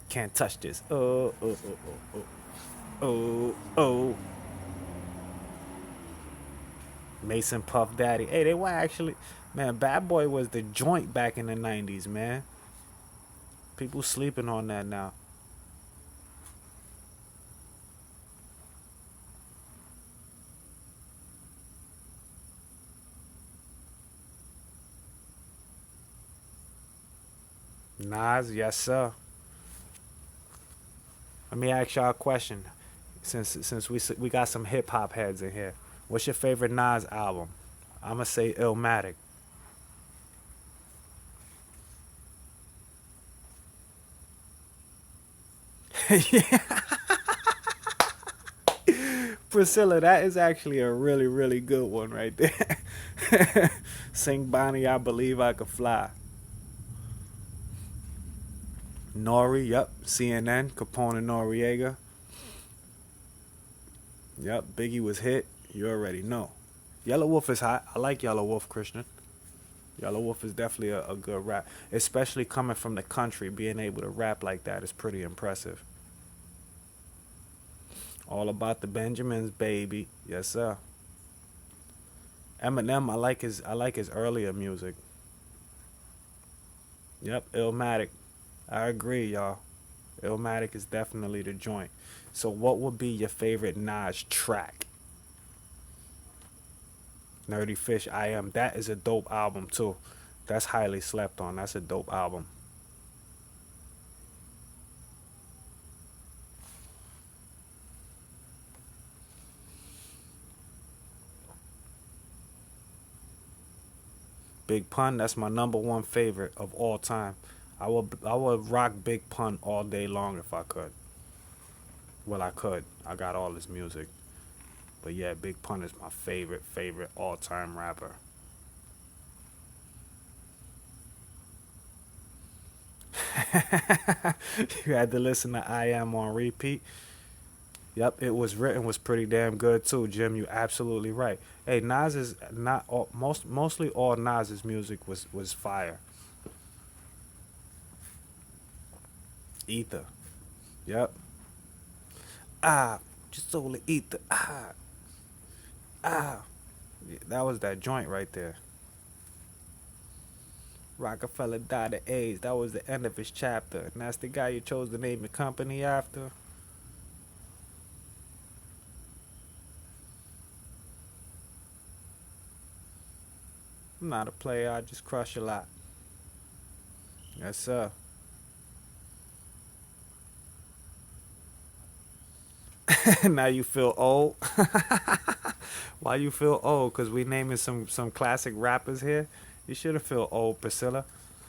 S1: Can't touch this. Oh. Mason Puff Daddy. Hey, they were actually, man, Bad Boy was the joint back in the 90s, man. People sleeping on that now. Nas, yes, sir. Let me ask y'all a question. Since we got some hip hop heads in here, what's your favorite Nas album? I'ma say Illmatic. Yeah, Priscilla, that is actually a really really good one right there. Sing Bonnie, I believe I could fly. Nori, yep. CNN, Capone and Noriega. Yep, Biggie was hit. You already know. Yellow Wolf is hot. I like Yellow Wolf, Christian. Yellow Wolf is definitely a good rap, especially coming from the country. Being able to rap like that is pretty impressive. All about the Benjamins, baby. Yes, sir. Eminem, I like his earlier music. Yep, Illmatic. I agree, y'all. Illmatic is definitely the joint. So, what would be your favorite Nas track? Nerdy Fish, I Am. That is a dope album too. That's highly slept on. That's a dope album. Big Pun, that's my number one favorite of all time. I would rock Big Pun all day long if I could. Well, I could. I got all his music. But yeah, Big Pun is my favorite all time rapper. You had to listen to I Am on repeat. Yep, it was written was pretty damn good too, Jim. You absolutely right. Hey, Nas is not all, mostly all Nas's music was fire. Ether. Yep. Ah, just soul of ether. Ah. Yeah, that was that joint right there. Rockefeller died of AIDS. That was the end of his chapter. And that's the guy you chose to name your company after. I'm not a player. I just crush a lot. Yes, sir. Now you feel old. Why you feel old? Cause we naming some classic rappers here. You should have feel old, Priscilla.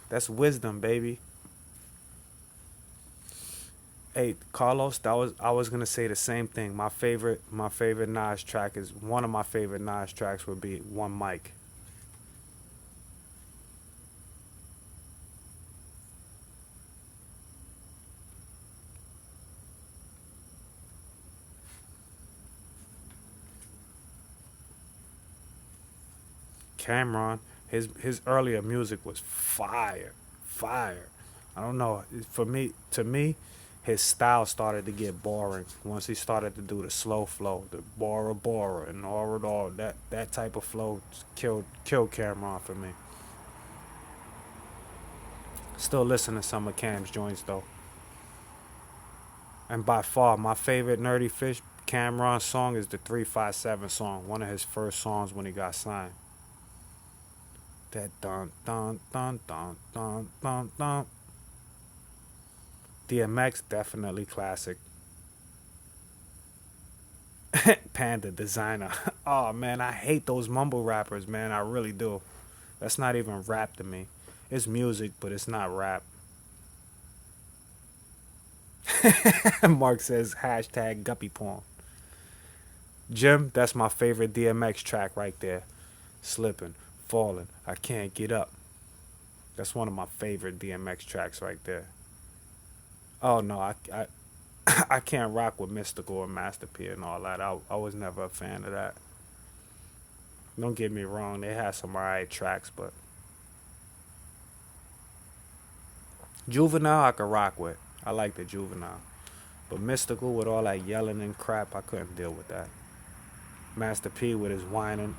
S1: That's wisdom, baby. Hey, Carlos, that was I was gonna say the same thing. My favorite Nas track is one of my favorite Nas tracks would be One Mic. Cameron, his earlier music was fire, fire. I don't know. For me, to me, his style started to get boring once he started to do the slow flow, the Bora Bora and all that type of flow killed Cameron for me. Still listen to some of Cam's joints though. And by far, my favorite Nerdy Fish Cameron song is the 357 song, one of his first songs when he got signed. That dun dun dun dun dun dun dun. DMX definitely classic. Panda Designer. Oh man, I hate those mumble rappers, man. I really do. That's not even rap to me. It's music, but it's not rap. Mark says hashtag guppy porn. Jim, that's my favorite DMX track right there. Slipping, falling, I can't get up. That's one of my favorite DMX tracks right there. Oh no, I can't rock with Mystical or Master P and all that. I was never a fan of that. Don't get me wrong, they had some alright tracks, but Juvenile I could rock with. I like the Juvenile. But Mystical with all that yelling and crap, I couldn't deal with that. Master P with his whining.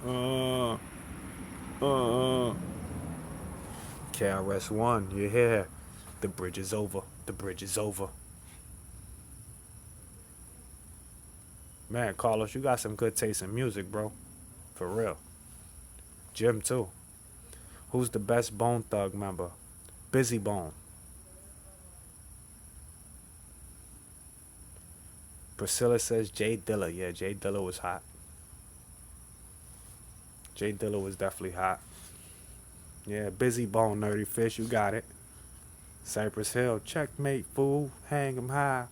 S1: KRS-One, you're here. The bridge is over. The bridge is over. Man, Carlos, you got some good taste in music, bro. For real. Jim, too. Who's the best Bone Thug member? Busy Bone. Priscilla says Jay Dilla. Yeah, Jay Dilla was hot. Jay Dilla was definitely hot. Yeah, Busy Bone, Nerdy Fish, you got it. Cypress Hill, checkmate, fool, hang 'em high.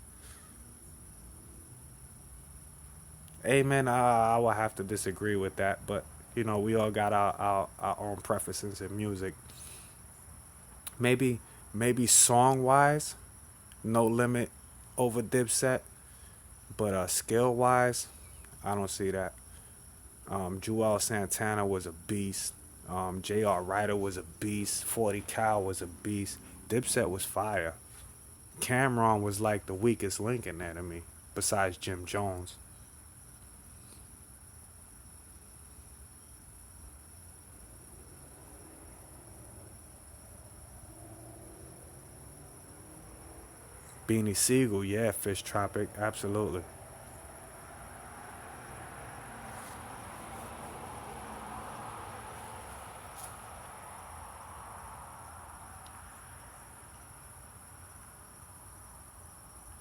S1: Amen. I will have to disagree with that, but you know we all got our own preferences in music. Maybe song wise, No Limit over Dipset, but skill wise, I don't see that. Joel Santana was a beast. J.R. Ryder was a beast. 40 Cal was a beast. Dipset was fire. Cameron was like the weakest link in there to me, besides Jim Jones. Beanie Siegel, yeah, Fish Tropic, absolutely.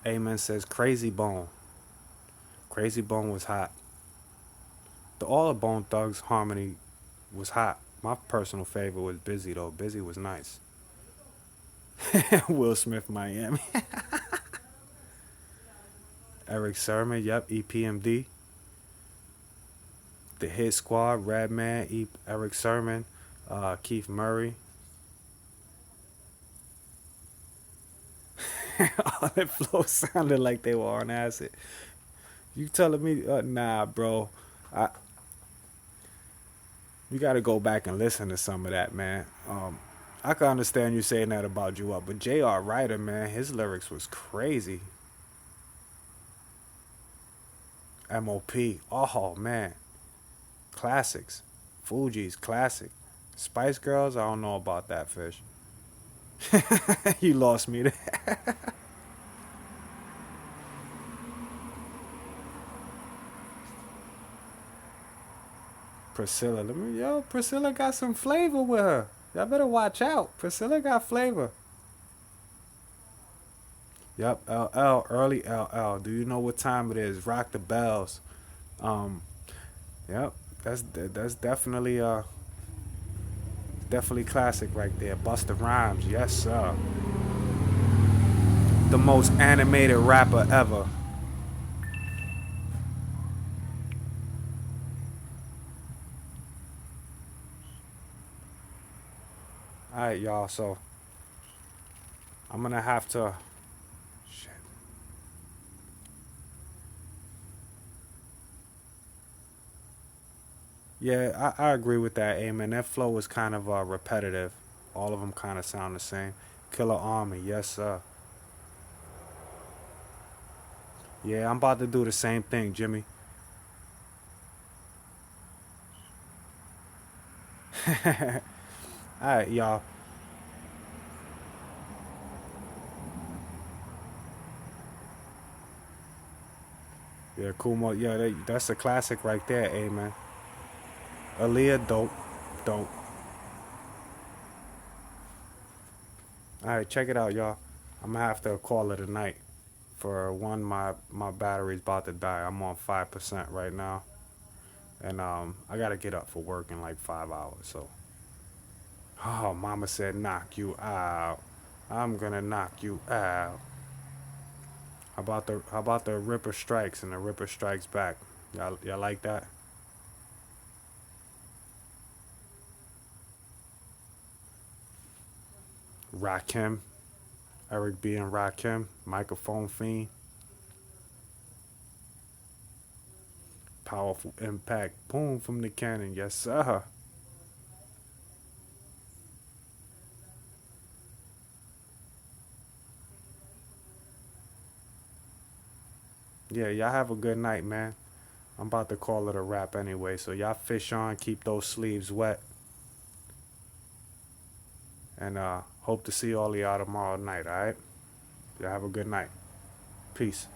S1: Amen says Crazy Bone. Crazy Bone was hot. All the Bone Thugs harmony was hot. My personal favorite was Busy though. Busy was nice. Will Smith, Miami. Eric Sermon, yep, EPMD. The Hit Squad, Redman, Eric Sermon, Keith Murray. All that flow sounded like they were on acid. You telling me, nah, bro. I, you got to go back and listen to some of that, man. I can understand you saying that about you up, but J.R. Ryder, man, his lyrics was crazy. M.O.P. Oh man, classics. Fuji's classic. Spice Girls, I don't know about that, Fish. You lost me there. Priscilla, Priscilla got some flavor with her. Y'all better watch out. Priscilla got flavor. Yep, LL, early LL. Do you know what time it is? Rock the bells. Um, yep, that's definitely classic right there. Busta Rhymes, yes sir. The most animated rapper ever. All right, y'all. So I'm gonna have to. Shit. Yeah, I agree with that, Amen. That flow is kind of repetitive. All of them kind of sound the same. Killer Army, yes, sir. Yeah, I'm about to do the same thing, Jimmy. All right, y'all. Yeah, Kumo. Yeah, that's a classic right there, Amen. Aaliyah, dope, dope. All right, check it out, y'all. I'm gonna have to call it a night. For one, my battery's about to die. I'm on 5% right now, and I gotta get up for work in like 5 hours. So, oh, Mama said knock you out. I'm gonna knock you out. How about the Ripper strikes and the Ripper strikes back? Y'all like that? Rakim, Eric B and Rakim, microphone fiend, powerful impact, boom from the cannon. Yes, sir. Yeah, y'all have a good night, man. I'm about to call it a wrap anyway. So y'all fish on, keep those sleeves wet, and hope to see all of y'all tomorrow night. All right. Y'all have a good night. Peace.